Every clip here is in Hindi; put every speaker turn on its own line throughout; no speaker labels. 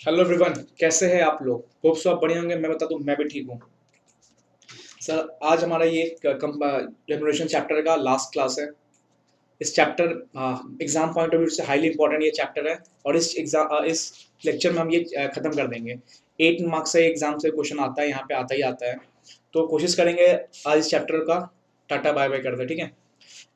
हेलो एवरीवन, कैसे हैं आप लोग? होप सो आप बढ़िया होंगे। मैं बता दूं, मैं भी ठीक हूँ। सर, आज हमारा ये रेमुनरेशन चैप्टर का लास्ट क्लास है। इस chapter exam point of view से हाईली इंपॉर्टेंट ये चैप्टर है। और इस लेक्चर में हम ये खत्म कर देंगे। 8 मार्क्स से एग्जाम से क्वेश्चन आता है, यहाँ पे आता ही आता है। तो कोशिश करेंगे आज इस चैप्टर का टाटा बाय बाय कर दे, ठीक है।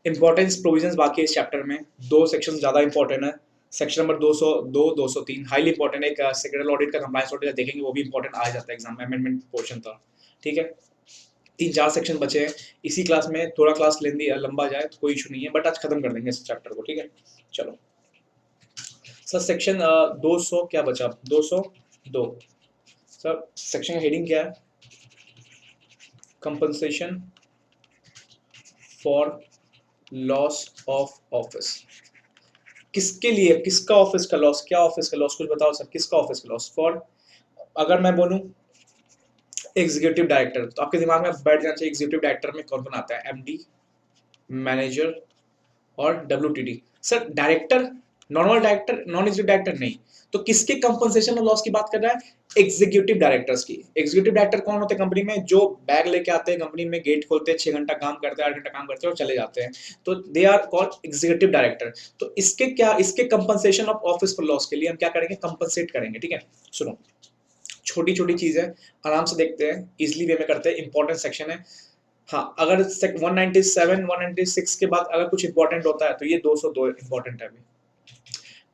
इंपॉर्टेंस प्रोविजंस बाकी है इस चैप्टर में। दो सेक्शन ज्यादा इंपॉर्टेंट है। सेक्शन नंबर 202 203 हाईली इंपॉर्टेंट है। एक सेक्रेटरी ऑडिट का कंप्लायंस ऑडिट देखेंगे, वो भी इंपॉर्टेंट आ जाता है एग्जाम में। अमेंडमेंट पोर्शन था, ठीक है। 3 4 सेक्शन बचे हैं इसी क्लास में। थोड़ा क्लास लेंदी लंबा जाए तो कोई इशू नहीं है, बट आज खत्म कर देंगे इस चैप्टर को, ठीक है। चलो सर, सेक्शन 200 क्या बचा? 202 सर, सेक्शन का हेडिंग क्या है? Compensation for loss of office. किसके लिए? किसका ऑफिस का लॉस? क्या ऑफिस का लॉस? कुछ बताओ सर, किसका ऑफिस का लॉस? फॉर, अगर मैं बोलूं एग्जीक्यूटिव डायरेक्टर, तो आपके दिमाग में बैठ जाना चाहिए एग्जीक्यूटिव डायरेक्टर में कौन कौन आता है। एमडी, मैनेजर और WTD. Sir director, normal director, non executive director नहीं। तो किसके कंपनसेशन और लॉस की बात कर रहा है? एग्जीक्यूटिव डायरेक्टर्स की। एग्जीक्यूटिव डायरेक्टर कौन होते हैं कंपनी में? जो बैग लेके आते हैं कंपनी में, गेट खोलते हैं, 6 घंटा काम करते हैं, 8 घंटा काम करते हैं और चले जाते हैं। तो they are called executive director. तो इसके क्या, इसके compensation of office for loss के लिए हम क्या करेंगे? कंपनसेट करेंगे, ठीक है। सुनो, छोटी छोटी चीजें आराम से देखते हैं, इजिली वे में करते हैं। इंपॉर्टेंट सेक्शन है। हाँ, अगर 197 196 के बाद अगर कुछ इंपॉर्टेंट होता है तो ये 202 इंपॉर्टेंट है। अभी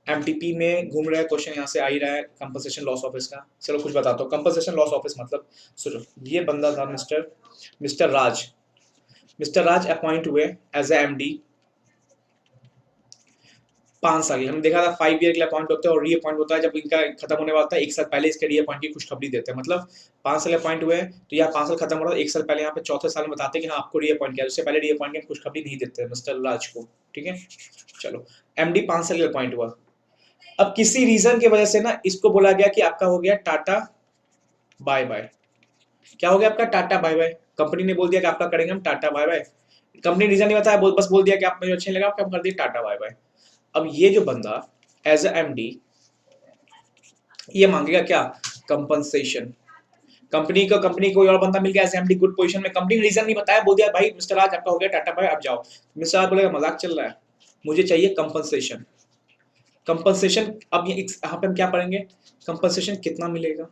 एमटीपी में घूम रहा है क्वेश्चन, यहाँ से आ ही रहा है कंपनसेशन लॉस ऑफिस का। चलो कुछ बताता हूँ। कंपनसेशन लॉस ऑफिस मतलब, सुनो, ये बंदा था मिस्टर मिस्टर राज। मिस्टर राज अपॉइंट हुए एज ए एमडी 5 साल की। हमने देखा था 5 ईयर के लिए अपॉइंट होते हैं और री अपॉइंट होता है जब इनका खत्म होने वाला था। 1 साल पहले इसके री अपॉइंट की खुशखबरी देते हैं। मतलब 5 साल अपॉइंट हुए हैं तो यहाँ 5 साल खत्म हो रहा है, 1 साल पहले यहाँ पे चौथे साल में बताते हैं कि हाँ आपको री अपॉइंट किया। उससे पहले री अपॉइंट की खुशखबरी नहीं देते मिस्टर राज को, ठीक है। चलो, एमडी 5 साल के लिए अपॉइंट हुआ। अब किसी रीजन की वजह से ना इसको बोला गया कि आपका हो गया टाटा बाय बाय। क्या हो गया आपका? Tata bye bye. कंपनी ने बोल दिया कि आपका करेंगे हम ta-ta bye bye. Company reason नहीं बताया, बस बोल दिया कि आप मुझे अच्छे नहीं लगा, आपका हम कर दिए टाटा बाय बाय। अब ये जो बंदा एज ए एमडी, ये मांगेगा क्या? कंपनसेशन। कंपनी कोई और बंदा मिल गया एज एमडी गुड पोजीशन में, कंपनी रीजन नहीं बताया, बोल दिया भाई मिस्टर राज आपका हो गया टाटा बाय, आप जाओ। मिस्टर राज बोलेगा मजाक चल रहा है, मुझे चाहिए कंपनसेशन। कंपनसेशन, अब ये यहाँ पे हम क्या पढ़ेंगे? कंपनसेशन कितना मिलेगा,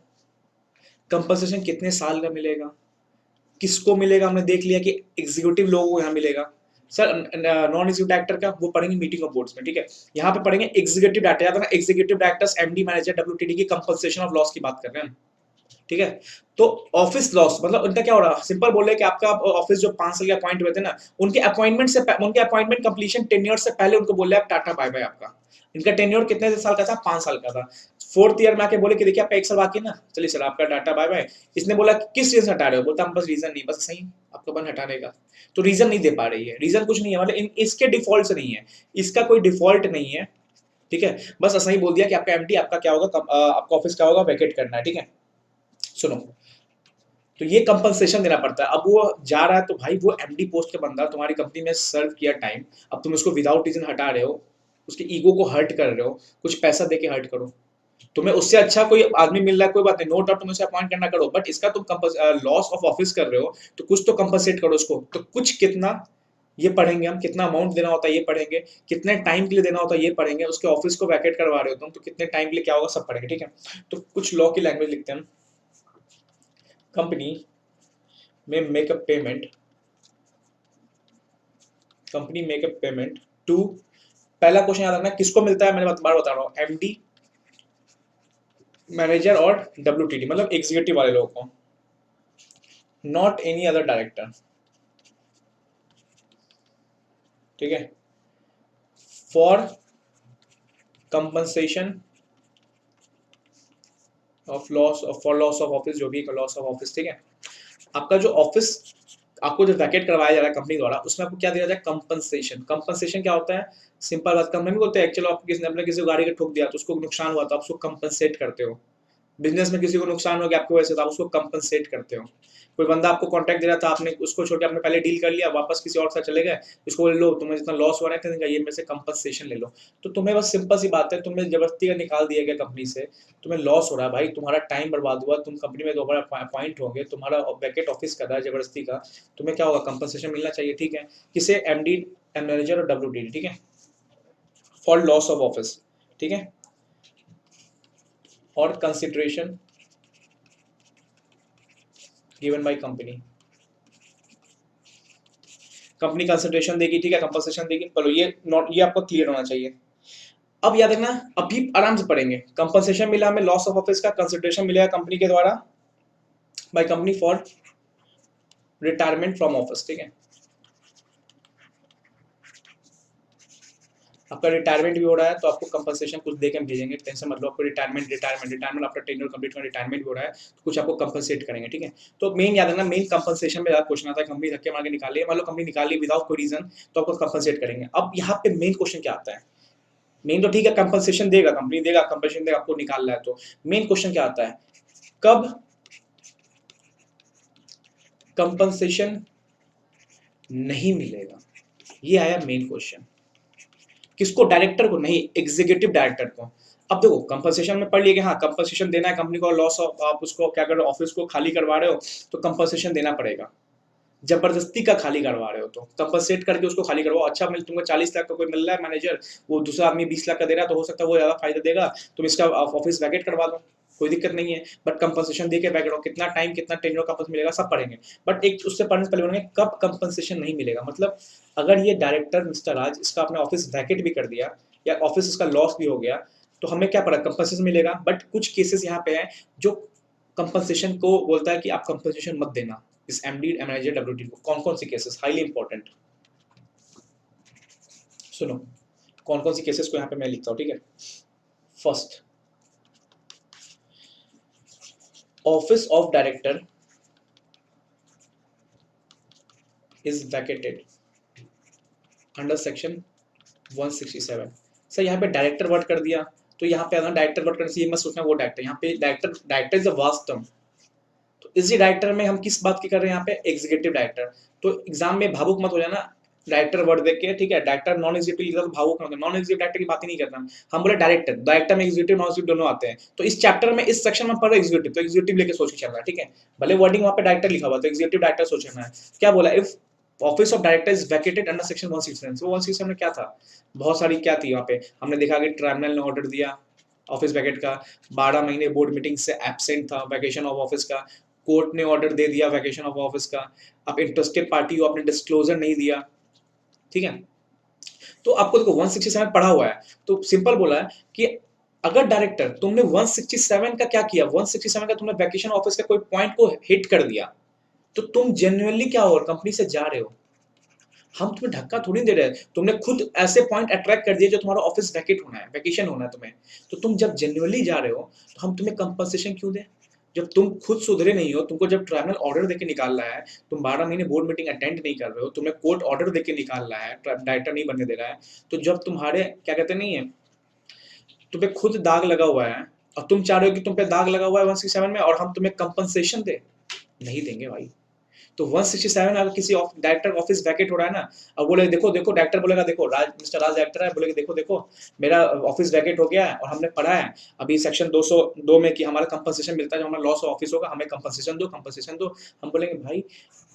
कंपनसेशन कितने साल का मिलेगा, किसको मिलेगा। हमने देख लिया कि एग्जीक्यूटिव लोगों को यहाँ मिलेगा। सर नॉन एग्जीक्यूटिव डायरेक्टर का वो पढ़ेंगे मीटिंग ऑफ बोर्ड्स में, ठीक है। यहाँ पे पढ़ेंगे एग्जीक्यूटिव डायरेक्टर, याद रखना executive directors, MD, manager, WTD की कंपनसेशन ऑफ लॉस की बात कर रहे हैं, ठीक है। तो ऑफिस लॉस मतलब उनका क्या हो रहा है? सिंपल बोल रहे कि आपका ऑफिस जो 5 साल के अपॉइंट हुए थे ना, उनके अपॉइंटमेंट कंप्लीशन टेन्योर से पहले उनको बोले आप टाटा बाय बाय आपका। इनका टेन्योर कितने साल का था? 5 साल का था। 4th ईयर में आके बोले कि देखिए आपका 1 साल बाकी है ना, चलिए सर आपका टाटा बाय बाय। इसने बोला किस रीजन से हटा रहे हो? बोलता हम बस रीजन नहीं, बस सही आपका बन हटाने का। तो रीजन नहीं दे पा रही है, रीजन कुछ नहीं है, मतलब इसके डिफॉल्ट से नहीं है, इसका कोई डिफॉल्ट नहीं है, ठीक है। बस ऐसा ही बोल दिया कि आपका एमटी आपका क्या होगा, आपका ऑफिस क्या होगा, वैकेट करना है, ठीक है। सुनो, तो ये कंपनसेशन देना पड़ता है। अब वो जा रहा है तो भाई वो एमडी पोस्ट का बंदा तुम्हारी कंपनी में सर्व किया टाइम, अब तुम उसको विदाउट रीजन हटा रहे हो, उसके ईगो को हर्ट कर रहे हो, कुछ पैसा देके हर्ट करो। तुम्हें उससे अच्छा कोई आदमी मिल रहा है, कोई बात नहीं, नो डाउट तुम उसे अपॉइंट करना करो, बट इसका तुम लॉस ऑफ ऑफिस कर रहे हो तो कुछ तो कंपनसेट करो उसको। तो कुछ कितना, ये पढ़ेंगे हम। कितना अमाउंट देना होता है ये पढ़ेंगे, कितने टाइम के लिए देना होता है ये पढ़ेंगे, उसके ऑफिस को वैकेट करवा रहे हो तुम तो कितने टाइम के लिए क्या होगा सब पढ़ेंगे, ठीक है। तो कुछ लॉ की लैंग्वेज लिखते हैं हम। कंपनी में make a payment, company make a payment to, पहला क्वेश्चन याद रखना किसको मिलता है, मैंने बार बता रहा हूँ, एमडी, मैनेजर और डब्ल्यूटीडी मतलब एग्जीक्यूटिव वाले लोगों को, नॉट एनी अदर डायरेक्टर, ठीक है। For compensation of loss of, for loss of office, जो भी लॉस ऑफ ऑफिस, ठीक है। आपका जो ऑफिस आपको जो वैकेट करवाया जा रहा है कंपनी द्वारा, उसमें आपको क्या दिया जाए? कंपनसेशन। कंपनसेशन क्या होता है? सिंपल बात, कंपनी बोलते हैं चलो आप किसी ने अपने किसी गाड़ी का ठोक दिया तो उसको नुकसान हुआ तो आप उसको कंपनसेट करते हो, बिजनेस में किसी को नुकसान हो गया आपकी वजह से, तो आप उसको कंपनसेट करते हो। कोई बंदा आपको कॉन्ट्रैक्ट दे रहा था, आपने उसको छोड़ के आपने पहले डील कर लिया, वापस किसी और के साथ चले गए, इसको बोले लो तुम्हें जितना लॉस हो रहा है ये मेरे से कंपनसेशन ले लो। तो तुम्हें बस सिंपल सी बात है, तुम्हें जबरदस्ती का निकाल दिया गया कंपनी से, तुम्हें लॉस हो रहा है भाई, तुम्हारा टाइम बर्बाद हुआ, तुम कंपनी में दोबारा अपॉइंट होंगे, तुम्हारा वैकेट ऑफिस कर रहा है जबरदस्ती का, तुम्हें क्या होगा, कंपनसेशन मिलना चाहिए, ठीक है। किसे, एमडी, मैनेजर और WD, ठीक है, फॉर लॉस ऑफ ऑफिस, ठीक है। और consideration given by company, company consideration देगी, ठीक है, कंपनसेशन देगी। चलो ये आपको क्लियर होना चाहिए। अब याद रखना, अभी आराम से पढ़ेंगे। कंपनसेशन मिला हमें लॉस ऑफ ऑफिस का, कंसिडरेशन मिलेगा कंपनी के द्वारा by company for retirement from office, ठीक है। आपका रिटायरमेंट भी हो रहा है तो आपको कंपनसेशन कुछ देके हम भेजेंगे, टेंशन मत लो। आपको रिटायरमेंट आफ्टर टेन्योर कंप्लीट का रिटायरमेंट भी हो रहा है, तो कुछ आपको कंपनसेट करेंगे, ठीक है। तो मेन याद रखना, मेन कंपनसेशन में ज्यादा क्वेश्चन आता है, कंपनी धक्के मार के निकाली है, मान लो कंपनी निकाली विदाउट कोई रीजन, तो आपको कंपनसेट करेंगे। अब यहाँ पे मेन क्वेश्चन क्या आता है, मेन तो ठीक है कंपनसेशन देगा, कंपनी देगा कंपनसेशन, देगा, आपको निकालना है, तो मेन क्वेश्चन क्या आता है, कब कंपनसेशन नहीं मिलेगा, ये आया मेन क्वेश्चन। किसको, डायरेक्टर को नहीं, एग्जीक्यूटिव डायरेक्टर को। अब देखो कंपनसेशन में पढ़ लिया कि हाँ कंपनसेशन देना है कंपनी को, लॉस ऑफ, आप उसको क्या कर रहे हो, ऑफिस को खाली करवा रहे हो तो कंपनसेशन देना पड़ेगा, जबरदस्ती का खाली करवा रहे हो तो कंपनसेट करके उसको खाली करवाओ। अच्छा मिल तुमको 40 लाख का कोई मिल रहा है मैनेजर, वो दूसरा आदमी 20 लाख का दे रहा है, तो हो सकता है वो ज्यादा फायदा देगा, तुम इसका ऑफिस वैकेट करवा दो, कोई दिक्कत नहीं है। बट कंपनसेशन दे के वैकेट हो, कितना टाइम कितना टेन्योर का मिलेगा सब पढ़ेंगे। बट एक उससे पढ़ने से पहले बोलेंगे कब कंपनसेशन नहीं मिलेगा, मतलब अगर ये डायरेक्टर मिस्टर राज इसका अपना ऑफिस वैकेट भी कर दिया या ऑफिस इसका लॉस भी हो गया, तो हमें क्या पड़ा, कंपनसेशन मिलेगा। बट कुछ केसेस यहाँ पे हैं जो कंपनसेशन को बोलता है कि आप कंपनसेशन मत देना, इस एमडी मैनेजर WD को। कौन कौन सी केसेस हाईली इंपॉर्टेंट, सुनो कौन कौन सी केसेस को यहाँ पे मैं लिखता हूँ, ठीक है। First, office of director is vacated under section 167। Sir यहाँ पे डायरेक्टर वर्ड कर दिया, तो यहाँ पे डायरेक्टर वर्ड करने से ये मत सोचना वो डायरेक्टर, यहाँ पे director is a vast term. तो इसी डायरेक्टर में हम किस बात की कर रहे हैं यहाँ पे, एग्जीक्यूटिव डायरेक्टर। तो एग्जाम में भावुक मत हो जाना डायरेक्टर वर्ड देख के, ठीक है। डायरेक्टर नॉन एग्जीक्यूटिव लिखा तो भावुक मत, नॉन एग्जीक्यूटिव डायरेक्टर की बात ही नहीं करना हम बोले डायरेक्टर, डायरेक्टर में एग्जीक्यूटिव नॉन एग्जीक्यूटिव दोनों आते हैं। तो इस चैप्टर में इस सेक्शन में पढ़ रहे एग्जीक्यूटिव, तो एग्जीक्यूटिव लेके सोच के चल रहा है, ठीक है। भले वर्डिंग वहाँ पे डायरेक्टर लिखा हुआ तो एग्जीक्यूटिव डायरेक्टर सोचना है। क्या बोला, if office of director is vacated under section 167। तो 167 में क्या था, बहुत सारी क्या थी वहाँ पे, हमने देखा कि ट्राइब्यूनल ने ऑर्डर दिया ऑफिस वैकेट का, 12 महीने बोर्ड मीटिंग से एब्सेंट था, वैकेशन ऑफ ऑफिस का, कोर्ट ने ऑर्डर दे दिया वैकेशन ऑफ ऑफिस का, आप इंटरेस्टेड पार्टी हो, आपने डिस्क्लोजर नहीं दिया, ठीक है। तो आपको देखो 167 पढ़ा हुआ है, तो सिंपल बोला है कि अगर डायरेक्टर तुमने 167 का क्या किया, 167 का तुमने वैकेशन ऑफिस का कोई पॉइंट को हिट कर दिया, तो तुम जेन्युइनली क्या हो, कंपनी से जा रहे हो, हम तुम्हें धक्का थोड़ी दे रहे हैं, तुमने खुद ऐसे पॉइंट अट्रैक्ट कर दिए जो तुम्हारा ऑफिस वैकेट होना है, वैकेशन होना है तुम्हें। तो तुम जब जेन्युइनली जा रहे हो तो हम तुम्हें कंपनसेशन क्यों दें, जब तुम खुद सुधरे नहीं हो, तुमको जब ट्राइब्यूनल ऑर्डर देके निकाल रहा है, तुम 12 महीने बोर्ड मीटिंग अटेंड नहीं कर रहे हो, तुम्हें कोर्ट ऑर्डर देके निकाल रहा है, डायरेक्टर नहीं बनने दे रहा है, तो जब तुम्हारे क्या कहते नहीं है, तुम्हें खुद दाग लगा हुआ है और तुम चाह रहे हो कि तुम पे दाग लगा हुआ है 167 में और हम तुम्हें कंपनसेशन दे, नहीं देंगे भाई। तो 167 अगर किसी डायरेक्टर ऑफिस वैकेट हो रहा है ना, अब बोले देखो देखो, डायरेक्टर बोलेगा देखो राज, मिस्टर राज डायरेक्टर है, बोलेगा देखो देखो मेरा ऑफिस वैकेट हो गया है और हमने पढ़ा है अभी सेक्शन 202 में कि हमारा कंपनसेशन मिलता है, जब हमारा लॉस ऑफिस होगा हमें कंपनसेशन दो, कंपनसेशन दो। हम बोलेंगे भाई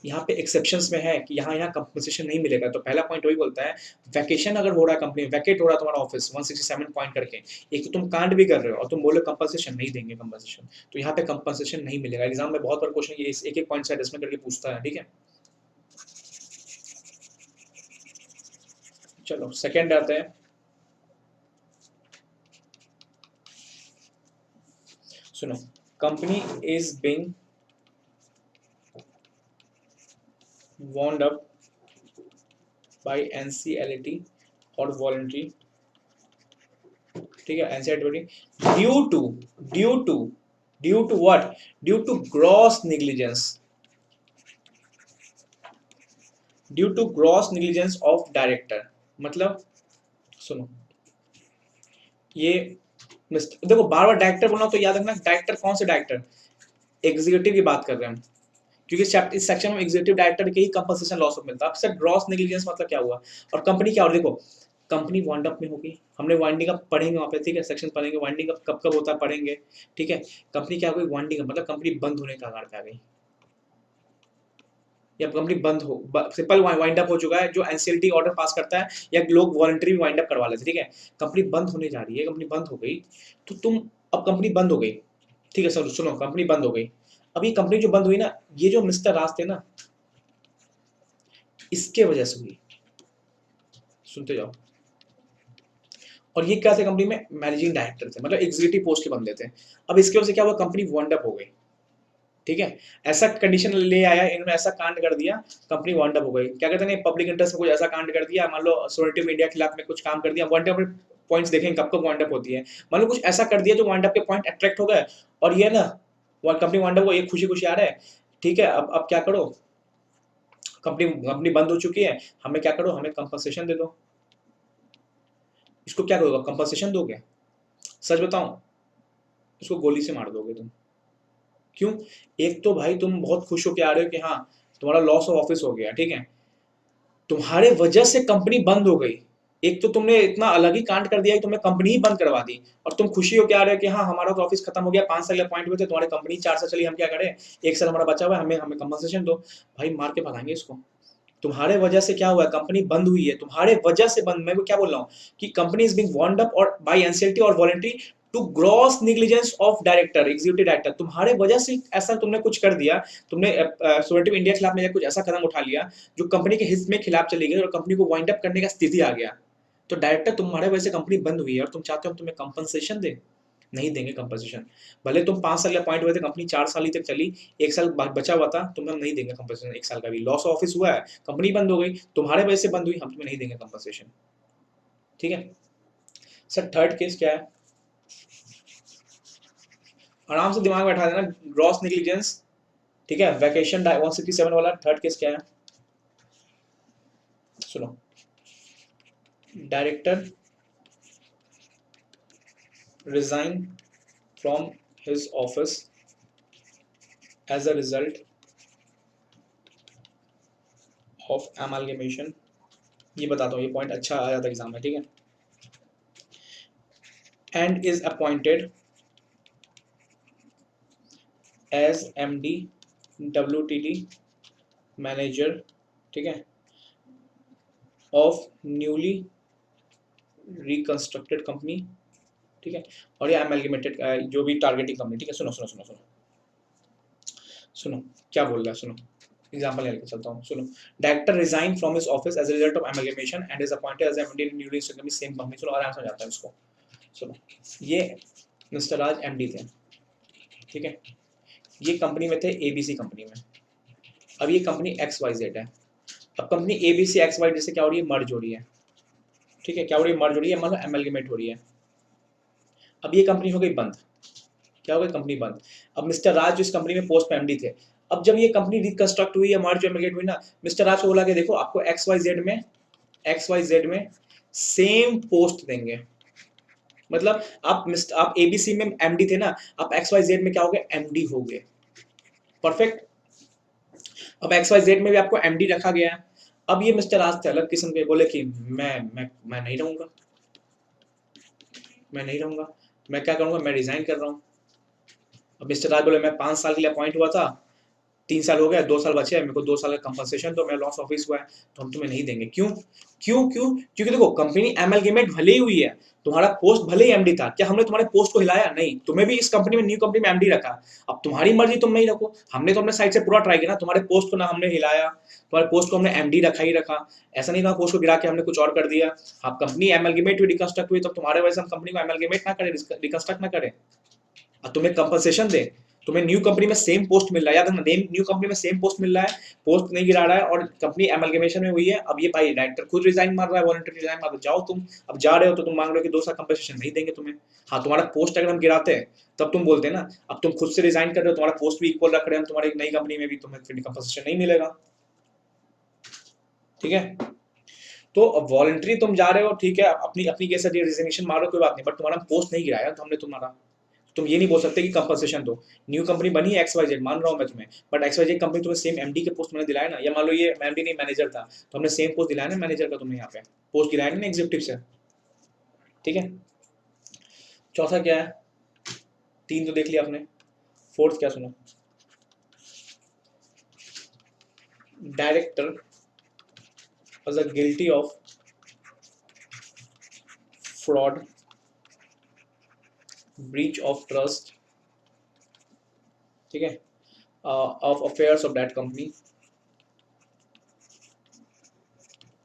यहाँ पे एक्सेप्शंस में है कि यहाँ यहाँ कंपनसेशन नहीं मिलेगा। तो पहला पॉइंट वही बोलता है, वैकेशन अगर हो रहा है कंपनी वैकेट हो रहा है तुम्हारा ऑफिस 167 पॉइंट करके, एक तो तुम कांड भी कर रहे हो और तुम बोले कंपनसेशन नहीं देंगे कंपनसेशन, तो यहाँ पे कंपनसेशन नहीं मिलेगा। एग्जाम में बहुत बार क्वेश्चन ये एक एक पॉइंट से एडजस्टमेंट करके पूछता है, ठीक है। चलो सेकंड आते हैं, सुनो, company is being wound up by NCLT और वॉलंटरी, ठीक है, NCLT due to what, due to gross negligence, due to gross negligence of director. मतलब सुनो, ये देखो बार बार डायरेक्टर बोलना तो याद रखना, डायरेक्टर कौन से डायरेक्टर, एग्जीक्यूटिव की बात कर रहे हैं हम, क्योंकि इस सेक्शन में एग्जीक्यूटिव डायरेक्टर के ही कंपनसेशन लॉस ऑफ मिलता है। अब सर ग्रॉस नेग्लिजेंस मतलब क्या हुआ, और कंपनी क्या, और देखो कंपनी वाइंड अप में होगी, हमने वाइंडिंग अप पढ़ेंगे वहां पे, ठीक है, सेक्शन पढ़ेंगे वाइंडिंग अप कब कब होता है पढ़ेंगे, ठीक है। कंपनी क्या हो गई, वाइंडिंग अप मतलब कंपनी बंद होने का कगार पे आ गई, या कंपनी बंद हो, सिंपल वाइंड अप हो चुका है, जो एनसीएलटी ऑर्डर पास करता है या लोग वॉलंटरी वाइंड अप करवा लेते, ठीक है। कंपनी बंद होने जा रही है, कंपनी बंद हो गई, तो तुम, अब कंपनी बंद हो गई, ठीक है, सर सुनो, कंपनी बंद हो गई, अब ये कंपनी जो बंद हुई ना, ये जो मिस्टर राज थे ना, इसके वजह से हुई, सुनते जाओ। और ये क्या थे कंपनी में, मैनेजिंग डायरेक्टर थे, मतलब एग्जीक्यूटिव पोस्ट के बंदे थे। अब इसके वजह से क्या हुआ, कंपनी वाइंड अप हो गई, ठीक है। ऐसा कंडीशन ले आया इन्होंने, ऐसा कांड कर दिया, कंपनी वाइंड अप हो गई, क्या कहते हैं पब्लिक इंटरेस्ट में कुछ ऐसा कांड कर दिया, मान लो सोलिडिटी ऑफ इंडिया के खिलाफ में कुछ काम कर दिया, वाइंड अप पॉइंट्स देखेंगे कब कब वाइंड अप होती है, मान लो कुछ ऐसा कर दिया जो वाइंड अप के पॉइंट अट्रैक्ट हो गए, और ये ना वो कंपनी वाइंड अप हो, ये खुशी खुशी आ रहा है, ठीक है। अब क्या करो, कंपनी कंपनी बंद हो चुकी है, हमें क्या करो, हमें कंपनसेशन दे दो। इसको क्या करोगे, कंपनसेशन दोगे, सच बताऊं, इसको गोली से मार दोगे तुम। क्यों, एक तो भाई तुम बहुत खुश होके आ रहे हो कि हाँ तुम्हारा लॉस ऑफ ऑफिस हो गया, ठीक है, तुम्हारे वजह से कंपनी बंद हो गई, एक तो तुमने इतना अलग ही कांड कर दिया कि तुमने कंपनी ही बंद करवा दी, और तुम खुशी हो क्या रहे हो कि हाँ हमारा तो ऑफिस खत्म हो गया, 5 साल पॉइंट हुए थे, तुम्हारी कंपनी 4 साल चली, हम क्या करें, 1 साल हमारा बचा हुआ है, हमें हमें कंपनसेशन दो। भाई मार के भगाएंगे इसको। तुम्हारे वजह से क्या हुआ है, कंपनी बंद हुई है, तुम्हारे वजह से बंद, मैं वो क्या बोल रहा हूँ कि company is being warned up और बाय एनसीएलटी और voluntary to gross negligence of director, executive director, तुम्हारे वजह से ऐसा तुमने कुछ कर दिया, तुमने सोलिडिटी इंडिया के खिलाफ में कुछ ऐसा कदम उठा लिया जो कंपनी के हित में खिलाफ चली गई और कंपनी को वाइंड अप करने का स्थिति आ गया, तो डायरेक्टर तुम्हारे वजह से कंपनी बंद हुई है और तुम चाहते हो हम तुम्हें कंपनसेशन दे, नहीं देंगे कंपनसेशन। भले तुम 5 साल या पॉइंट हुए थे, कंपनी 4 साल ही तक चली, 1 साल बचा हुआ था, तुम्हें हम नहीं देंगे कंपनसेशन, 1 साल का भी लॉस ऑफिस हुआ है, कंपनी बंद हो गई, तुम्हारे वजह से बंद हुई, हम तुम्हें नहीं देंगे कंपनसेशन, ठीक है। सर थर्ड केस क्या है, आराम से दिमाग बैठा देना, ग्रॉस नेग्लिजेंस, ठीक है, वैकेशन 167 वाला थर्ड केस क्या है, सुनो, director resign from his office as a result of amalgamation, ये बताता हूँ, ये पॉइंट अच्छा आ जाता है एग्जाम में, ठीक है, and is appointed as MD WTD manager, ठीक है, of newly reconstructed company, ठीक है, और ये amalgamated जो भी टारगेटिंग कंपनी, ठीक है। सुनो सुनो सुनो सुनो सुनो क्या बोल रहा है, सुनो एग्जाम्पल लेके चलता हूँ, सुनो, director resign from his office as a result of amalgamation and is appointed as MD in newly company, same company, सुनो आराम से जाता है इसको, सुनो, ये मिस्टर राज एमडी थे, ठीक है, ये कंपनी में थे एबीसी कंपनी में, अब ये कंपनी एक्स वाई जेड है, अब कंपनी एबीसी एक्स वाई से क्या हो रही है, मर्ज हो रही है, ठीक है, क्या हो रही है, मर्ज हो रही है, मतलब एमलगेमेट हो रही है, अब ये कंपनी हो गई बंद, क्या हो गई, कंपनी बंद। अब मिस्टर राज जो इस कंपनी में पोस्ट पे एमडी थे, अब जब ये कंपनी रिकंस्ट्रक्ट हुई या मर्ज एमलगेट हुई ना, मिस्टर राज को बोला कि देखो आपको एक्स वाई जेड में सेम पोस्ट देंगे, मतलब आप एबीसी में एमडी थे ना, आप एक्स वाई जेड में क्या हो गए, एमडी हो गए, परफेक्ट। अब एक्स वाई जेड में भी आपको एमडी रखा गया है, अब ये मिस्टर राज थे अलग किस्म के, बोले कि मैं नहीं रहूंगा, मैं नहीं रहूंगा, मैं क्या करूंगा, मैं रिजाइन कर रहा हूँ। अब मिस्टर राज बोले मैं 5 साल के लिए अपॉइंट हुआ था, 3 साल हो गए, 2 साल बचे हैं, मेरे को 2 साल का कंपनसेशन तो, मेरा लॉस ऑफिस हुआ है, तो हम तुम्हें नहीं देंगे। क्यों क्यों क्यों, क्योंकि देखो कंपनी एमलगेमेट भले ही हुई है, तुम्हारा पोस्ट भले ही एमडी था, क्या हमने तुम्हारे पोस्ट को हिलाया, नहीं, तुम्हें भी इस कंपनी में न्यू कंपनी में एमडी रखा, अब तुम्हारी मर्जी तुम नहीं रखो, हमने तो अपने साइड से पूरा ट्राई किया ना, तुम्हारे पोस्ट को ना हमने हिलाया, तुम्हारे पोस्ट को हमने एमडी रखा ही रखा, ऐसा नहीं था पोस्ट को गिरा के हमने कुछ और कर दिया। आप कंपनी एमलगेमेट हुई, रिकंस्ट्रक्ट हुई, तो तुम्हारे वजह से हम कंपनी को एमलगेमेट ना करें, रिकंस्ट्रक्ट ना करें, और तुम्हें कंपनसेशन दे, तुम्हें न्यू कंपनी में सेम पोस्ट मिल रहा है, याद रखना, न्यू कंपनी में सेम पोस्ट मिल रहा है, पोस्ट नहीं गिरा रहा है, और कंपनी एमलगेमेशन में हुई है, अब ये भाई डायरेक्टर खुद रिजाइन मार रहा है, वॉलंटरी रिजाइन मार, जाओ तुम, अब जा रहे हो तो तुम मांग रहे हो कि 2 साल कंपनसेशन नहीं देंगे तुम्हें, हाँ तुम्हारा पोस्ट अगर हम गिराते हैं तब तुम बोलते हैं ना, अब तुम खुद से रिजाइन कर रहे हो, तुम्हारा पोस्ट भी इक्वल रख रहे हैं हम, तुम्हारी नई कंपनी में भी तुम्हें फिर कंपनसेशन नहीं मिलेगा, ठीक है। तो वॉलंटरी तुम जा रहे हो, ठीक है, अपनी अपनी कैसे रिजिग्नेशन मारो, कोई बात नहीं, बट तुम्हारा पोस्ट नहीं गिराया तो हमने तुम्हारा, तुम ये नहीं बोल सकते कि कंपनसेशन दो। न्यू कंपनी बनी है XYZ, मान रहा हूँ मैं तुम्हें, बट XYZ कंपनी तुम्हें सेम MD के पोस्ट मैंने दिलाया ना, या मान लो ये MD नहीं मैनेजर था, तो हमने सेम पोस्ट दिलाया ना मैनेजर का, तुम्हें यहाँ पे पोस्ट गिराया ना एग्जीक्यूटिव से, ठीक है। चौथा क्या है, 3 तो देख लिया आपने, फोर्थ क्या सुना, director was guilty of fraud, breach of trust, ठीक है, of affairs of that company,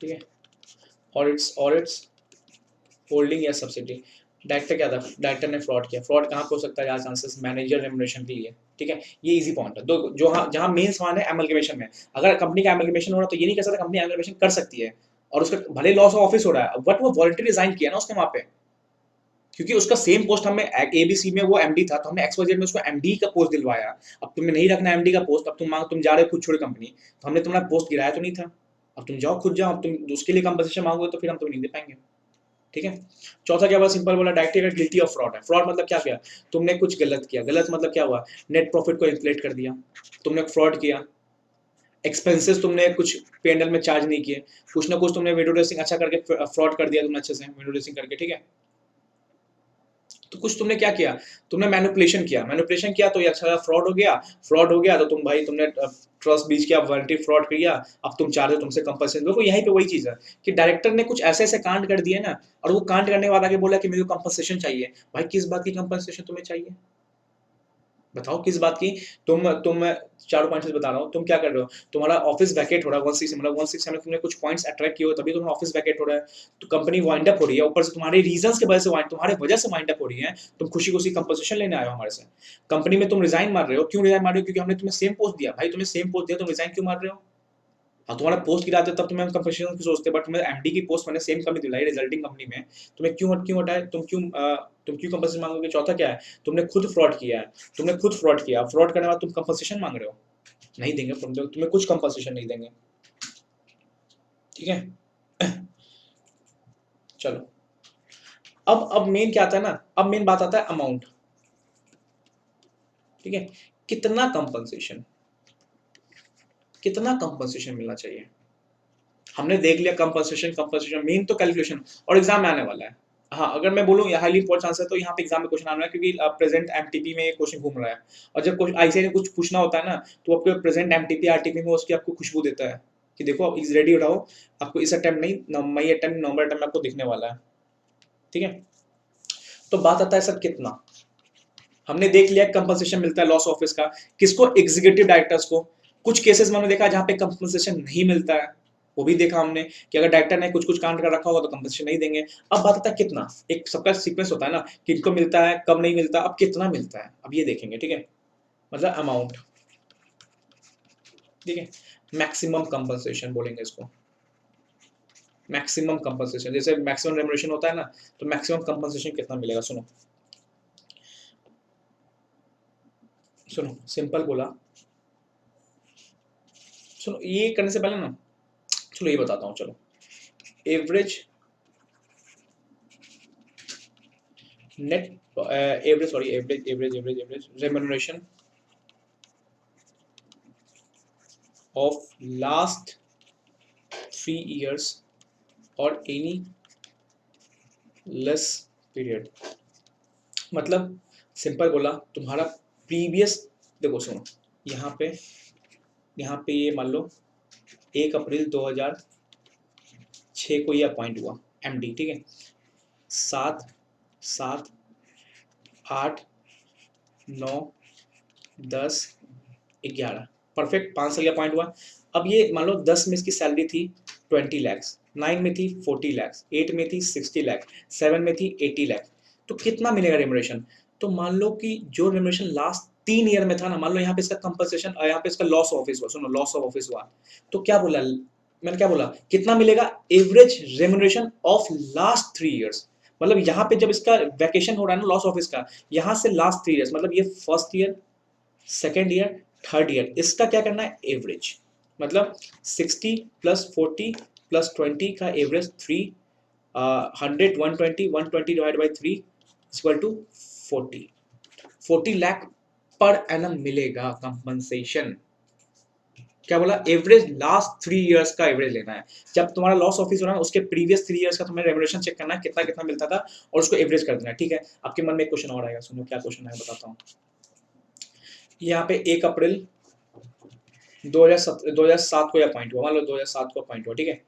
ठीक है, और its होल्डिंग या सब्सिडी। डायरेक्टर क्या था, डायरेक्टर ने फ्रॉड किया, फ्रॉड कहाँ पे हो सकता है, यहाँ चांसेस मैनेजर रेम्युनरेशन के लिए, ठीक है, ये इजी पॉइंट है। दो जो जहाँ मेन सवाल है एमलगेमेशन में, अगर कंपनी का एमलगेमेशन हो रहा है तो ये नहीं कह सकता कंपनी एमलगेमेशन कर सकती है, और उसका भले लॉस ऑफ ऑफिस हो रहा है, बट वो वॉलंटरी रिजाइन किया ना उसने वहां पे, क्योंकि उसका सेम पोस्ट हमें ABC में वो MD था, तो हमने XYZ में उसको MD का पोस्ट दिलवाया। अब तुम्हें नहीं रखना MD का पोस्ट, अब तुम जा रहे हो खुद छोड़ कंपनी, तो हमने तुम्हारा पोस्ट गिराया तो नहीं था, अब तुम जाओ खुद जाओ, अब तुम उसके लिए कंपनसेशन मांगोगे तो फिर हम तुम्हें नहीं दे पाएंगे, ठीक है। चौथा क्या बोला, सिंपल बोला, डायरेक्टर गिल्टी ऑफ फ्रॉड है। फ्रॉड मतलब क्या किया, तुमने कुछ गलत किया, गलत मतलब क्या हुआ, नेट प्रॉफिट को इन्फ्लेट कर दिया, तुमने फ्रॉड किया, एक्सपेंसेस तुमने कुछ P&L में चार्ज नहीं किए, कुछ ना कुछ तुमने विंडो ड्रेसिंग अच्छा करके फ्रॉड कर दिया, तुमने अच्छे से विंडो ड्रेसिंग करके, ठीक है। तो कुछ तुमने क्या किया, तुमने मैनिपुलेशन किया तो ये अच्छा फ्रॉड हो गया, फ्रॉड हो गया तो तुम भाई तुमने ट्रस्ट बीच किया, वारंटी फ्रॉड किया, अब तुम चाह रहे हो तुमसे कंपनसेशन। देखो यहीं पे वही चीज है कि डायरेक्टर ने कुछ ऐसे ऐसे कांड कर दिए ना, और वो कांड करने वाला के बोला कि मुझे कंपनसेशन चाहिए। भाई किस बात की कंपनसेशन तुम्हें चाहिए, बताओ किस बात की। तुम मैं चारों पॉइंट्स बता रहा हूँ, तुम क्या कर रहे हो, तुम्हारा ऑफिस वैकेट हो रहा है 167, मतलब 167 में तुमने कुछ पॉइंट्स अट्रैक्ट किए हो, तभी तुम्हारा ऑफिस वैकेट हो रहा है, तो कंपनी वाइंड अप हो रही है, ऊपर से तुम्हारे रीजंस के वजह से तुम्हारे वजह से वाइंड अप हो रही है, तुम खुशी खुशी कंपोजिशन लेने आए हो हमारे से। कंपनी में तुम रिजाइन मार रहे हो, क्यों रिजाइन मार रहे हो, क्योंकि हमने तुम्हें सेम पोस्ट दिया। भाई तुम्हें सेम पोस्ट दिया, तुम रिजाइन क्यों मार रहे हो। हाँ तुम्हारा पोस्ट गिराते तब तुम्हें हम कंपनसेशन की सोचते, बट तुम्हें MD की पोस्ट मैंने सेम कंपनी दिलाई, रिजल्टिंग कंपनी में, तुम्हें क्यों हटाए, तुम क्यों कंपनसेशन मांगोगे। चौथा क्या है, तुमने खुद फ्रॉड किया है, तुमने खुद फ्रॉड किया, फ्रॉड करने के बाद तुम कंपनसेशन मांग रहे हो, नहीं देंगे, तुम्हें कुछ कंपनसेशन नहीं देंगे, ठीक है। चलो अब मेन क्या आता है ना, अब मेन बात आता है अमाउंट, ठीक है, कितना कंपनसेशन मिलना चाहिए। हमने देख लिया कंपनसेशन मेन तो कैलकुलेशन, और एग्जाम में आने वाला है। हाँ अगर मैं बोलूँ हाईली इंपॉर्टेंट चांस है, तो यहाँ पे एग्जाम में क्वेश्चन आना है, क्योंकि प्रेजेंट MTP में ये क्वेश्चन घूम रहा है, और जब ICAI ने कुछ पूछना होता है ना, तो आपके प्रेजेंट MTP RTP में उसकी आपको खुशबू देता है कि देखो आप इज रेडी रहो, आपको इस अटेम्प्ट नहीं, मई अटेम्प्ट नवंबर अटेम्प्ट में आपको दिखने वाला है, ठीक है। तो बात आता है सर कितना, हमने देख लिया कंपनसेशन मिलता है लॉस ऑफिस का, किसको, एग्जीक्यूटिव डायरेक्टर्स को। कुछ केसेस में हमने देखा जहाँ पे कंपनसेशन नहीं मिलता है, वो भी देखा हमने कि अगर डायरेक्टर ने कुछ कुछ कांड कर रखा होगा तो कंपनसेशन नहीं देंगे। अब बात आता है कितना, एक सबका सीक्वेंस होता है ना, किनको मिलता है कब नहीं मिलता, अब कितना मिलता है, अब ये देखेंगे, ठीक है, मतलब अमाउंट, ठीक है। मैक्सिमम कंपनसेशन बोलेंगे इसको, मैक्सिमम कंपनसेशन, जैसे मैक्सिमम रेम्युनरेशन होता है ना, तो मैक्सिमम कंपनसेशन कितना मिलेगा। सुनो सुनो सिंपल बोला, सुनो ये करने से पहले ना, चलो ये बताता हूँ, चलो average net average sorry average remuneration of last 3 years और एनी लेस पीरियड। मतलब सिंपल बोला, तुम्हारा प्रीवियस, देखो सुनो, यहाँ पे ये मान लो 1 अप्रैल 2006 को ये अपॉइंट हुआ MD, ठीक है, 7 7 8 9 10 11 परफेक्ट 5 साल का अपॉइंट हुआ। अब ये मान लो 10 में इसकी सैलरी थी 20 lakhs, 9 में थी 40 lakhs, 8 में थी 60 lakh, 7 में थी 80 lakh, तो कितना मिलेगा रेम्युनरेशन। तो मान लो कि जो रेम्युनरेशन लास्ट 3 ईयर में था ना, मान लो यहाँ पे इसका कंपनसेशन, यहाँ पे इसका लॉस ऑफ ऑफिस हुआ, सुनो लॉस ऑफ ऑफिस हुआ, तो क्या बोला मैंने, क्या बोला कितना मिलेगा, average remuneration of last 3 years। मतलब यहाँ पे जब इसका वैकेशन हो रहा है ना लॉस ऑफिस का, यहाँ से लास्ट 3 years, मतलब ये first year, second year, third year, इसका क्या करना है एवरेज, मतलब 60 + 40 प्लस 20 का average 3, 100, 120, 120 divide by 3 equal to 40 lakh per annum मिलेगा कंपनसेशन। क्या बोला? एवरेज लास्ट 3 इयर्स का एवरेज लेना है। जब तुम्हारा लॉस ऑफिस हो रहा है उसके प्रीवियस 3 इयर्स का तुम्हें रेमुनरेशन चेक करना है, कितना कितना मिलता था और उसको एवरेज कर देना है। ठीक है, आपके मन में एक क्वेश्चन और आएगा, सुनो क्या क्वेश्चन है बताता हूँ। यहाँ पे 1 अप्रैल 2007 को अपॉइंट हुआ, मान लो 2007 को अपॉइंट हुआ। ठीक है,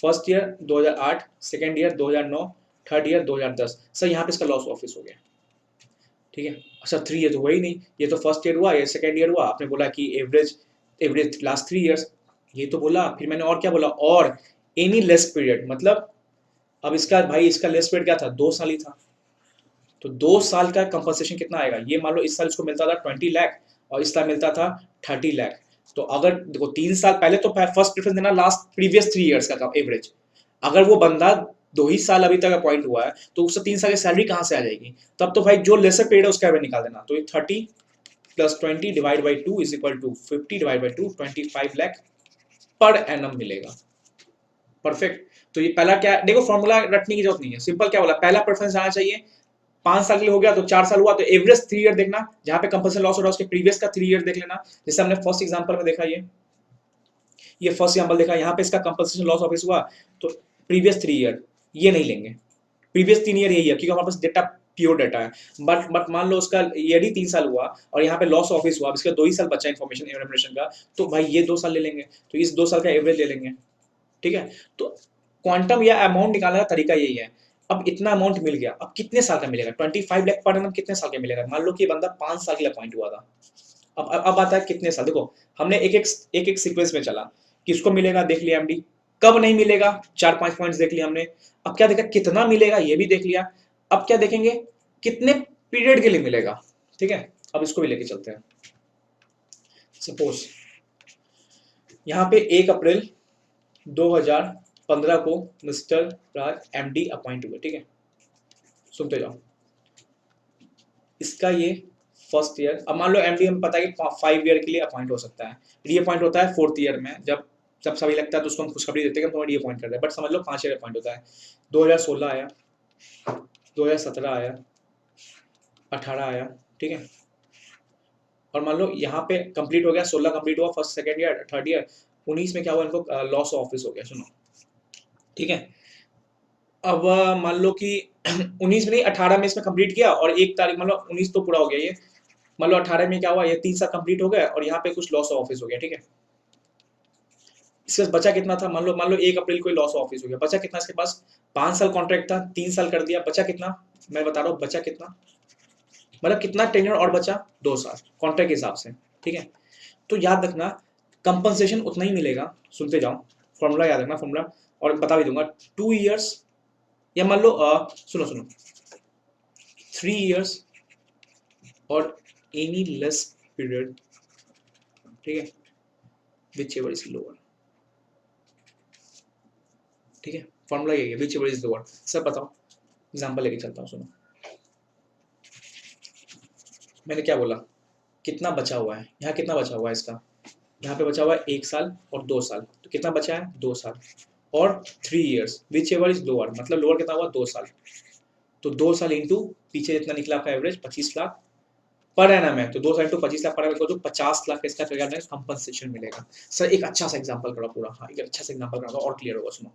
first year 2008, second year 2009, third year 2010। Sir यहाँ पे इसका लॉस ऑफिस हो गया। ठीक है, अच्छा 3 ईयर तो हुआ ही नहीं, ये तो फर्स्ट ईयर हुआ, ये सेकेंड ईयर हुआ। आपने बोला कि एवरेज लास्ट 3 इयर्स, ये तो बोला। फिर मैंने और क्या बोला? और एनी लेस पीरियड, मतलब अब इसका भाई इसका लेस पीरियड क्या था? 2 साल ही था। तो 2 साल का कंपनसेशन कितना आएगा? ये मान लो इस साल इसको मिलता था 20 लाख और इस साल मिलता था 30 लाख। तो अगर देखो 3 साल पहले तो फर्स्ट प्रेफरेंस देना लास्ट प्रीवियस 3 इयर्स का एवरेज। अगर वो बंदा 2 ही साल अभी तक अपॉइंट हुआ है तो उससे 3 साल की सैलरी कहाँ से आ जाएगी? तब तो भाई जो लेसर पीरियड है उसका एवरेज निकाल देना। तो ये 30 plus 20 divide by 2 is equal to 50 divide by 2, 25 lakh per annum मिलेगा। परफेक्ट। तो ये पहला क्या देखो, फॉर्मूला रटने की जरूरत नहीं है, सिंपल क्या बोला, पहला प्रेफरेंस आना चाहिए। 5 साल के लिए हो गया तो 4 साल हुआ तो एवरेज 3 ईयर देखना, जहां पे कंपल्सन लॉस हो रहा है उसके प्रीवियस का 3 ईयर देख लेना। जैसे हमने फर्स्ट एग्जांपल में देखा, ये फर्स्ट एग्जांपल देखा, यहाँ पे इसका कंपल्सेशन लॉस ऑफिस हुआ तो प्रीवियस 3 ईयर ये नहीं लेंगे, प्रीवियस 3 ईयर यही है क्योंकि हमारे पास डेटा प्योर डेटा है। बट मान लो उसका ईयर ही 3 साल हुआ और यहाँ पे लॉस ऑफिस हुआ, इसका 2 ही साल बचा इन्फॉर्मेशन एवरेशन का, तो भाई ये 2 साल ले लेंगे, तो इस 2 साल का एवरेज ले लेंगे। ठीक है, तो क्वांटम या अमाउंट निकालने का तरीका यही है। अब इतना अमाउंट मिल गया, अब कितने साल का मिलेगा? 25 लाख पर एनम कितने साल का मिलेगा? मान लो कि बंदा 5 साल के लिए अपॉइंट हुआ था। अब आता है कितने साल। देखो हमने एक सीक्वेंस में चला, किसको मिलेगा देख लिया एमडी, कब नहीं मिलेगा 4-5 पॉइंट्स देख लिया हमने। अब क्या देखा, कितना मिलेगा ये भी देख लिया। अब क्या देखेंगे, कितने पीरियड के लिए मिलेगा। ठीक है, अब इसको भी लेके चलते हैं। सपोज यहाँ पे 1 अप्रैल 2015 को मिस्टर राज एमडी अपॉइंट हुए। ठीक है, सुनते जाओ। इसका ये फर्स्ट ईयर, अब मान लो एमडी हमें पता है कि 5 ईयर के लिए अपॉइंट हो सकता है, री अपॉइंट होता है 4th ईयर में। जब जब सभी लगता है तो उसको हम खुशखबरी देते हैं कि हम री अपॉइंट कर रहे हैं, बट समझ लो 5 ईयर अपॉइंट होता है। 2016 आया, 2017 आया, 18 आया। ठीक है, और मान लो यहाँ पे कंप्लीट हो गया, 16 कंप्लीट हुआ, first second year third year. 19 में क्या हुआ, इनको लॉस ऑफ ऑफिस हो गया। सुनो, ठीक है, अब मान लो कि 19 में नहीं 18 में इसमें कंप्लीट किया और 1 तारीख, मान लो 19 तो पूरा हो गया ये, मान लो 18 में क्या हुआ, ये 3 साल कंप्लीट हो गया और यहाँ पे कुछ लॉस ऑफ ऑफिस हो गया। ठीक है, इसके बचा कितना था, मान लो 1 अप्रैल को लॉस ऑफ ऑफिस हो गया, बचा कितना इसके पास? 5 साल कॉन्ट्रैक्ट था, 3 साल कर दिया, बचा कितना मैं बता रहा हूँ, बचा कितना, मतलब कितना टेन्योर और बचा? 2 साल कॉन्ट्रैक्ट के हिसाब से। ठीक है, तो याद रखना कंपनसेशन उतना ही मिलेगा। सुनते जाओ, फॉर्मूला याद रखना, फॉर्मूला और बता भी दूंगा। 2 इयर्स या मान लो सुनो सुनो 3 इयर्स और एनी लेस पीरियड। ठीक है, विच एवर इज लोअर। ठीक है, फॉर्मूला यही है, whichever is lower. Sir बताओ, एग्जांपल लेके चलता हूँ, सुनो। मैंने क्या बोला, कितना बचा हुआ है, यहाँ कितना बचा हुआ है इसका, यहाँ पे बचा हुआ है 1 साल और 2 साल, तो कितना बचा है? 2 साल और 3 years, which ever is lower, मतलब लोअर कितना हुआ? 2 साल। तो 2 साल इंटू पीछे जितना निकला आपका एवरेज 25 लाख पर एनम है, तो 2 साल इंटू 25 लाख पर एनम तो 50 लाख इसका कंपनसेशन मिलेगा। सर एक अच्छा सा एग्जांपल करो पूरा, हाँ एक अच्छा सा एग्जांपल करो और क्लियर होगा। सुनो,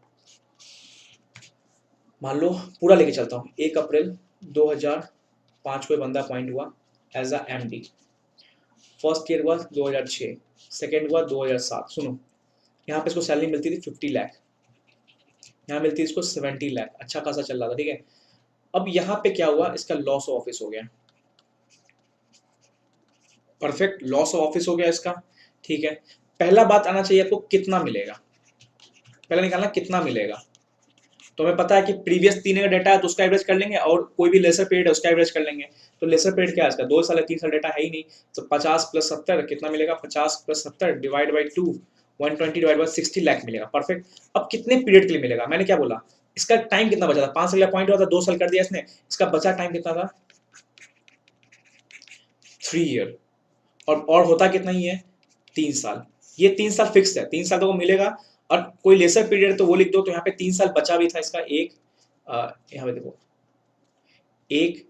मान लो पूरा लेके चलता हूँ। 1 अप्रैल 2005 को बंदा अपॉइंट हुआ as a MD, first year हुआ 2006, सेकेंड हुआ 2007। सुनो, यहाँ पे इसको सैलरी मिलती थी 50 लाख, यहाँ मिलती है इसको 70 लाख, अच्छा खासा चल रहा था। ठीक है, अब यहाँ पे क्या हुआ, इसका लॉस ऑफ ऑफिस हो गया। परफेक्ट, लॉस ऑफ ऑफिस हो गया इसका। ठीक है, पहला बात आना चाहिए आपको, कितना मिलेगा, पहले निकालना कितना मिलेगा। तो हमें पता है कि प्रीवियस 3 ईयर डेटा है तो उसका एवरेज कर लेंगे और कोई भी लेसर पीरियड है उसका एवरेज कर लेंगे। तो लेसर पीरियड क्या है इसका, 2 साल है, 3 साल डेटा है ही नहीं, तो 50 प्लस 70 कितना मिलेगा, 50 plus 70 divide by 2, 120 divide by 60 lakh मिलेगा। परफेक्ट, अब कितने पीरियड के लिए मिलेगा, मैंने क्या बोला, इसका टाइम कितना बचा था, 5 साल अपॉइंट हुआ था, 2 साल कर दिया इसने, इसका बचा टाइम कितना था, 3 ईयर, और होता कितना ही है, 3 साल। ये 3 साल फिक्स है, 3 साल तो वो मिलेगा और कोई लेसर पीरियड तो वो लिख दो। तो यहाँ पे 3 साल बचा भी था इसका, एक यहाँ पे देखो, एक,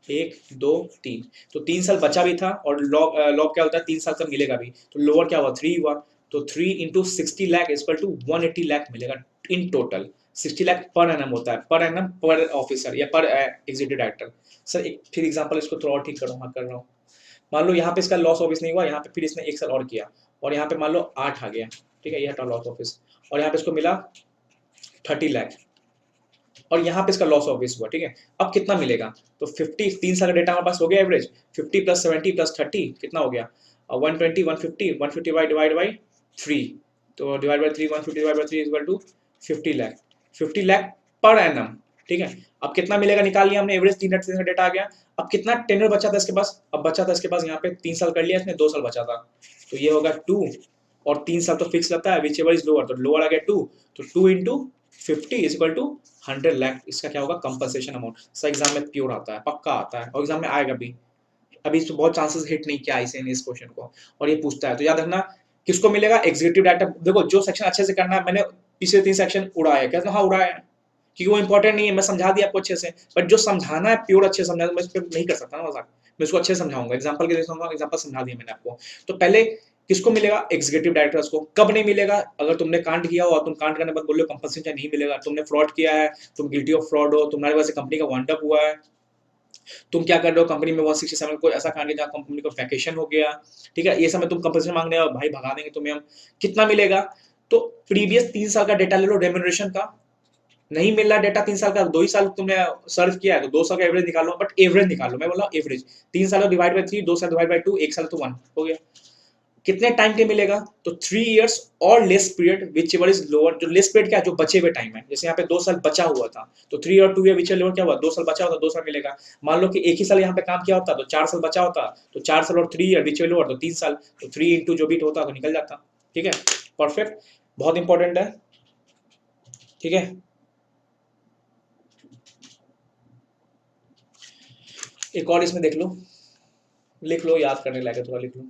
एक, दो, तीन, तो 3 साल बचा भी था। और लॉग लॉग क्या होता है, 3 साल का मिलेगा भी, तो लोअर क्या हुआ, 3 हुआ। तो 3 into 60 lakh equal to 180 lakh मिलेगा in total. 60 lakh per annum होता है, पर एनम पर ऑफिसर या पर एग्जीक्यूटिव डायरेक्टर। सर एक फिर एग्जांपल इसको थोड़ा और ठीक कर रहा हूँ। मान लो यहाँ पे इसका लॉस ऑफिस नहीं हुआ, यहाँ पे फिर इसने 1 साल और किया, और यहाँ पे मान लो 8 आ गया, ठीक है, ये हटा लॉस ऑफिस, और यहाँ पे इसको मिला 30 लाख, और यहाँ पे इसका लॉस ऑफिस हुआ, ठीक है। अब कितना मिलेगा, तो 50, 3 साल का डेटा हमारे पास हो गया एवरेज, 50 प्लस 70 प्लस 30 कितना हो गया, 120, 150 डिवाइड बाई 3, तो divide by 3, 150 divide by 3 equal to 50 lakh, 50 lakh per annum, ठीक है। अब कितना मिलेगा निकाल लिया हमने, एवरेज 3 का डेटा आ गया। अब कितना टेनर बचा था इसके पास, अब बचा था इसके पास यहाँ पे 3 साल कर लिया इसने, 2 साल बचा था, तो ये होगा 2, और 3 साल तो फिक्स रहता है, विच एवर इज लोअर, तो लोअर आ गया 2, तो 2 into 50 is equal to 100 lakh, इसका क्या होगा कंपनसेशन अमाउंट। सर एग्जाम में प्योर आता है, पक्का आता है, और एग्जाम में आएगा भी। अभी तो बहुत चांसेस हिट नहीं किया इसे इस क्वेश्चन को, और ये पूछता है, तो याद रखना किसको मिलेगा, एग्जीक्यूटिव डायरेक्टर। देखो जो सेक्शन अच्छे से करना है, मैंने पिछले 3 सेक्शन उड़ाया, कहते हाँ उड़ाया, क्योंकि वो इंपॉर्टेंट नहीं है, मैं समझा दिया आपको अच्छे से, बट जो समझाना है प्योर अच्छे से समझाना, मैं इस पर नहीं कर सकता ना मजाक, मैं इसको अच्छे से समझाऊंगा, एग्जाम्पल के देखूंगा, एग्जाम्पल समझा दिया मैंने आपको। तो पहले किसको मिलेगा, एग्जीक्यूटिव डायरेक्टर्स को। कब नहीं मिलेगा, अगर तुमने कांड किया हो और तुम कांड करने के बाद बोल रहे हो कंपनसेशन नहीं मिलेगा, तुमने फ्रॉड किया है, तुम गिल्टी ऑफ फ्रॉड हो, तुम्हारे वजह से कंपनी का वाइंड अप हुआ है, तुम क्या कर रहे हो कंपनी में 167 कोई ऐसा कांड जहाँ कंपनी को वैकेशन हो गया, ठीक है, ये समय तुम कंपनसेशन मांगने आओ, भाई भगा देंगे तुम्हें हम। कितना मिलेगा, तो प्रीवियस 3 साल का डेटा ले लो रेम्यूनरेशन का, नहीं मिल रहा डेटा 3 साल का, 2 ही साल तुमने सर्व किया है, तो 2 साल का एवरेज निकालो, बट एवरेज निकालो, मैं बोल रहा हूँ एवरेज, 3 साल डिवाइड बाई 3, 2 साल डिवाइड बाई 2, 1 साल तो 1 हो गया। कितने टाइम के मिलेगा, तो 3 इयर्स और less period which ever is lower, जो लेस पीरियड क्या है, जो बचे हुए टाइम है, जैसे यहाँ पे 2 साल बचा हुआ था, तो 3 और 2 ईयर विच लोअर क्या हुआ, 2 साल बचा होता, 2 साल मिलेगा। मान लो कि एक ही साल यहाँ पे काम किया होता, तो 4 साल बचा होता, तो 4 साल और 3 ईयर विच लोअर, तो 3 साल, तो 3 इंटू जो भी होता तो निकल जाता, ठीक है, परफेक्ट, बहुत इंपॉर्टेंट है, ठीक है। एक और इसमें देख लो, लिख लो, याद करने लायक है, थोड़ा लिख लो,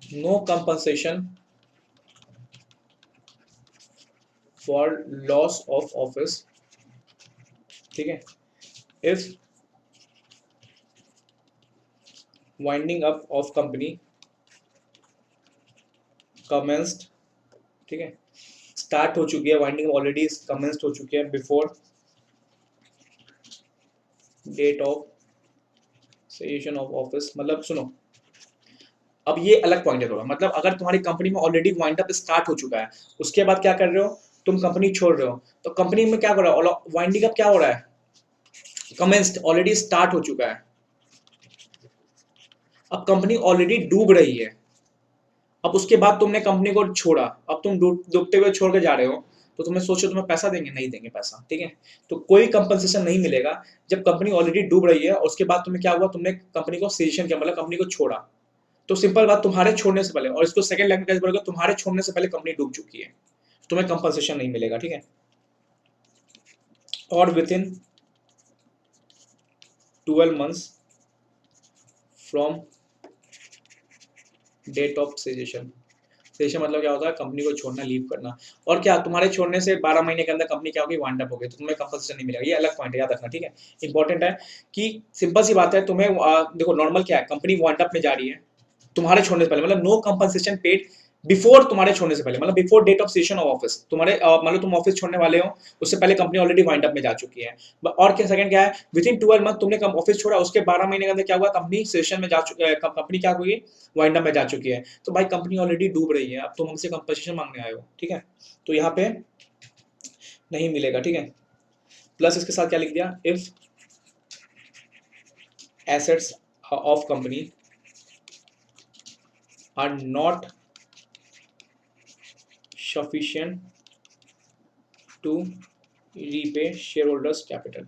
no compensation for loss of office, ठीक है, if winding up of company commenced, ठीक है, स्टार्ट हो चुकी है, वाइंडिंग ऑलरेडी कमेंस्ड हो चुकी है before date of cession of office. मतलब सुनो, अब ये अलग पॉइंट है थोड़ा, मतलब अगर तुम्हारी कंपनी में ऑलरेडी वाइंड अप स्टार्ट हो चुका है, उसके बाद क्या कर रहे हो, तुम कंपनी छोड़ रहे हो, तो कंपनी में क्या कर रहा है, वाइंडिंग अप क्या हो रहा है, कमेंस्ड, ऑलरेडी स्टार्ट हो चुका है, अब कंपनी ऑलरेडी डूब रही है, अब उसके बाद तुमने कंपनी को छोड़ा, अब तुम डूबते हुए छोड़ के जा रहे हो, तो तुम्हें सोचो तुम्हें पैसा देंगे, नहीं देंगे पैसा, ठीक है, तो कोई कंपनसेशन नहीं मिलेगा जब कंपनी ऑलरेडी डूब रही है, और उसके बाद तुम्हें क्या हुआ, तुमने कंपनी को सेशन किया, मतलब कंपनी को छोड़ा, तो सिंपल बात, तुम्हारे छोड़ने से पहले, और इसको सेकंड लैंग्वेज कैसे बोलोगे, तुम्हारे छोड़ने से पहले कंपनी डूब चुकी है, तुम्हें कंपनसेशन नहीं मिलेगा, ठीक है, और within 12 months from date of cession. Cession मतलब क्या होता है, कंपनी को छोड़ना, लीव करना, और क्या तुम्हारे छोड़ने से 12 महीने के अंदर कंपनी क्या होगी, वाइंड अप हो गई, तो तुम्हें कंपनसेशन नहीं मिलेगा, ये अलग पॉइंट है, याद रखना, ठीक है, इंपॉर्टेंट है कि सिंपल सी बात है, तुम्हें देखो नॉर्मल क्या है, कंपनी वाइंड अप में जा रही है तुम्हारे छोड़ने से पहले, मतलब नो कंपनसेशन पेड बिफोर, तुम्हारे छोड़ने से पहले, मतलब before date of cession of office, तुम्हारे मतलब तुम ऑफिस छोड़ने वाले हो, उससे पहले कंपनी ऑलरेडी वाइंड अप में जा चुकी है। और क्या सेकंड क्या है, विद इन 12 मंथ तुमने ऑफिस छोड़ा, उसके 12 महीने के अंदर क्या हुआ, कंपनी सेशन में जा चुकी, कंपनी क्या हुई, वाइंड अप में जा चुकी है, तो भाई कंपनी ऑलरेडी डूब रही है, अब तुम हमसे कंपनसेशन मांगने आए हो, ठीक है, तो यहाँ पे नहीं मिलेगा, ठीक है। प्लस इसके साथ क्या लिख दिया, if assets of company are not sufficient to repay shareholders capital,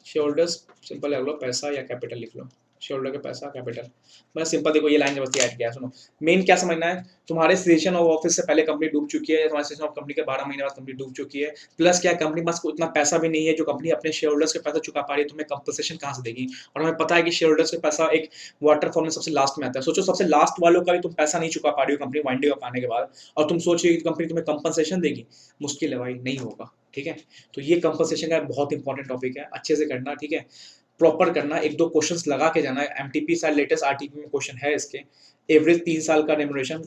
shareholders simple लिख लो, पैसा या कैपिटल लिख लो, शेयर होल्डर का पैसा कैपिटल, मतलब सिंपल देखो ये लाइन जबरदस्ती ऐड किया है, सुनो मेन क्या समझना है, तुम्हारे सेशन ऑफ ऑफिस से पहले कंपनी डूब चुकी है, तुम्हारे सेशन ऑफ कंपनी के 12 महीने बाद कंपनी डूब चुकी है, प्लस क्या कंपनी पास उतना पैसा भी नहीं है जो कंपनी अपने शेयर होल्डर्स के पैसा चुका पा रही है, तुम्हें कंपनसेशन कहाँ से देगी। और हमें पता है कि शेयर होल्डर्स के पैसा एक वाटरफॉल में सबसे लास्ट में आता है। सोचो सबसे लास्ट वालों का भी तुम पैसा नहीं चुका पा रही हो कंपनी वाइंडिंग अप आने के बाद, और तुम सोच रही हो कि कंपनी तुम्हें कंपनसेशन देगी, मुश्किल है भाई, नहीं होगा। ठीक है, तो ये कंपनसेशन का बहुत इंपॉर्टेंट टॉपिक है, अच्छे से करना। ठीक है, प्रॉपर करना, एक दो क्वेश्चंस लगा के जाना। एमटीपी शायद लेटेस्ट आरटीपी में क्वेश्चन है इसके, एवरेज 3 साल का रेम्युनरेशन,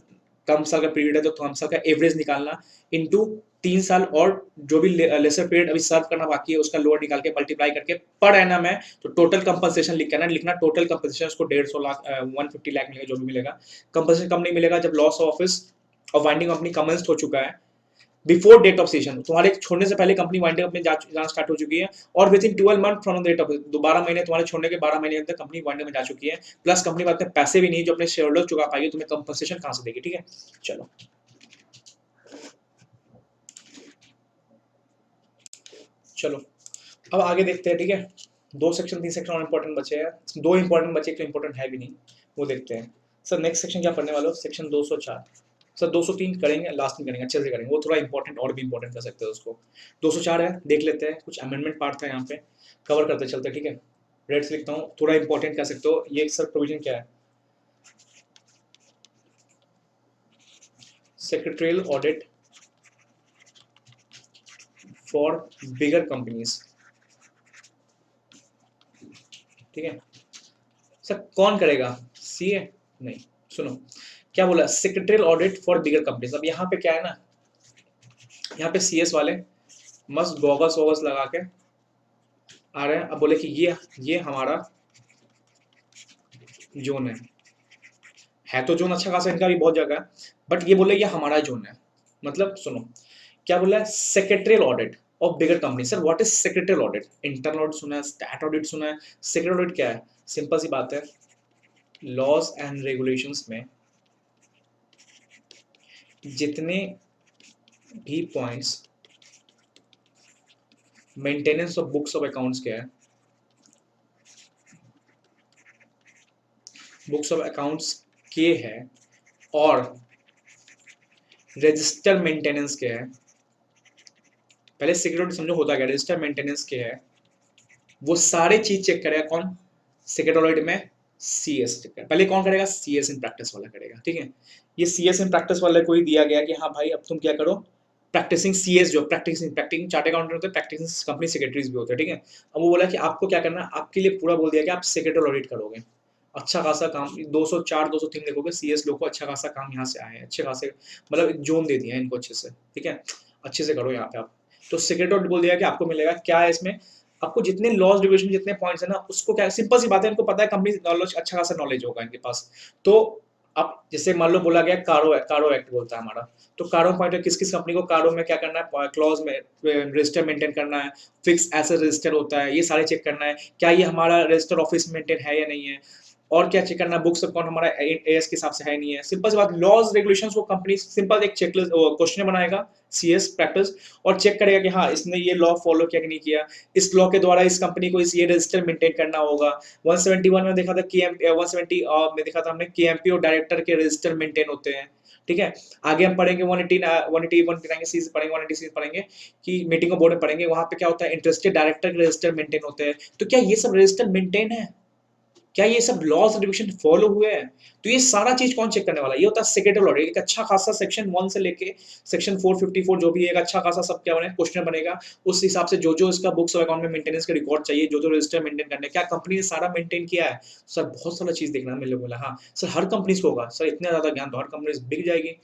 कम साल का पीरियड है तो कम साल का एवरेज निकालना इनटू 3 साल, और जो भी लेसर पीरियड अभी सर्व करना बाकी है उसका लोअर निकाल के मल्टीप्लाई करके पर एनम है तो टोटल कंपनसेशन लिखना टोटल कंपनसेशन उसको 150 लाख 150 लाख मिलेगा, जो भी मिलेगा। कंपनसेशन कम नहीं मिलेगा जब लॉस ऑफ ऑफिस और वाइंडिंग कंपनी कमेंस हो चुका है, बिफोर डेट ऑफ सेशन, तुम्हारे छोड़ने से पहले कंपनी वाइंडिंग अपने जाना स्टार्ट हो चुकी है, और within 12 month from the date of, 12 महीने तुम्हारे छोड़ने के 12 महीने अंदर कंपनी वाइंडिंग में जा चुकी है, प्लस कंपनी बाद में पैसे भी नहीं जो अपने शेयर होल्डर चुका पाएगी, तुम्हें कंपनसेशन कहां से देगी। ठीक है, चलो चलो अब आगे देखते हैं। ठीक है, 2 सेक्शन 3 सेक्शन और इंपॉर्टेंट बचे हैं, 2 इंपॉर्टेंट बचे, एक इंपॉर्टेंट है भी नहीं, वो देखते हैं। सर नेक्स्ट सेक्शन क्या पढ़ने वाले हो, सेक्शन 204। सर 203 करेंगे, लास्ट में करेंगे, अच्छे से करेंगे, वो थोड़ा इंपॉर्टेंट और भी इंपॉर्टेंट कर सकते हैं उसको। 204 है, देख लेते हैं, कुछ अमेंडमेंट पार्ट था यहाँ पे, कवर करते चलते हैं। ठीक है, रेड से लिखता हूँ, थोड़ा इंपॉर्टेंट कह सकते हो। ये सर प्रोविजन क्या है, secretarial audit for bigger companies. ठीक है सर, कौन करेगा, सीए नहीं, सुनो क्या बोला, secretarial audit for bigger companies. अब यहाँ पे क्या है ना, यहाँ पे सीएस वाले मस्त गॉगल्स वॉगल्स लगा के आ रहे हैं। अब बोले कि ये हमारा जोन है तो जोन अच्छा खासा इनका भी बहुत जगह है, बट ये बोले ये हमारा जोन है। मतलब सुनो क्या बोला है, secretarial audit of bigger company. Sir what is secretarial audit, internal audit सुना है, स्टैट ऑडिट सुना है, सेक्रेटरियल ऑडिट क्या है, सिंपल सी बात है, लॉज एंड रेगुलेशंस में जितने भी points maintenance of books of accounts के हैं, बुक्स ऑफ अकाउंट्स के है और रजिस्टर मेंटेनेंस के है, पहले सिक्योरिटी समझो होता क्या, रजिस्टर मेंटेनेंस के है, वो सारे चीज चेक करेगा कौन, सिक्योरिटी ऑडिट में सीएस चेक करेगा। पहले कौन करेगा, सीएस इन प्रैक्टिस वाला करेगा। ठीक है, ये सीएस इन प्रैक्टिस वाले को ही दिया गया कि हाँ भाई अब तुम क्या करो, प्रैक्टिसिंग सीएस जो प्रैक्टिसिंग चार्ट अकाउंटेंट होते हैं, प्रैक्टिसिंग कंपनी सेक्रेटरीज भी होते हैं। ठीक है, अब वो बोला कि आपको क्या करना है, आपके लिए पूरा बोल दिया कि आप सेक्रेटरी ऑडिट करोगे, अच्छा खासा काम, 204 203 देखोगे सीएस लोग को अच्छा खासा काम यहाँ से आए हैं, अच्छे खासे मतलब एक जोन दे दिया है इनको अच्छे से। ठीक है, अच्छे से करो यहाँ पे आप। तो सेक्रेटरी ऑडिट बोल दिया कि आपको मिलेगा क्या है इसमें, आपको जितने लॉज डिविजन जितने पॉइंट्स है ना उसको क्या, सिंपल सी बात है, इनको पता है कंपनी नॉलेज अच्छा खासा नॉलेज होगा इनके पास। तो अब जैसे मान लो बोला गया कारो एक्ट बोलता है हमारा, तो कारो पॉइंट है किस किस कंपनी को कारो में क्या करना है, क्लॉज में रजिस्टर मेंटेन करना है, फिक्स एसेट रजिस्टर होता है, ये सारे चेक करना है, क्या ये हमारा रजिस्टर ऑफिस मेंटेन है या नहीं है, और क्या चेक करना, बुक्स अकाउंट हमारा एएस के हिसाब से है नहीं है। सिंपल सी बात, लॉज रेगुलेशंस को कंपनी सिंपल एक चेकलिस्ट क्वेश्चन बनाएगा सीएस प्रैक्टिस, और चेक करेगा कि हाँ इसने ये लॉ फॉलो किया कि नहीं किया, इस लॉ के द्वारा इस कंपनी को इस ये रजिस्टर मेंटेन करना होगा। 171 में देखा था कि 170 में देखा था हमने केएमपी और डायरेक्टर के रजिस्टर मेंटेन होते हैं। ठीक है, आगे हम पढ़ेंगे 180 189 सी पढ़ेंगे, 180 पढ़ेंगे कि मीटिंग बोर्ड में पढ़ेंगे, वहां पे क्या होता है, इंटरेस्टेड डायरेक्टर के रजिस्टर मेंटेन होते हैं। तो क्या ये सब रजिस्टर मेंटेन है, क्या ये सब लॉज रेगुलेशन फॉलो हुए हैं, तो ये सारा चीज कौन चेक करने वाला है, ये होता है सेक्रेटरी ऑडिट। एक अच्छा खासा सेक्शन 1 से लेके सेक्शन 454 जो भी है, एक अच्छा खासा सब क्या बने क्वेश्चन बनेगा, उस हिसाब से जो जो इसका बुक्स और अकाउंट में मेंटेनेंस का रिकॉर्ड चाहिए, जो जो रजिस्टर मेंटेन करने, क्या कंपनी ने सारा मेंटेन किया है। सर बहुत सारा चीज देखना मेरे लोग बोला, हाँ सर हर कंपनी को होगा, सर इतना ज्यादा ज्ञान तो हर कंपनी बिक जाएगी,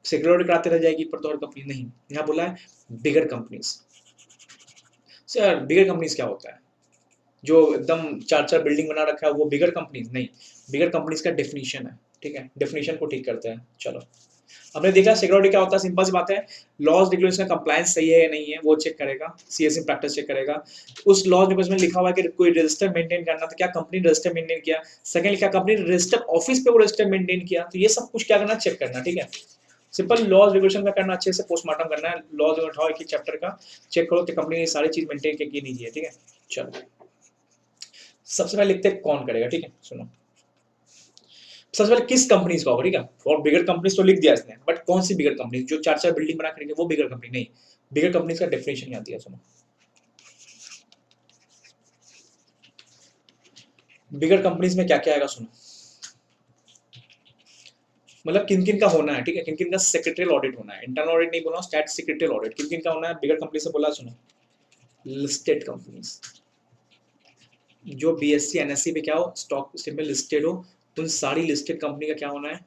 सिक्योरिटी कराते रह जाएगी, पर तो हर कंपनी नहीं। यहाँ बोला है bigger companies. Sir bigger companies क्या होता है, जो एकदम 4 4 बिल्डिंग बना रखा है वो बिगर कंपनीज नहीं, बिगर कंपनीज का डेफिनेशन है। ठीक है, डेफिनेशन को ठीक करते हैं। चलो हमने देखा सिक्योरिटी क्या होता है, सिंपल सी बात है, लॉज रेगुलेशन का कंप्लायंस सही है या नहीं है वो चेक करेगा, सीएससी प्रैक्टिस चेक करेगा। उस लॉज रेगुलेशन में लिखा हुआ है कि कोई रजिस्टर मेंटेन करना, तो क्या कंपनी ने रजिस्टर मेंटेन किया, सेकंड क्या कंपनी ने रजिस्टर ऑफिस पे वो रजिस्टर मेंटेन किया, तो ये सब कुछ क्या करना, चेक करना। ठीक है, सिंपल लॉज रेगुलेशन का करना, अच्छे से पोस्टमार्टम करना है, लॉज उठाओ एक ही चैप्टर का, चेक करो कि कंपनी ने सारी चीज मेंटेन की नहीं की है। ठीक है, चलो सबसे पहले लिखते हैं कौन करेगा। ठीक है, सुनो सबसे पहले किस कंपनीज का होगा, ठीक है, और बिगर कंपनीज तो लिख दिया इसने, बट कौन सी बिगर कंपनी, जो चार चार बिल्डिंग बना करेंगे वो बिगर कंपनी नहीं, बिगर कंपनीज का डेफिनेशन नहीं आती है। सुनो, बिगर कंपनीज में क्या क्या आएगा, सुनो, मतलब किन किन का होना है, ठीक है, किन किन का सेक्रेटरियल ऑडिट होना है, इंटरनल ऑडिट नहीं बोला, स्टैट सेक्रेटरियल ऑडिट, किन किन का होना है बिगर कंपनी से बोला, सुनो, लिस्टेड कंपनीज, जो बीएससी एनएससी पे क्या हो, स्टॉक एक्सचेंज में लिस्टेड हो, उन सारी लिस्टेड कंपनी का क्या होना है,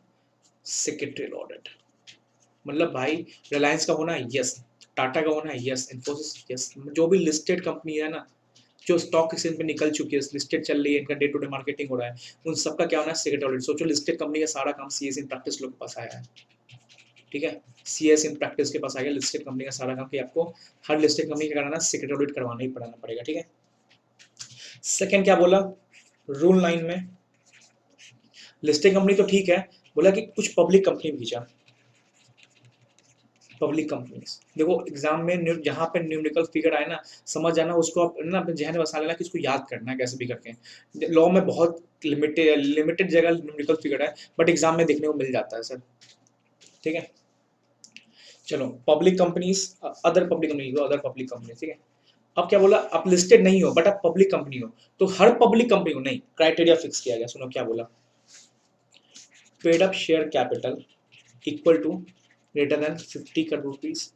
सेक्रेटरियल ऑडिट। मतलब भाई रिलायंस का होना है, यस, टाटा का होना है, यस, इन्फोसिस, यस, जो भी लिस्टेड कंपनी है ना, जो स्टॉक एक्सचेंज पे निकल चुकी है, लिस्टेड चल रही है, इनका डे टू डे मार्केटिंग हो रहा है, उन सबका क्या होना है, सेक्रेटरी ऑडिट। सोचो लिस्टेड कंपनी का सारा काम सीएस इन प्रैक्टिस लोग के पास आया है, ठीक है, सीएस इन प्रैक्टिस के पास आ गया लिस्टेड कंपनी का सारा काम, कि आपको हर लिस्टेड कंपनी का कराना, सेक्रेटरी ऑडिट करवाना ही पड़ाना पड़ेगा, ठीक है। सेकंड क्या बोला, रूल 9 में लिस्टेड कंपनी तो ठीक है, बोला कि कुछ पब्लिक कंपनी भी खींचा, पब्लिक कंपनीज। देखो एग्जाम में जहाँ पे न्यूमेरिकल फिगर आए ना, समझ जाना उसको, आप ना अपने जहन में बसा लेना कि इसको याद करना है कैसे भी करके। लॉ में बहुत लिमिटेड जगह न्यूमेरिकल फिगर है, बट एग्जाम में देखने को मिल जाता है सर, ठीक है। चलो public companies, other public company, other public company, ठीक है। अब क्या बोला, आप लिस्टेड नहीं हो बट आप पब्लिक कंपनी हो, तो हर पब्लिक कंपनी को नहीं, क्राइटेरिया फिक्स किया गया, सुनो क्या बोला, paid up share capital equal to greater than 50 crore rupees,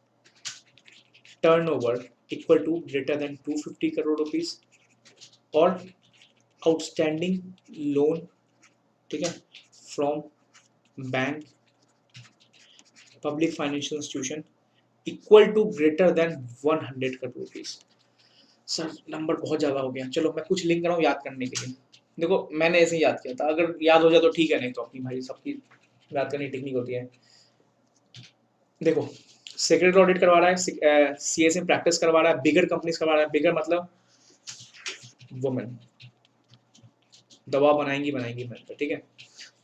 turnover equal to greater than 250 crore rupees, और आउटस्टैंडिंग लोन, ठीक है, from bank, public financial institution equal to greater than 100 crore rupees. Sir number बहुत ज्यादा हो गया, चलो मैं कुछ लिंक कर रहा हूँ याद करने के लिए। देखो मैंने ऐसे ही याद किया था, अगर याद हो जाए तो ठीक है, नहीं तो अपनी भाई सबकी याद करने की टेक्निक होती है। देखो सेक्रेटरी ऑडिट करवा रहा है, सीएस में प्रैक्टिस करवा रहा है, बिगर कंपनीज करवा रहा है, बिगर मतलब वुमेन, दवा बनाएंगी बनाएंगी मैं, ठीक है।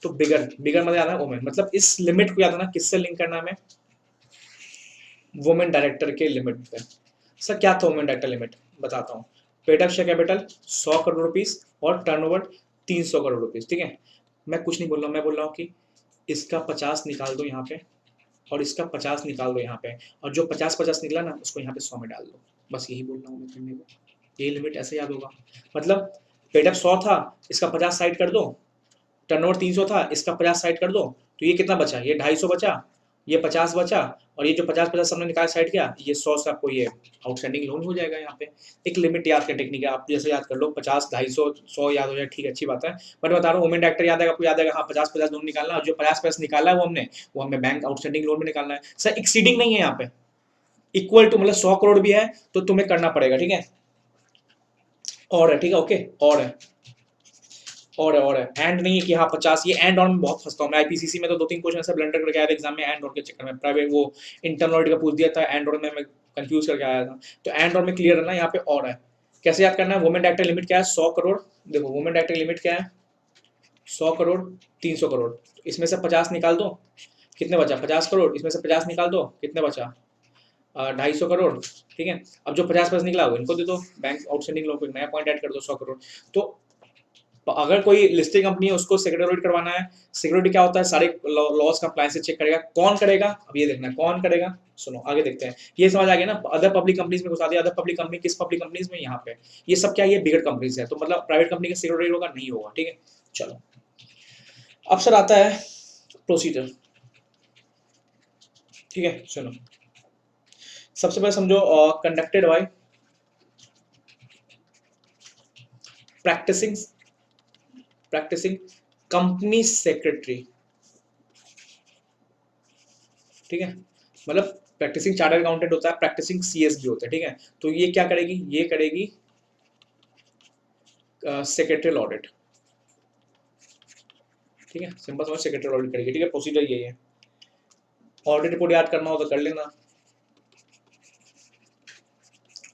तो बिगर, बिगर मतलब आता है वुमेन, मतलब इस लिमिट को याद है ना, किससे लिंक करना है हमें, वुमेन डायरेक्टर के लिमिट पे। सर क्या था वुमेन डायरेक्टर लिमिट, बताता हूँ, paid up share capital 100 crore rupees और टर्नओवर 300 करोड़ रुपीस, ठीक है। मैं कुछ नहीं बोल रहा हूँ, मैं बोल रहा हूँ कि इसका 50 निकाल दो यहाँ पे, और इसका 50 निकाल दो यहाँ पे, और जो 50-50 निकला ना उसको यहाँ पे 100 में डाल दो, बस यही बोल रहा हूँ मैं करने को, यही लिमिट ऐसे याद होगा। मतलब पेड अप 100 था, इसका 50 साइड कर दो, टर्नओवर 300 था, इसका 50 साइड कर दो, तो ये कितना बचा, ये 250 बचा, ये 50 बचा, और ये जो 50-50 हमने निकाल साइड किया, ये 100 से आपको ये आउटस्टैंडिंग लोन हो जाएगा यहाँ पे। एक लिमिट याद कर टेक्निक है, आप जैसे याद कर लो, 50, 250, 100 याद हो जाए, ठीक है, अच्छी बात है, बट बता रहा हूँ वुमेन डायरेक्टर याद आएगा, आपको याद आएगा, हाँ 50-50 लोन निकालना, और जो 50-50 निकाला है वो हमें बैंक आउटस्टैंडिंग लोन में निकालना है। सर एक्सीडिंग नहीं है यहाँ पे, इक्वल टू मतलब 100 करोड़ भी है तो तुम्हें करना पड़ेगा, ठीक है, और है, ठीक है, ओके, और है, एंड नहीं है कि हाँ 50, ये एंड ऑन में बहुत फंसता हूँ मैं, आईपीसीसी में तो 2-3 क्वेश्चन ऐसे ब्लंडर करके आया था एग्जाम में, एंड ऑन के चक्कर में, प्राइवेट वो इंटरनल ऑडिट का पूछ दिया था, एंड ऑन में मैं कंफ्यूज करके आया था, तो एंड ऑन में क्लियर है ना, यहाँ पे और है। कैसे याद करना है, वुमेन डायरेक्टर लिमिट क्या है, 100 करोड़, देखो वुमेन डायरेक्टर लिमिट क्या है, 100 करोड़, 300 करोड़, इसमें से 50 निकाल दो, कितने बचा, 50 करोड़, इसमें से 50 निकाल दो, कितने बचा, 250 करोड़, ठीक है। अब जो 50-50 निकला वो इनको दे दो, बैंक आउटस्टैंडिंग लोन को एक नया पॉइंट ऐड कर दो, 100 करोड़। तो अगर कोई लिस्टेड कंपनी है उसको सिक्योरिटी ऑडिट करवाना है, सिक्योरिटी क्या होता है, सारे लॉस कंप्लायंस से चेक करेगा, कौन करेगा, अब ये देखना है कौन करेगा, सुनो आगे देखते हैं, ये समझ आ गया ना, अदर पब्लिक कंपनीज में घुसा दिया, अदर पब्लिक कंपनी, किस पब्लिक कंपनीज में, यहाँ पे, ये सब क्या, ये बिगर कंपनीज है, तो मतलब प्राइवेट कंपनी का सिक्योरिटी होगा नहीं होगा, ठीक है। चलो अब सर आता है प्रोसीजर, ठीक है, सुनो, सबसे पहले समझो conducted by practising practising company secretary, ठीक है, मतलब प्रैक्टिसिंग चार्टर्ड अकाउंटेंट होता है, प्रैक्टिसिंग सीएस भी होता है, ठीक है। तो ये क्या करेगी, ये करेगी सेक्रेटरियल ऑडिट, ठीक है, सिंपल समझ, सेक्रेटरियल ऑडिट करेगी, ठीक है, प्रोसीजर यही है। ऑडिट रिपोर्ट याद करना हो तो कर लेना,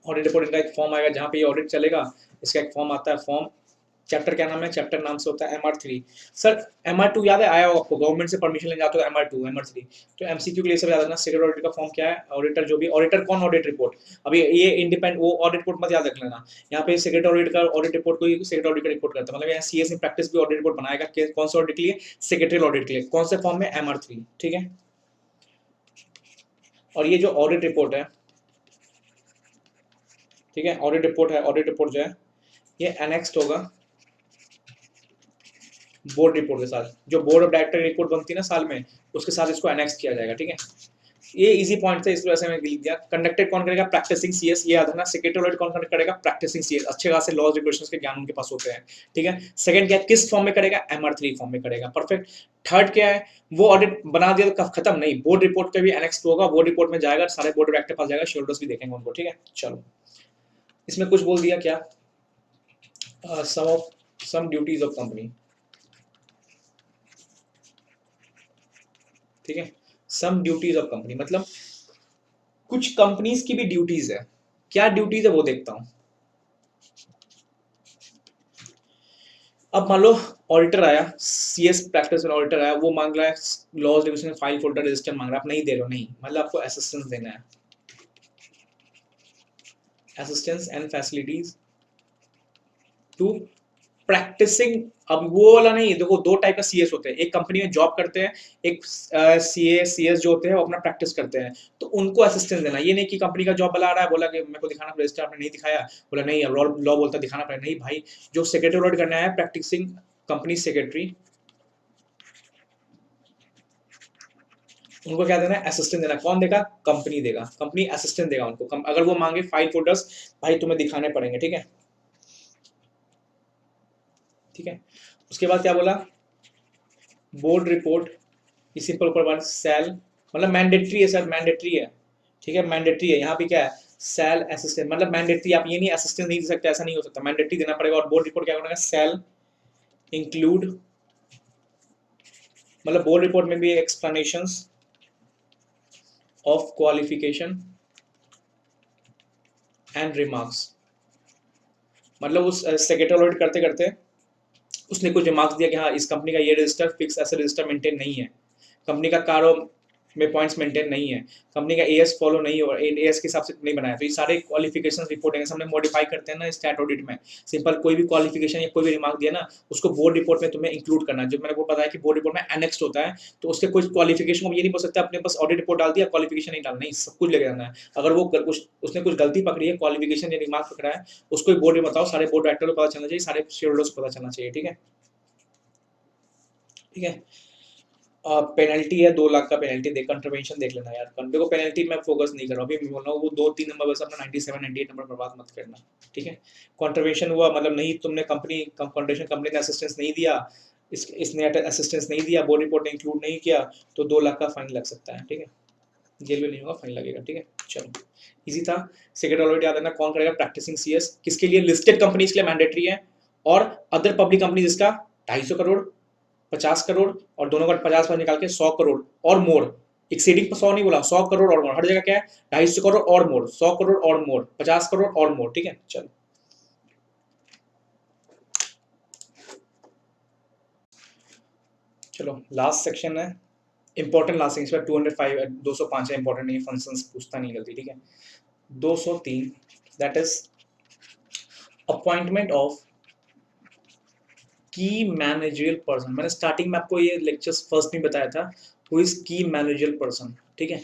ऑडिट रिपोर्ट का एक फॉर्म आएगा जहाँ पे ये ऑडिट चलेगा, इसका एक फॉर्म आता है, फॉर्म चैप्टर क्या नाम है? चैप्टर नाम से होता है MR3। सर MR2 याद है, आया होगा आपको, गवर्नमेंट से परमिशन लेने जाते हो MR2 MR3। तो MCQ के लिए सब याद रखना, सेक्रेटरी ऑडिटर का फॉर्म क्या है, ऑडिटर जो भी ऑडिटर कौन, ऑडिट रिपोर्ट। अभी ये इंडिपेंडेंट वो ऑडिट रिपोर्ट मत याद रख लेना, यहाँ पे सेक्रेटरी ऑडिट का ऑडिट रिपोर्ट को सेक्रेटरी ऑडिट का रिपोर्ट करता है, मतलब यहाँ CS में प्रैक्टिस भी ऑडिट रिपोर्ट बनाएगा, कौन सा ऑडिट के लिए, सेक्रेटरी ऑडिट के लिए, कौन से फॉर्म में, MR3, ठीक है। और ये जो ऑडिट रिपोर्ट है, ठीक है, ऑडिट रिपोर्ट है, ऑडिट रिपोर्ट जो है ये एनेक्स्ड होगा बोर्ड रिपोर्ट के साथ, जो बोर्ड ऑफ डायरेक्टर रिपोर्ट बनती है ना साल में, उसके साथ इसको एनेक्स किया जाएगा, ठीक है। ये इजी पॉइंट था, इस वजह से मैंने लिख दिया। कंडक्टेड कौन करेगा, प्रैक्टिसिंग CS, ये याद रखना। सेक्रेटरी ऑडिट कौन कंडक्ट करेगा, प्रैक्टिसिंग CS, अच्छे खासे लॉज रेगुलेशंस के ज्ञान उनके पास होते हैं, ठीक है। सेकंड क्या है, किस फॉर्म में करेगा, MR3 फॉर्म में करेगा, परफेक्ट। थर्ड क्या है, वो ऑडिट बना दिया तो खत्म नहीं, बोर्ड रिपोर्ट का भी एनेक्स होगा, बोर्ड रिपोर्ट में जाएगा, सारे बोर्ड डायरेक्टर पास जाएगा, शेयर होल्डर्स भी देखेंगे उनको, ठीक है। चलो इसमें कुछ बोल दिया क्या, सम ड्यूटीज ऑफ कंपनी, ठीक है। सम ड्यूटीज ऑफ कंपनी मतलब कुछ कंपनीज की भी ड्यूटीज है, क्या ड्यूटीज है वो देखता हूं। अब मान लो ऑडिटर आया, CS प्रैक्टिस में ऑडिटर आया, वो मांग रहा है laws regulation file folder register मांग रहा है, आप नहीं दे रहे हो, नहीं, मतलब आपको असिस्टेंस देना है, assistance and facilities to practising. अब वो वाला नहीं, देखो दो टाइप का CS होते हैं, एक कंपनी में जॉब करते हैं, एक CS जो होते हैं वो अपना प्रैक्टिस करते हैं, तो उनको असिस्टेंस देना। ये नहीं कि कंपनी का जॉब वाला आ रहा है, बोला कि मेरे को दिखाना पड़ेगा रजिस्टर, आपने नहीं दिखाया, बोला नहीं, अब लॉ बोलता है दिखाना पड़ेगा, नहीं भाई, जो सेक्रेटरी ऑडिट करना है, प्रैक्टिसिंग कंपनी सेक्रेटरी, उनको क्या देना है, असिस्टेंट देना। कौन देगा, कंपनी देगा, कंपनी असिस्टेंट देगा उनको। अगर वो मांगे फाइल फोल्डर्स, भाई तुम्हें दिखाने पड़ेंगे, ठीक है, ठीक है। उसके बाद क्या बोला, बोर्ड रिपोर्ट, ये सिंपल ऊपर बात, सेल मतलब मैंडेटरी है सर, मैंडेटरी है, ठीक है, मैंडेटरी है। यहाँ पे क्या है, सेल असिस्टेंट मतलब मैंडेटरी, आप ये नहीं असिस्टेंट नहीं दे सकते, ऐसा नहीं हो सकता, मैंडेटरी देना पड़ेगा। और बोर्ड रिपोर्ट क्या करना है, सेल इंक्लूड, मतलब बोर्ड रिपोर्ट में भी explanations of qualification and remarks, मतलब उस सेक्रेटरी ऑडिट करते करते उसने कुछ रिमार्क्स दिया कि हाँ इस कंपनी का ये रजिस्टर फिक्स ऐसे रजिस्टर मेंटेन नहीं है, कंपनी का कारो में पॉइंट्स मेंटेन नहीं है, कंपनी का AS फॉलो नहीं हो, AS के हिसाब से नहीं बनाया, तो ये सारे क्वालिफिकेशन रिपोर्ट हमने मॉडिफाई करते हैं ना स्टैट ऑडिट में। सिंपल कोई भी क्वालिफिकेशन या कोई भी रिमार्क दिया ना, उसको बोर्ड रिपोर्ट में तुम्हें इंक्लूड करना है। जो मैंने को बताया कि बोर्ड रिपोर्ट में एनेक्स्ड होता है, तो उसके कुछ क्वालिफिकेशन को ये नहीं बोल सकता अपने पास ऑडिट रिपोर्ट डाल दिया क्वालिफिकेशन नहीं डालना, नहीं, सब कुछ लेके जाना है। अगर वो कुछ उसने कुछ गलती पकड़ी है, क्वालिफिकेशन या रिमार्क पकड़ा है, उसको बोर्ड में बताओ, सारे बोर्ड डायरेक्टर को पता चलना चाहिए, सारे शेयर होल्डर्स को पता चलना चाहिए, ठीक है, ठीक है। पेनल्टी है 2 लाख का पेनल्टी, देख कंट्रीब्यूशन देख लेना यार, देखो पेनल्टी मैं फोकस नहीं कर रहा, अभी मैं बोल रहा हूँ वो 2-3 नंबर बस अपना 97 98 नंबर बर्बाद मत करना, ठीक है। कंट्रीब्यूशन हुआ मतलब नहीं, तुमने कंपनी ने असिस्टेंस नहीं दिया, इसने असिस्टेंस नहीं दिया, बोर्ड रिपोर्ट ने इंक्लूड नहीं किया, तो 2 लाख का फाइन लग सकता है, ठीक है, जेल में नहीं होगा, फाइन लगेगा, ठीक है। चलो इजी था। सेक्रेटरी ऑडिट याद रखना, कौन करेगा, प्रैक्टिसिंग CS, किसके लिए, लिस्टेड कंपनीज के लिए मैंडेटरी है, और अदर पब्लिक कंपनीज इसका 250 करोड़ 50 करोड़, और दोनों का 50 निकाल के 100 करोड़ और मोर, एक्सीडिंग 100 नहीं बोला, 100 करोड़ और मोर, हर जगह क्या है 250 करोड़ और मोर, 100 करोड़ और मोर, 50 करोड़ और मोर, ठीक है। चलो चलो लास्ट सेक्शन है, इंपॉर्टेंट लास्ट सेक्शन 205 205 है, इंपॉर्टेंट नहीं, फंक्शंस पूछता नहीं गलती, ठीक है। 203 दैट इज अपॉइंटमेंट ऑफ की मैनेजरियल पर्सन। मैंने स्टार्टिंग में आपको ये लेक्चर्स फर्स्ट में बताया था, हु इज की मैनेजरियल पर्सन, ठीक है।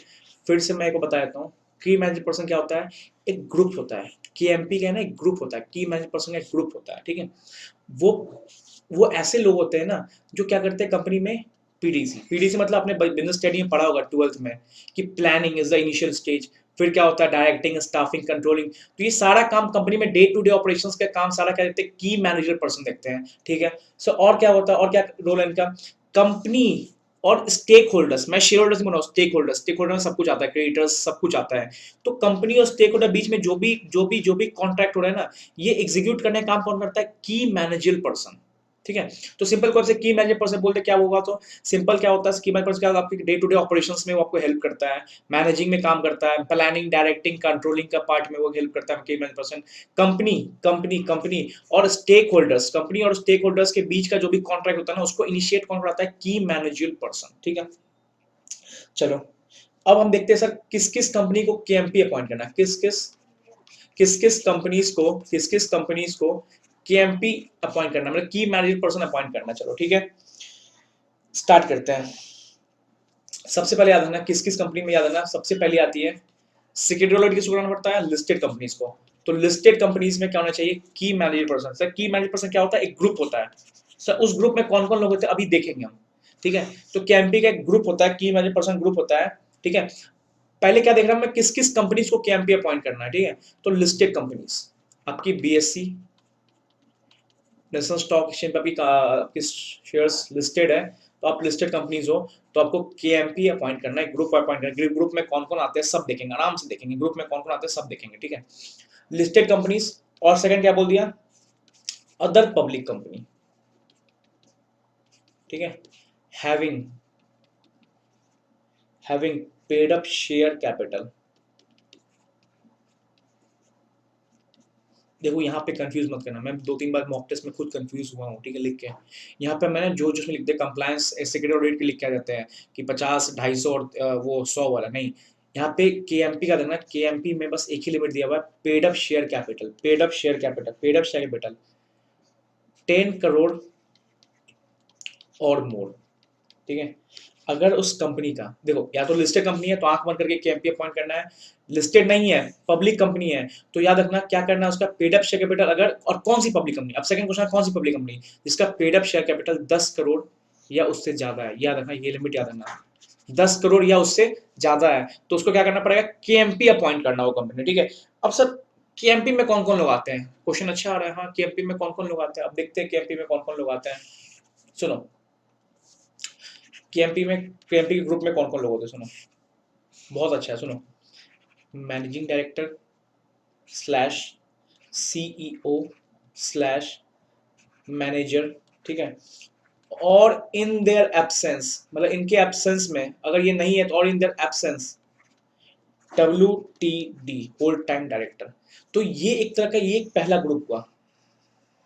फिर से मैं आपको बता देता हूँ, की मैनेजर पर्सन क्या होता है, एक ग्रुप होता है, KMP का है ना, एक ग्रुप होता है, की मैनेजर पर्सन का एक ग्रुप होता है, ठीक है। वो ऐसे लोग होते हैं ना जो क्या करते हैं कंपनी में, PDC मतलब आपने बिजनेस स्टडी में पढ़ा होगा 12th में कि planning is the initial stage, फिर क्या होता है डायरेक्टिंग, स्टाफिंग, कंट्रोलिंग, तो ये सारा काम कंपनी में डे टू डे ऑपरेशंस का काम सारा क्या देखते हैं, की मैनेजर पर्सन देखते हैं, ठीक है। सो और क्या होता है, और क्या रोल है इनका, कंपनी और स्टेक होल्डर्स, मैं शेयर होल्डर्स बनाऊँ, स्टेक होल्डर में सब कुछ आता है, क्रेडिटर्स सब कुछ आता है, तो कंपनी और स्टेक होल्डर बीच में जो भी कॉन्ट्रैक्ट हो रहा है ना, ये एग्जीक्यूट करने का काम कौन करता है, की मैनेजरियल पर्सन, ठीक है। तो सिंपल कौन से की मैनेजर पर्सन बोलते क्या होगा, तो सिंपल क्या होता है, की मैनेजर पर्सन क्या होता है, आपके डे टू डे ऑपरेशंस में वो आपको हेल्प करता है, मैनेजिंग में काम करता है, प्लानिंग डायरेक्टिंग कंट्रोलिंग का पार्ट में वो हेल्प करता है की manager person. Company company company और स्टेक होल्डर्स, कंपनी और स्टेक होल्डर्स के बीच का जो भी कॉन्ट्रैक्ट होता है ना, उसको इनिशिएट कौन कराता है, की मैनेजर पर्सन। ठीक है, चलो अब हम देखते हैं सर किस किस कंपनी को केएमपी अपॉइंट करना है, किस किस कंपनीज को केएमपी अपॉइंट करना, मतलब की मैनेजर पर्सन अपॉइंट करना। चलो ठीक है, स्टार्ट करते हैं। सबसे पहले याद रखना किस किस कंपनी में, याद रखना सबसे पहले आती है सिक्योरिटी ऑडिट, किसको करना पड़ता है, लिस्टेड कंपनीज को। तो लिस्टेड कंपनीज में क्या होना चाहिए, की मैनेजर पर्सन। सर की मैनेजर पर्सन क्या होता है, एक ग्रुप होता है सर, उस ग्रुप में कौन कौन लोग होते हैं अभी देखेंगे हम। ठीक है, तो केएमपी का एक ग्रुप होता है, की मैनेजर पर्सन ग्रुप होता है। ठीक है, पहले क्या देख रहा हूं मैं, किस किस कंपनीज को केएमपी अपॉइंट करना है। ठीक है, तो लिस्टेड कंपनीज आपकी बीएससी नेशनल स्टॉक एक्सचेंज पर भी आपके शेयर्स लिस्टेड है, तो आप लिस्टेड कंपनीज हो तो आपको केएमपी अपॉइंट करना है, ग्रुप अपॉइंट करना है। ग्रुप में कौन कौन आते हैं सब देखेंगे, आराम से देखेंगे, ग्रुप में कौन कौन आते हैं सब देखेंगे। ठीक है, लिस्टेड कंपनीज। और सेकंड क्या बोल दिया, अदर पब्लिक कंपनी। ठीक है, having having paid up share capital. देखो यहाँ पे कंफ्यूज मत करना, मैं 2-3 बार मॉक टेस्ट में खुद कंफ्यूज हुआ हूँ। ठीक है, लिख के यहाँ पे मैंने जो जो लिख दिया कंप्लायंस सिक्योरिटी ऑडिट के लिख के आ जाते हैं कि 50, 250 और वो 100 वाला नहीं। यहाँ पे केएमपी का देखना, केएमपी में बस एक ही लिमिट दिया हुआ है, paid up share capital, paid up share capital, paid up share capital 10 crore और मोर। ठीक है, अगर उस कंपनी का देखो, या तो लिस्टेड कंपनी है तो आंख बंद करके केएमपी अपॉइंट करना है, लिस्टेड नहीं है पब्लिक कंपनी है तो याद रखना क्या करना है, उसका पेड अप शेयर कैपिटल अगर, और कौन सी पब्लिक कंपनी, अब सेकंड क्वेश्चन कौन सी पब्लिक कंपनी जिसका paid up share capital 10 crore या उससे ज्यादा है, याद रखना ये लिमिट याद रखना, 10 करोड़ या उससे ज्यादा है तो उसको क्या करना पड़ेगा, केएमपी अपॉइंट करना वो कंपनी। ठीक है, अब सर केएमपी में कौन कौन लोग आते हैं, क्वेश्चन अच्छा आ रहा है। हाँ, केएमपी में कौन कौन लोग आते हैं, अब देखते हैं केएमपी में कौन कौन लोग आते हैं। सुनो, केएमपी के ग्रुप में कौन कौन लोग होते हैं, सुनो बहुत अच्छा है, सुनो। Managing director slash CEO slash manager. ठीक है, और इन देयर एब्सेंस, मतलब इनके एब्सेंस में अगर ये नहीं है तो, और in their absence WTD whole time director. तो ये एक तरह का, ये एक पहला ग्रुप हुआ।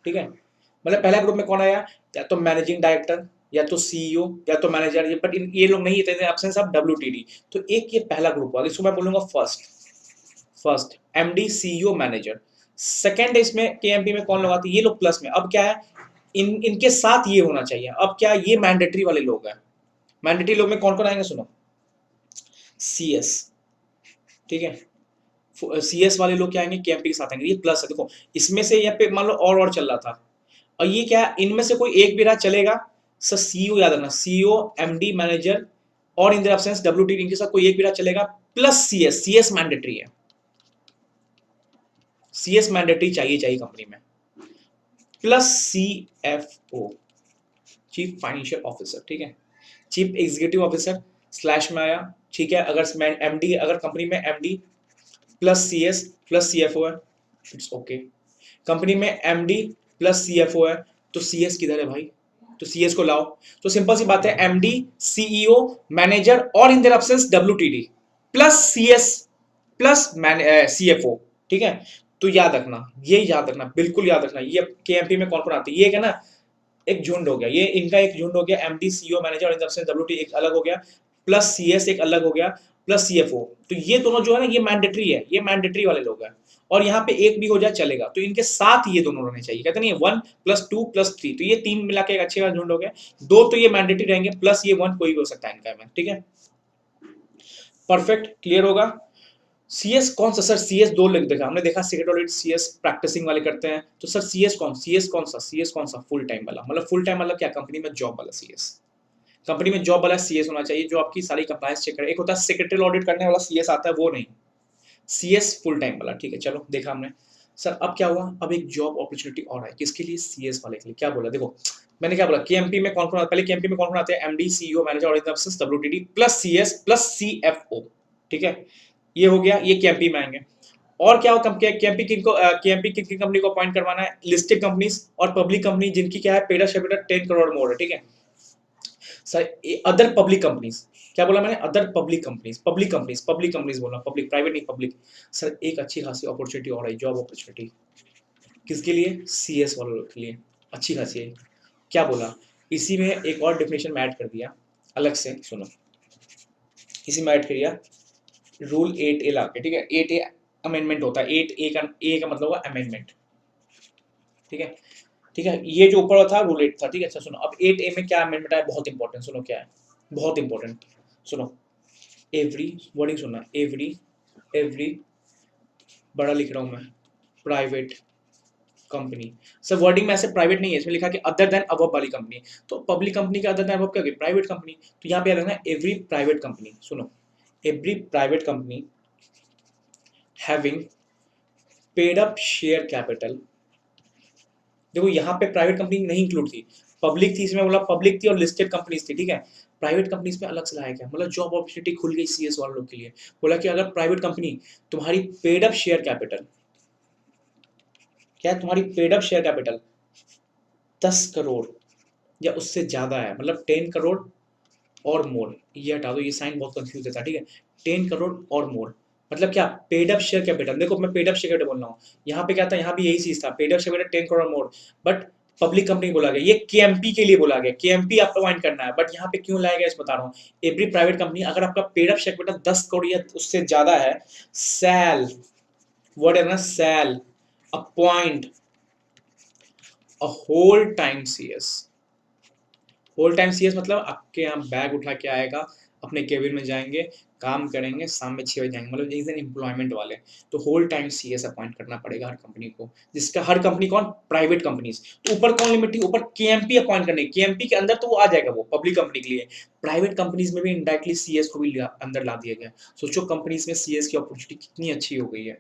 ठीक है, मतलब पहला ग्रुप में कौन आया, या तो मैनेजिंग डायरेक्टर या तो सीईओ या तो मैनेजर, ये बट ये लोग नहीं थे एब्सेंस ऑफ WTD। तो एक ये पहला ग्रुप हुआ, इसको मैं बोलूंगा first MD CEO manager. Second इसमें केएमपी में कौन लोग आते हैं, ये लोग प्लस में। अब क्या है, इनके साथ ये होना चाहिए। अब क्या, ये मैंडेटरी वाले लोग हैं। मैंडेटरी लोग में कौन कौन आएंगे, सुनो, सीएस। ठीक है, सीएस वाले लोग क्या आएंगे, केएमपी के साथ आएंगे, ये प्लस है। देखो इसमें से यहाँ पे मान लो और चल रहा था, और ये क्या है, इनमें से कोई एक भी रहा चलेगा। सर सीईओ याद रखना, सीईओ एमडी मैनेजर और इन देयर एब्सेंस WTD, इनके साथ कोई एक भी रहा चलेगा, प्लस सीएस। सीएस मैंडेटरी है, सीएस मैंडेटरी चाहिए कंपनी में, plus CFO chief financial officer. ठीक है, चीफ एग्जीक्यूटिव ऑफिसर स्लैश में आया। ठीक है, अगर एमडी, अगर कंपनी में MD plus CS plus CFO है, इट्स ओके। कंपनी में एमडी प्लस CFO है तो CS किधर है भाई, तो CS को लाओ। तो सिंपल सी बात है, एमडी CEO मैनेजर और in their absence WTD plus CS plus CFO। ठीक है, तो याद रखना, ये याद रखना, बिल्कुल याद रखना, ये केएमपी में कौन कौन आती है, ये है ना एक झुंड हो गया, ये इनका एक झुंड हो गया, एमडी सीईओ मैनेजर और इन देयर एब्सेंस WTD एक अलग हो गया, प्लस CS एक अलग हो गया, प्लस CFO। तो ये दोनों जो है ना, ये मैंडेटरी है, ये मैंडेटरी वाले लोग हैं। और यहाँ पे एक भी हो जाए चलेगा, तो इनके साथ ये दोनों रहने चाहिए, कहते नहीं 1 + 2 + 3, तो ये तीन मिला के एक अच्छे का झुंड हो गया। दो तो ये मैंडेटरी रहेंगे, प्लस ये 1 कोई भी हो सकता है इनका में। ठीक है, परफेक्ट, क्लियर होगा। CS कौन सा, सर CS दो लिख देखा हमने, देखा सिक्योरिटी ऑडिट CS प्रैक्टिसिंग वाले करते हैं, तो सर CS कौन सा फुल टाइम वाला, मतलब फुल टाइम मतलब क्या, कंपनी में जॉब वाला CS। कंपनी में जॉब वाला CS होना चाहिए जो आपकी सारी कंप्लायंस चेक करे। एक होता है सेक्रेटरी ऑडिट करने वाला CS आता है, वो नहीं, CS फुल टाइम वाला। ठीक है, चलो देखा हमने। सर अब क्या हुआ, अब एक जॉब अपॉर्चुनिटी और है, किसके लिए, CS वाले के लिए। क्या बोला, देखो मैंने क्या बोला, केएमपी में कौन कौन, पहले केएमपी में कौन कौन आते हैं, एमडी सीईओ मैनेजर और in their absence WTD plus CS plus CFO। ठीक है, ये हो गया, ये केएमपी में आएंगे। और क्या हो केएमपी किनको केएमपी किन किन कंपनी को अपॉइंट करवाना है, लिस्टेड कंपनीज और पब्लिक कंपनी जिनकी क्या है पेड अप शेयर 10 करोड़ मोर है, ठीक है सर। अदर पब्लिक कंपनीज, क्या बोला मैंने, अदर पब्लिक कंपनीज बोला, पब्लिक प्राइवेट नहीं पब्लिक। सर एक अच्छी खासी अपॉर्चुनिटी और है, जॉब अपॉर्चुनिटी किसके लिए, सीएस वालों के लिए, अच्छी खासी है। क्या बोला, इसी में एक और डेफिनेशन में ऐड कर दिया अलग से, सुनो, इसी में ऐड कर दिया रूल 8A ला के, ठीक है 8A अमेंडमेंट होता है, 8A का मतलब हुआ अमेंडमेंट, ठीक है ठीक है। ये जो ऊपर था रूल 8 था, ठीक है। अच्छा सुनो, अब 8A में क्या अमेंडमेंट है, बहुत इंपॉर्टेंट, सुनो क्या है, बहुत इंपॉर्टेंट, सुनो। एवरी वर्डिंग सुनना, एवरी एवरी बड़ा लिख रहा हूं मैं, प्राइवेट कंपनी। सर वर्डिंग में ऐसे प्राइवेट नहीं है, इसमें लिखा कि अदर देन अबव वाली कंपनी, तो पब्लिक कंपनी के अदर देन अबव क्या होगी, प्राइवेट कंपनी। तो यहाँ पे याद रखना एवरी प्राइवेट कंपनी, सुनो, every private company having paid up share capital. देखो यहाँ पे प्राइवेट कंपनी नहीं इंक्लूड थी, पब्लिक थी, इसमें बोला पब्लिक थी और लिस्टेड कंपनीज थी, ठीक है। प्राइवेट कंपनीज में अलग से लाया गया, मतलब जॉब अपॉर्चुनिटी खुल गई सीएस वाले लोग के लिए। बोला कि अगर प्राइवेट कंपनी तुम्हारी पेड अप शेयर कैपिटल, क्या है तुम्हारी paid up share capital 10 crore या उससे ज्यादा है, मतलब 10 करोड़ और मोर, ये हटा दो, ये साइन बहुत कंफ्यूज देता है, ठीक है। 10 करोड़ और मोर मतलब क्या, पेड अप शेयर कैपिटल। देखो मैं पेड अप शेयर कैपिटल बोल रहा हूँ, यहाँ पे क्या था, यहाँ भी यही चीज था, paid up share capital 10 crore और मोर, बट पब्लिक कंपनी बोला गया, ये केएमपी के लिए बोला गया, केएमपी आपको पॉइंट करना है, बट यहाँ पे क्यों लाया गया इस बता रहा हूँ। एवरी प्राइवेट कंपनी, अगर आपका paid up share capital 10 crore या उससे ज्यादा है, सेल, वर्ड है ना shall, appoint a whole time CS. Whole time CS मतलब आपके यहाँ बैग उठा के आएगा, अपने केबिन में जाएंगे, काम करेंगे, शाम में 6 बजे जाएंगे, मतलब एक दिन एम्प्लॉयमेंट वाले। तो होल टाइम सीएस अपॉइंट करना पड़ेगा हर कंपनी को, जिसका हर कंपनी कौन, प्राइवेट कंपनीज। तो ऊपर कौन लिमिट थी, ऊपर केएमपी अपॉइंट करने, केएमपी के अंदर तो वो आ जाएगा, वो पब्लिक कंपनी के लिए। प्राइवेट कंपनीज में भी इनडायरेक्टली सीएस को भी अंदर ला दिया गया। सोचो कंपनीज में सीएस की अपॉर्चुनिटी कितनी अच्छी हो गई है।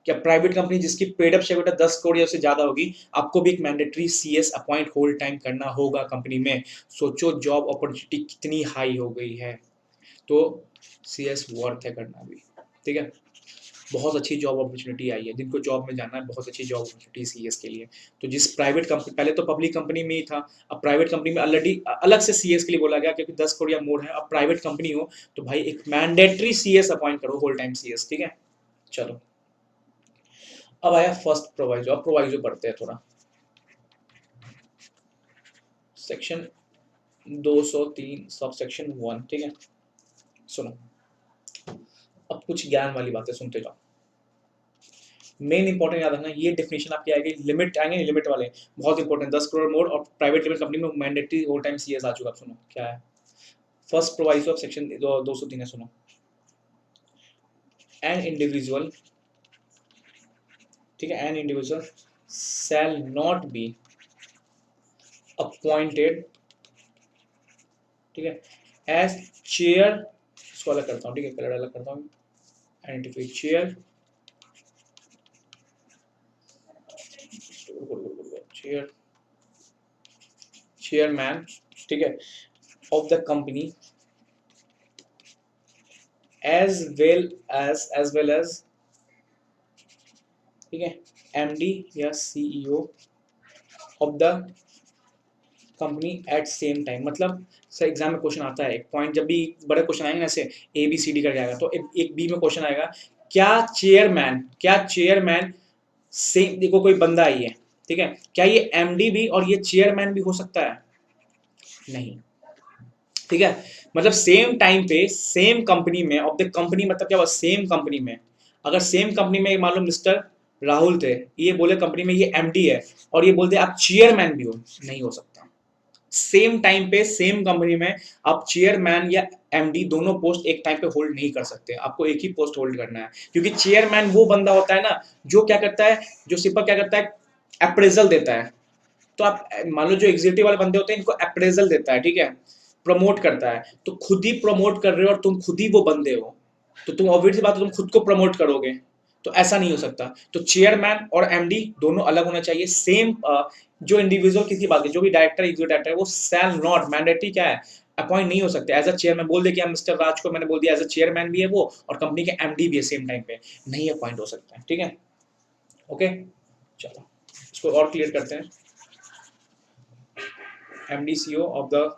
क्या प्राइवेट कंपनी जिसकी paid up share capital 10 crore या उससे ज्यादा होगी, आपको भी एक mandatory CS appoint whole time करना होगा कंपनी में। सोचो जॉब अपॉर्चुनिटी कितनी हाई हो गई है, तो सीएस वर्थ है करना भी, ठीक है। बहुत अच्छी जॉब अपॉर्चुनिटी आई है, जिनको जॉब में जाना है बहुत अच्छी जॉब अपॉर्चुनिटी सीएस के लिए। तो जिस प्राइवेट कंपनी, पहले तो पब्लिक कंपनी में ही था, अब प्राइवेट कंपनी में ऑलरेडी अलग से सीएस के लिए बोला गया, क्योंकि 10 करोड़ या मोर है, अब प्राइवेट कंपनी हो तो भाई एक मैंडेटरी सीएस अपॉइंट करो, होल टाइम सीएस, ठीक है। चलो अब आया फर्स्ट प्रोवाइजो, अब प्रोवाइजो पढ़ते हैं थोड़ा, सेक्शन 203 सब सेक्शन 1, ठीक है। सुनो, अब कुछ ज्ञान वाली बातें सुनते जाओ, मेन इंपॉर्टेंट याद रखना, ये डेफिनेशन आपकी आएगी, लिमिट आएंगे, लिमिट वाले बहुत इंपॉर्टेंट, 10 करोड़ मोर और प्राइवेट लिमिट कंपनी में मैंडेटरी होल टाइम सीएस आ चुका। आप सुनो क्या है, फर्स्ट प्रोवाइजो ऑफ सेक्शन 203 है, सुनो। एन इंडिविजुअल, ठीक है, an individual shall not be appointed, ठीक है, एज चेयर, इसको अलग करता हूँ, ठीक है, कलर अलग करता हूँ, आइडेंटिफाई चेयर, चेयर, चेयरमैन, ठीक है, of the company, as well as, ठीक है, एमडी या CEO of the company at same time. मतलब सर एग्जाम में क्वेश्चन आता है, एक पॉइंट जब भी बड़े क्वेश्चन आएंगे ना, ऐसे ए बी सी डी कर जाएगा, तो एक बी में क्वेश्चन आएगा, क्या चेयरमैन सेम, देखो कोई बंदा आई है, ठीक है, क्या ये एमडी भी और ये चेयरमैन भी हो सकता है, नहीं, ठीक है। मतलब सेम टाइम पे सेम कंपनी में, ऑफ द कंपनी मतलब क्या हुआ, सेम कंपनी में, अगर सेम कंपनी में मान लो मिस्टर राहुल थे, ये बोले कंपनी में ये एमडी है और ये बोलते आप चेयरमैन भी हो, नहीं हो सकता। सेम टाइम पे सेम कंपनी में आप चेयरमैन या एमडी दोनों पोस्ट एक टाइम पे होल्ड नहीं कर सकते, आपको एक ही पोस्ट होल्ड करना है, क्योंकि चेयरमैन वो बंदा होता है ना जो क्या करता है, जो सिर्फ क्या करता है, अप्रेजल देता है। तो आप मान लो जो एग्जीक्यूटिव वाले बंदे होते हैं, इनको अप्रेजल देता है, ठीक है, प्रमोट करता है, तो खुद ही प्रमोट कर रहे हो और तुम खुद ही वो बंदे हो, तो तुम ऑब्वियसली बात है तुम खुद को प्रमोट करोगे, तो ऐसा नहीं हो सकता। तो चेयरमैन और एमडी दोनों अलग होना चाहिए, सेम जो इंडिविजुअल किसी बात की, जो भी डायरेक्टर एग्जीक्यूटिव डायरेक्टर है, वो शैल नॉट मैंडेटरी क्या है, अपॉइंट नहीं हो सकते एज अ चेयरमैन। बोल दे कि मिस्टर राज को मैंने बोल दिया एज अ चेयरमैन भी है वो और कंपनी के एमडी भी है सेम टाइम पे, नहीं अपॉइंट हो सकता है, ठीक है। ओके, चलो इसको और क्लियर करते हैं। MD CEO of the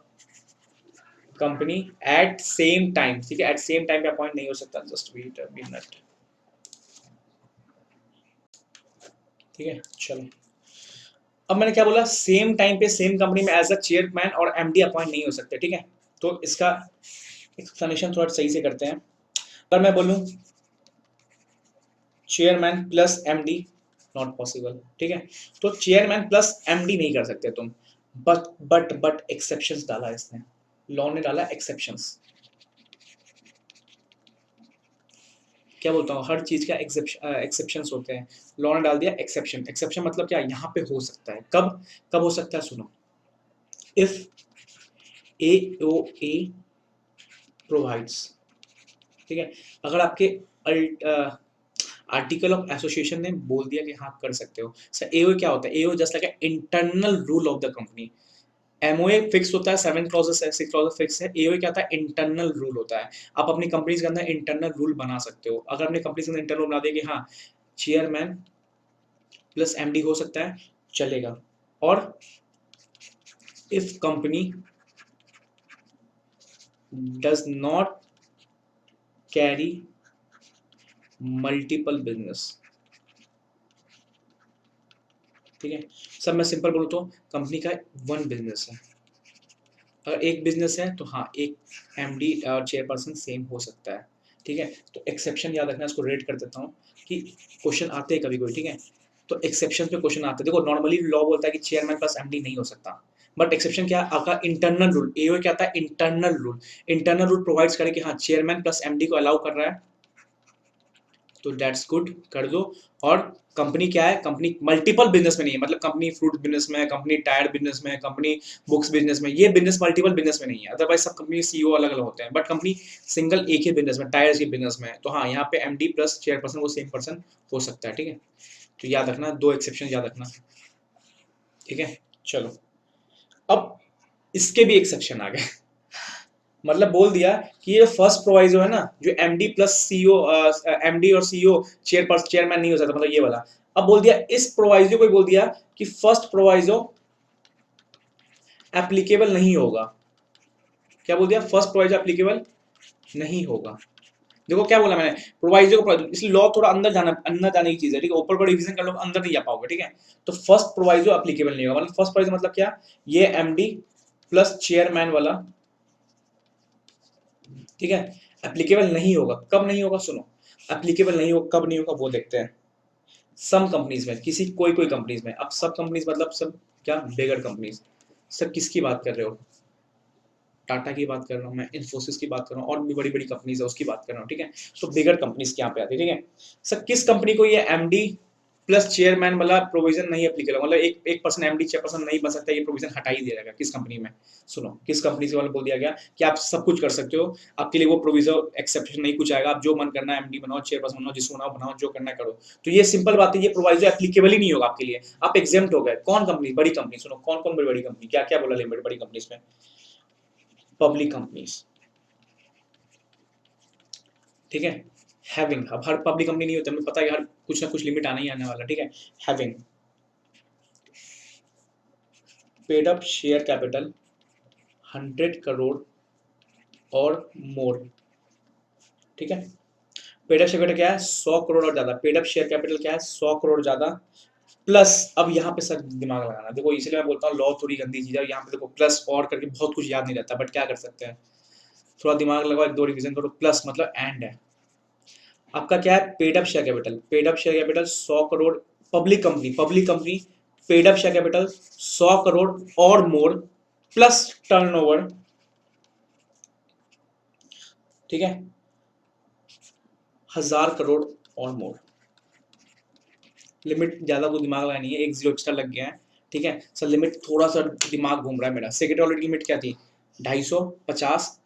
company at same time, ठीक है, एट सेम टाइम पे अपॉइंट नहीं हो सकता, जस्ट वेट अ मिनट, ठीक है। चलो अब मैंने क्या बोला, सेम टाइम पे सेम कंपनी में एज अ चेयरमैन और एमडी अपॉइंट नहीं हो सकते, ठीक है। तो इसका एक्सप्लेनेशन थोड़ा सही से करते हैं। पर मैं बोलूं chairman plus MD, not possible, ठीक है। तो चेयरमैन प्लस एमडी नहीं कर सकते तुम, बट एक्सेप्शंस डाला इसने, लॉ ने डाला एक्सेप्शंस। क्या बोलता हूँ, हर चीज का एक्सेप्शंस होते हैं, लॉ ने डाल दिया एक्सेप्शन। एक्सेप्शन मतलब क्या, यहाँ पे हो सकता है, कब कब हो सकता है, सुनो, इफ AOA प्रोवाइड्स, ठीक है। अगर आपके आर्टिकल ऑफ एसोसिएशन ने बोल दिया कि हाँ कर सकते हो। सर एओ क्या होता है, AO just like internal rule of the company. MOA fix होता है, 7 क्लॉजेस है, 6 क्लॉजेस फिक्स है। एओ क्या होता है, इंटरनल रूल होता है। आप अपनी कंपनीज के अंदर इंटरनल रूल बना सकते हो। अगर अपनी कंपनी के अंदर इंटरनल रूल बना दिया कि हाँ चेयरमैन प्लस एमडी हो सकता है, चलेगा। और if company does not carry multiple business, ठीक है। सब मैं सिंपल बोलूँ तो कंपनी का वन बिजनेस है, अगर एक बिजनेस है तो हाँ एक एमडी और चेयरपर्सन सेम हो सकता है, ठीक है। तो एक्सेप्शन याद रखना, इसको रेट कर देता हूँ कि क्वेश्चन आते हैं कभी कोई, ठीक है। तो एक्सेप्शन पे क्वेश्चन आते हैं, देखो नॉर्मली लॉ बोलता है कि चेयरमैन प्लस एमडी नहीं हो सकता, बट एक्सेप्शन क्या है आपका, इंटरनल रूल। एओ क्या आता है, internal rule. Internal rule provides करे कि हाँ चेयरमैन प्लस एमडी को अलाउ कर रहा है, तो दैट्स गुड, कर दो। और कंपनी क्या है, कंपनी मल्टीपल बिजनेस में नहीं है, मतलब कंपनी फ्रूट बिजनेस में है, कंपनी टायर बिजनेस में है, कंपनी बुक्स बिजनेस में, ये बिजनेस मल्टीपल बिजनेस में नहीं है। अदरवाइज सब कंपनी सीईओ अलग अलग होते हैं, बट कंपनी सिंगल एक ही बिजनेस में, टायर्स के बिजनेस में है, तो हाँ यहाँ पे एमडी प्लस चेयरपर्सन वो सेम पर्सन हो सकता है, ठीक है। तो याद रखना, दो एक्सेप्शन याद रखना, ठीक है। चलो अब इसके भी एक्सेप्शन आ गए, मतलब बोल दिया कि ये फर्स्ट प्रोवाइजो है ना, जो एमडी प्लस सीईओ, एमडी और सीईओ चेयरमैन नहीं हो सकता, मतलब ये वाला। अब बोल दिया इस प्रोवाइजो को, बोल दिया कि फर्स्ट प्रोवाइजो एप्लीकेबल नहीं होगा। क्या बोल दिया, फर्स्ट प्रोवाइजो एप्लीकेबल नहीं होगा। देखो क्या बोला मैंने, प्रोवाइजो को, इसलिए लॉ थोड़ा अंदर जाने की चीज है, ठीक है। ऊपर पर रिवीजन कर लो, अंदर नहीं जा पाओगे, ठीक है। तो फर्स्ट प्रोवाइजो एप्लीकेबल नहीं होगा, मतलब फर्स्ट प्रोवाइजो मतलब क्या, ये एमडी प्लस चेयरमैन वाला, ठीक है, एप्लीकेबल नहीं होगा। कब नहीं होगा, सुनो, एप्लीकेबल नहीं होगा, कब नहीं होगा वो देखते हैं। सम कंपनीज में, किसी कोई कोई कंपनीज में, अब सब कंपनीज मतलब सब क्या, बिगर कंपनीज। सब किसकी बात कर रहे हो, टाटा की बात कर रहा हूँ मैं, इन्फोसिस की बात कर रहा हूँ, और भी बड़ी बड़ी कंपनीज है उसकी बात कर रहा हूँ, ठीक है। तो बिगर कंपनीज यहाँ पे आती है, ठीक है। सर किस कंपनी को ये एमडी प्लस चेयरमैन वाला प्रोविजन नहीं एप्लीकेबल, मतलब एक पर्सन एमडी चेयरपर्सन नहीं बन सकता, ये प्रोविजन हटा ही दिया जाएगा। किस कंपनी में, सुनो, किस कंपनी से वाला बोल दिया गया कि आप सब कुछ कर सकते हो, आपके लिए वो प्रोविजन एक्सेप्शन नहीं कुछ आएगा, आप जो मन करना है एमडी बनाओ, चेयरपर्सन बनाओ, जिसको बनाओ बनाओ, जो करना है करो। तो ये सिंपल बात है, ये प्रोवाइजर एप्लीकेबल ही नहीं होगा आपके लिए, आप एग्जेम्प्ट हो गए। कौन कंपनी, बड़ी कंपनी, सुनो कौन कौन बड़ी बड़ी कंपनी, क्या क्या बोला लिमिट बड़ी कंपनीज में, पब्लिक कंपनीज, ठीक है। हैविंग, अब हर पब्लिक कंपनी नहीं होता, हमें पता है हर कुछ ना कुछ लिमिट आना ही आने वाला, ठीक है। Having paid up share capital 100 crore और मोर, ठीक है। पेड अप शेयर कैपिटल क्या है, 100 करोड़ और ज्यादा। पेड अप शेयर कैपिटल क्या है, 100 करोड़ ज्यादा, प्लस, अब यहाँ पे सर दिमाग लगाना, देखो इसलिए मैं बोलता हूँ लॉ थोड़ी गंदी चीज है, यहाँ पे देखो प्लस और करके बहुत कुछ याद नहीं रहता, बट क्या कर सकते हैं, थोड़ा दिमाग लगाओ, एक दो रिवीजन करो। प्लस मतलब एंड है, आपका क्या है, paid up share capital, paid up share capital 100 crore, public company, paid up share capital 100 crore और मोर, प्लस टर्नओवर, ठीक है, 1000 करोड़ और मोर। लिमिट ज्यादा को दिमाग लगानी है, एक जीरो एक्स्ट्रा लग गया है, ठीक है। सर लिमिट थोड़ा सा दिमाग घूम रहा है मेरा। सेक्रेटरी ऑडिट लिमिट क्या थी, 250, 50,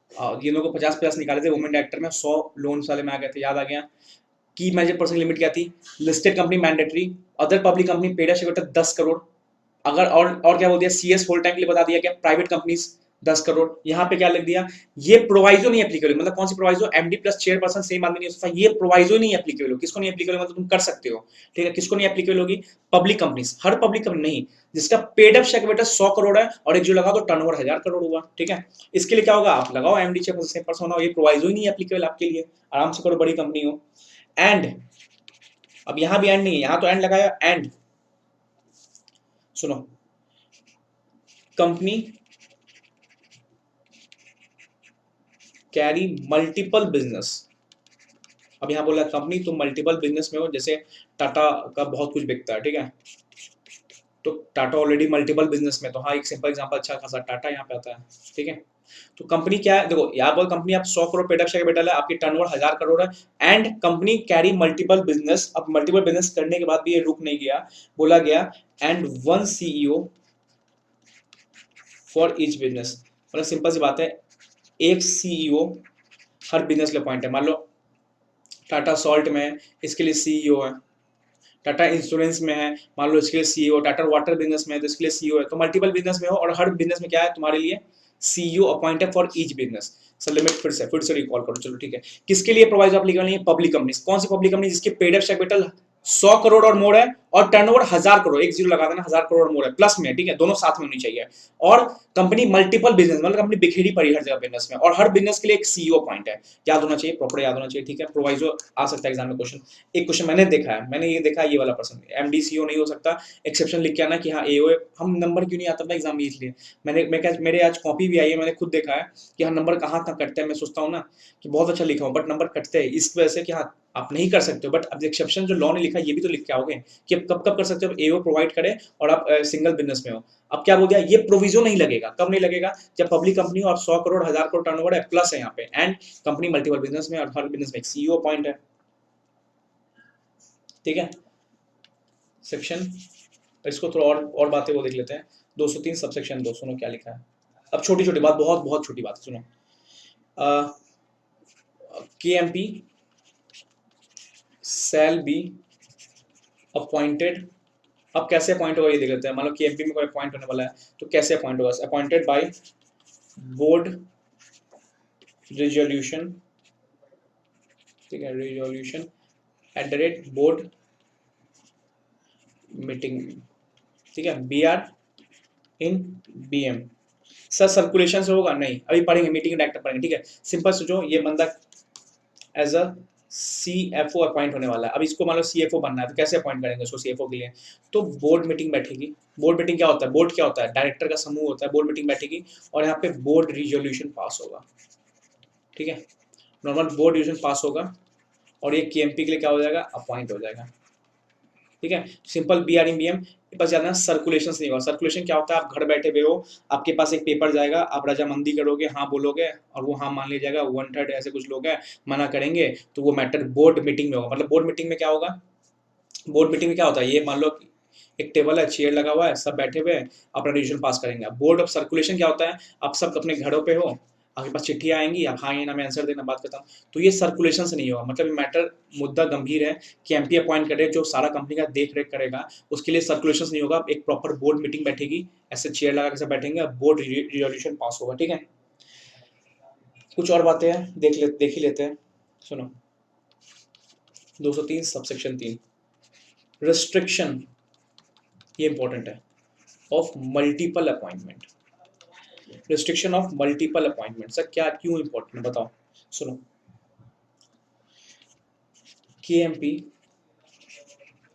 ये लोगों को 50 निकाले थे वुमेन डायरेक्टर में, 100 लोन वाले में आ गए थे, याद आ गया। की मैनेजर पर्सन लिमिट क्या थी, listed company mandatory, other public company paid up share capital 10 crore. अगर और क्या बोल दिया, सीएस फुल टाइम के लिए बता दिया क्या, प्राइवेट कंपनीज 10 करोड़। यहाँ पे क्या लिख दिया, ये प्रोवाइजो नहीं एप्लीकेबल, मतलब कौन सी proviso, MD plus chairperson same आदमी नहीं हो सकता, ये प्रोवाइजो नहीं एप्लीकेबल हो। किसको नहीं एप्लीकेबल, मतलब तुम कर सकते हो, ठीक है, किसको नहीं एप्लीकेबल होगी, पब्लिक कंपनीज, हर पब्लिक कंपनी नहीं, जिसका paid up share capital 100 crore है और एक जो लगा तो टर्नओवर 1000 करोड़ हुआ, ठीक है। इसके लिए क्या होगा, आप लगाओ एमडी चेयरपर्सन हो, ये प्रोवाइजो ही नहीं एप्लीकेबल आपके लिए, आराम से करो, बड़ी कंपनी हो। एंड अब यहां भी एंड नहीं है, यहां तो एंड लगाया, एंड सुनो, कंपनी कैरी मल्टीपल बिजनेस। अब यहां बोला कंपनी तुम मल्टीपल बिजनेस में हो, जैसे टाटा का बहुत कुछ बिकता है, ठीक है, तो टाटा ऑलरेडी मल्टीपल बिजनेस में, तो हाँ एक सिंपल एग्जांपल अच्छा खासा टाटा यहाँ पे आता है, ठीक है। तो कंपनी क्या है, देखो यहाँ पर कंपनी आप 100 crore paid up share capital है, आपकी टर्नओवर 1000 करोड़ है, and company carry multiple business. अब मल्टीपल बिजनेस करने के बाद भी ये रुक नहीं गया, बोला गया and one CEO for each business, मतलब सिंपल सी बात है, एक सीईओ हर बिजनेस के लिए पॉइंट है। मान लो टाटा सॉल्ट में है, इसके लिए सीईओ है, टाटा इंश्योरेंस में है, मान लो इसके लिए सीईओ, टाटा वाटर बिजनेस में है तो इसके लिए सीईओ है, तो मल्टीपल बिजनेस में हो और हर बिजनेस में क्या है तुम्हारे लिए, सीईओ अपॉइंट है for each business. Sir limit फिर से रिकॉल करो, चलो ठीक है। किसके लिए प्रोवाइड एप्लीकेबल नहीं है, पब्लिक कंपनी। कौन सी पब्लिक कंपनी, जिसके paid up share capital 100 crore और मोर है और टर्नओवर 1000 करोड़, एक जीरो लगा देना, 1000 करोड़ और मोर है, प्लस में, ठीक है, दोनों साथ में होनी चाहिए। और कंपनी मल्टीपल बिजनेस, मतलब कंपनी बिखेरी पड़ी हर जगह बिजनेस में, और हर बिजनेस के लिए एक सीईओ पॉइंट है, याद होना चाहिए, प्रॉपर याद होना चाहिए, ठीक है। प्रोवाइजो आ सकता है एग्जाम में क्वेश्चन, एक क्वेश्चन मैंने देखा है, मैंने ये देखा है, ये वाला पर्सन एमडी सीईओ नहीं हो सकता, एक्सेप्शन लिख के आना कि हाँ एओ, हम नंबर क्यों नहीं आता था एग्जाम में, इसलिए मेरे आज कॉपी भी आई है, मैंने खुद देखा है कि हाँ नंबर कहाँ कहाँ कटते हैं, मैं सोचता हूँ ना कि बहुत अच्छा लिखा हूँ बट नंबर कटते हैं, इस वजह से कि हाँ आप नहीं कर सकते हो, बट अब एक्सेप्शन जो लॉ ने लिखा ये भी तो लिख के आओगे कि अब कब कब कर सकते हो, एओ प्रोवाइड करे और आप सिंगल बिजनेस में हो। अब क्या बोल दिया, ये प्रोविजन नहीं लगेगा, कब नहीं लगेगा, जब पब्लिक कंपनी हो और 100 करोड़ 1000 करोड़ टर्नओवर है, प्लस है यहाँ पे, एंड कंपनी मल्टीपल बिजनेस में और हर बिजनेस में एक सीईओ पॉइंट है, ठीक है। सेक्शन, इसको थोड़ा और बातें वो देख लेते हैं, 203 सबसेक्शन 2, सुनो क्या लिखा है। अब छोटी छोटी बात, बहुत बहुत छोटी बात, सुनो, केएमपी शैल बी अपॉइंटेड। अब कैसे अपॉइंट होगा ये देख लेते हैं, मान लो कि एमपी में कोई अपॉइंट होने वाला है तो कैसे अपॉइंट होगा, अपॉइंटेड बाय बोर्ड रिजोल्यूशन, ठीक है, resolution at the rate board meeting, ठीक है, B R in B M. Sir circulation से होगा, नहीं अभी पढ़ेंगे, मीटिंग डायरेक्टर पढ़ेंगे, ठीक है। सिंपल सोचो, ये बंदा एज अ सीएफओ अपॉइंट होने वाला है, अब इसको मान लो सीएफओ बनना है तो कैसे अपॉइंट करेंगे उसको सीएफओ के लिए, तो बोर्ड मीटिंग बैठेगी। बोर्ड मीटिंग क्या होता है, बोर्ड क्या होता है, डायरेक्टर का समूह होता है, बोर्ड मीटिंग बैठेगी और यहाँ पे बोर्ड रिजोल्यूशन पास होगा, ठीक है, नॉर्मल बोर्ड रिजोल्यूशन पास होगा और ये केएमपी के लिए क्या हो जाएगा, अपॉइंट हो जाएगा, ठीक है। Simple B R M B M, बस जाना सर्कुलेशन नहीं होगा। सर्कुलेशन क्या होता है, आप घर बैठे हुए हो, आपके पास एक पेपर जाएगा, आप रजामंदी करोगे, हाँ बोलोगे और वो हाँ मान लिया जाएगा, 1/3 ऐसे कुछ लोग हैं मना करेंगे, तो वो मैटर बोर्ड मीटिंग में होगा। मतलब बोर्ड मीटिंग में क्या होगा, बोर्ड मीटिंग में क्या होता है, ये मान लो एक टेबल है, चेयर लगा हुआ है, सब बैठे हुए हैं, अपना डिसीजन पास करेंगे। बोर्ड ऑफ सर्कुलेशन क्या होता है, आप सब अपने घरों पे हो, आपके पास चिट्ठियां आएंगी, आप हाँ या ना में आंसर देना, बात करता हूँ, तो ये सर्कुलेशन से नहीं होगा। मतलब मैटर मुद्दा गंभीर है कि एमपी अपॉइंट करे जो सारा कंपनी का देख रेख करेगा, उसके लिए सर्कुलेशन नहीं होगा, एक प्रॉपर बोर्ड मीटिंग बैठेगी, ऐसे चेयर लगा के सब बैठेंगे, बोर्ड रिजोल्यूशन पास होगा, ठीक है। कुछ और बातें हैं, देख ही लेते हैं, सुनो, 203 सबसेक्शन 3, रिस्ट्रिक्शन, ये इंपॉर्टेंट है, of multiple appointment, restriction of multiple appointment. Sir क्या क्यों इंपॉर्टेंट है बताओ, सुनो, केएमपी,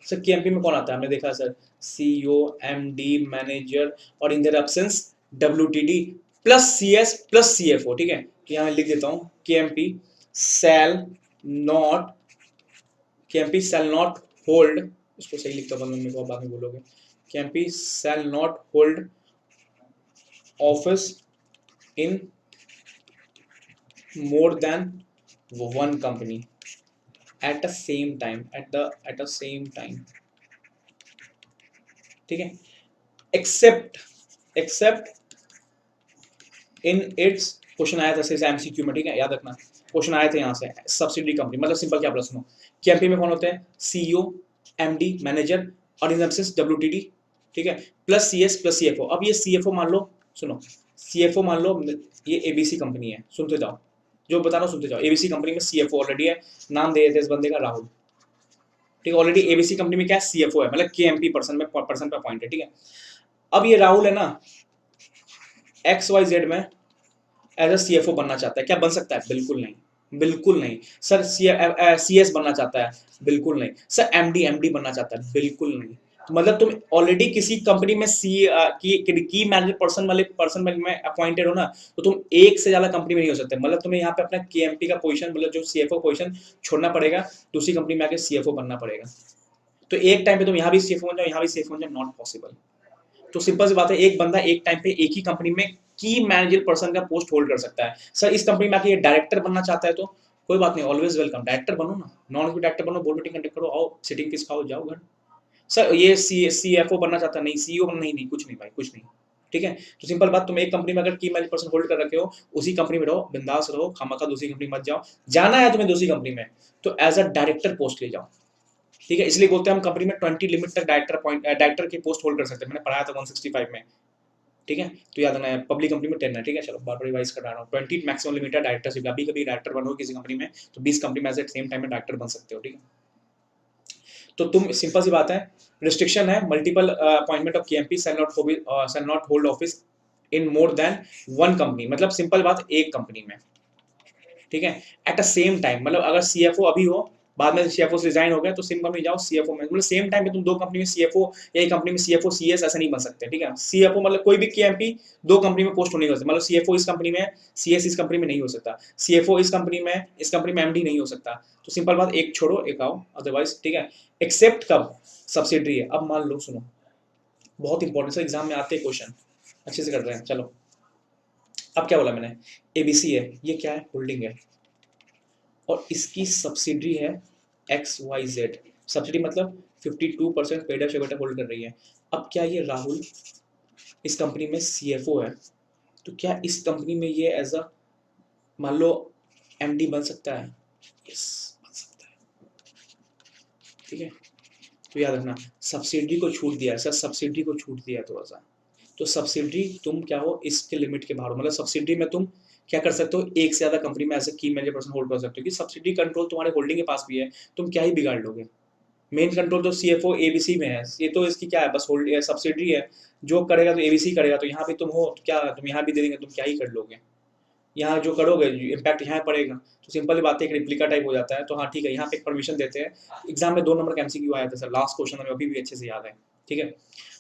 सर केएमपी में कौन आता है, हमने देखा सर, सीईओ, एमडी, मैनेजर और in their absence WTD plus CS plus CFO, ठीक है। तो यहाँ लिख देता हूँ, KMP shall not, KMP shall not hold, इसको सही लिखता हूँ, मम्मी को बाद में बोलोगे, KMP shall not hold office in more than one company at the same time, at the same time, ठीक है, एक्सेप्ट इन इट्स, क्वेश्चन आया था जैसे एमसीक्यू में, ठीक है, याद रखना, क्वेश्चन आए थे यहाँ से, सब्सिडरी कंपनी, मतलब सिंपल क्या प्रश्न हो, केएमपी में कौन होते हैं, सीईओ, एमडी, मैनेजर और इन एब्सेंस डब्ल्यूटीडी, ठीक है, प्लस सीएस प्लस सीएफओ। अब ये सीएफओ मान लो, सुनो, CFO मान लो ये ABC कंपनी है, सुनते जाओ, जो बता रहा हूँ सुनते जाओ। ABC कंपनी में CFO ऑलरेडी है, नाम दे देते इस बंदे का राहुल, ठीक है। ऑलरेडी ABC कंपनी में क्या है, CFO है, मतलब KMP पर्सन में, पर्सन पे पॉइंट है, ठीक है। अब ये राहुल है ना, XYZ में एज अ CFO बनना चाहता है, क्या बन सकता है? बिल्कुल नहीं, बिल्कुल नहीं। सर CS बनना चाहता है? बिल्कुल नहीं। सर MD बनना चाहता है? बिल्कुल नहीं। तो मतलब तुम ऑलरेडी किसी कंपनी में की मैनेजर पर्सन वाले पर्सन में अपॉइंटेड हो ना, तो तुम एक से ज्यादा कंपनी में नहीं हो सकते। मतलब तुम्हें यहाँ पे अपना KMP का पोजीशन, मतलब जो CFO पोजीशन छोड़ना पड़ेगा, दूसरी कंपनी में आके CFO बनना पड़ेगा। तो एक टाइम पे तुम यहाँ भी CFO बन जाओ, यहाँ भी CFO बन जाओ, नॉट पॉसिबल। तो सिंपल सी बात है, एक बंदा एक टाइम पे एक ही कंपनी में की मैनेजर पर्सन का पोस्ट होल्ड कर सकता है। सर इस कंपनी में आके ये डायरेक्टर बनना चाहता है तो कोई बात नहीं, ऑलवेज वेलकम, डायरेक्टर बनो ना, नॉन डायरेक्टर बनो, बोर्ड मीटिंग कंडक्ट करो, आओ सिटिंग किस खाओ, जाओ घर। सर ये CFO बनना चाहता है, नहीं CEO बनना, नहीं नहीं कुछ नहीं भाई, कुछ नहीं, ठीक है। तो सिंपल बात, तुम एक कंपनी में अगर की मैनेजर पर्सन होल्ड कर रखे हो, उसी कंपनी में रहो, बिंदास रहो, खामखा दूसरी कंपनी मत जाओ। जाना है तुम्हें दूसरी कंपनी में तो एज अ डायरेक्टर पोस्ट ले जाओ, ठीक है। इसलिए बोलते हैं हम कंपनी में 20 लिमिट तक डायरेक्टर की पोस्ट होल्ड कर सकते हैं। मैंने पढ़ाया था 165 में, ठीक है। तो याद रखना है, पब्लिक कंपनी में 10 है, ठीक है। चलो बार बार रिवाइज कर रहा हूँ, 20 मैक्सिमम लिमिट है डायरेक्टरशिप। अभी कभी डायरेक्टर बनो किसी कंपनी में तो 20 कंपनी में एट सेम टाइम में डायरेक्टर बन सकते हो, ठीक है। तो तुम सिंपल सी बात है, रिस्ट्रिक्शन है, multiple appointment of KMP shall not hold office in more than one company. मतलब सिंपल बात, एक कंपनी में, ठीक है, एट द सेम टाइम। मतलब अगर CFO अभी हो, बाद में CFO से रिजाइन हो गया, तो सेम कंपनी जाओ CFO में, मतलब सेम टाइम पे तुम दो कंपनी में CFO, एक कंपनी में CFO CS ऐसा नहीं बन सकते, ठीक है। CFO मतलब कोई भी KMP दो कंपनी में पोस्ट नहीं हो सकता। मतलब CFO इस कंपनी में, CS इस कंपनी में नहीं हो सकता, CFO इस कंपनी में MD नहीं हो सकता। तो सिंपल बात, एक छोड़ो एक आओ, अदरवाइज, ठीक है। एक्सेप्ट कब सब्सिडरी है, अब मान लो, सुनो, बहुत इंपॉर्टेंट है, एग्जाम में आते क्वेश्चन, अच्छे से कर रहे हैं। चलो अब क्या बोला मैंने, ABC है, ये क्या है, होल्डिंग है, और इसकी सब्सिडरी है XYZ। सब्सिडी मतलब 52% पेड शेयर होल्ड कर रही है। अब क्या ये राहुल इस कंपनी में CFO है, तो क्या इस कंपनी में ये एज अ, मान लो, MD बन सकता है? यस, बन सकता है, ठीक है। तो याद रखना, सब्सिडी को छूट दिया है सर, सब्सिडी को छूट दिया है थोड़ा सा। तो सब्सिडी तुम क्या हो, इसके लिमिट के बाहर हो। मतलब सब्सिडी में तुम क्या कर सकते हो, एक से ज्यादा कंपनी में एज ए की मैनेजर पर्सन होल्ड कर सकते हो, कि सब्सिडी कंट्रोल तुम्हारे होल्डिंग के पास भी है, तुम क्या ही बिगाड़ लोगे। मेन कंट्रोल तो CFO ABC में है, ये तो इसकी क्या है, बस होल्ड सब्सिडी है, जो करेगा तो ABC करेगा। तो यहाँ भी तुम हो तो क्या, तुम यहाँ भी दे देंगे, तुम क्या ही कर लोगे, यहाँ जो करोगे इम्पैक्ट यहाँ पड़ेगा। तो सिंपल बात है, एक रिप्लिका टाइप हो जाता है। तो हाँ ठीक है, यहाँ पे एक परमिशन देते हैं। एग्जाम में 2 नंबर का MCQ आया था सर, लास्ट क्वेश्चन हमें अभी भी अच्छे से याद है, ठीक है।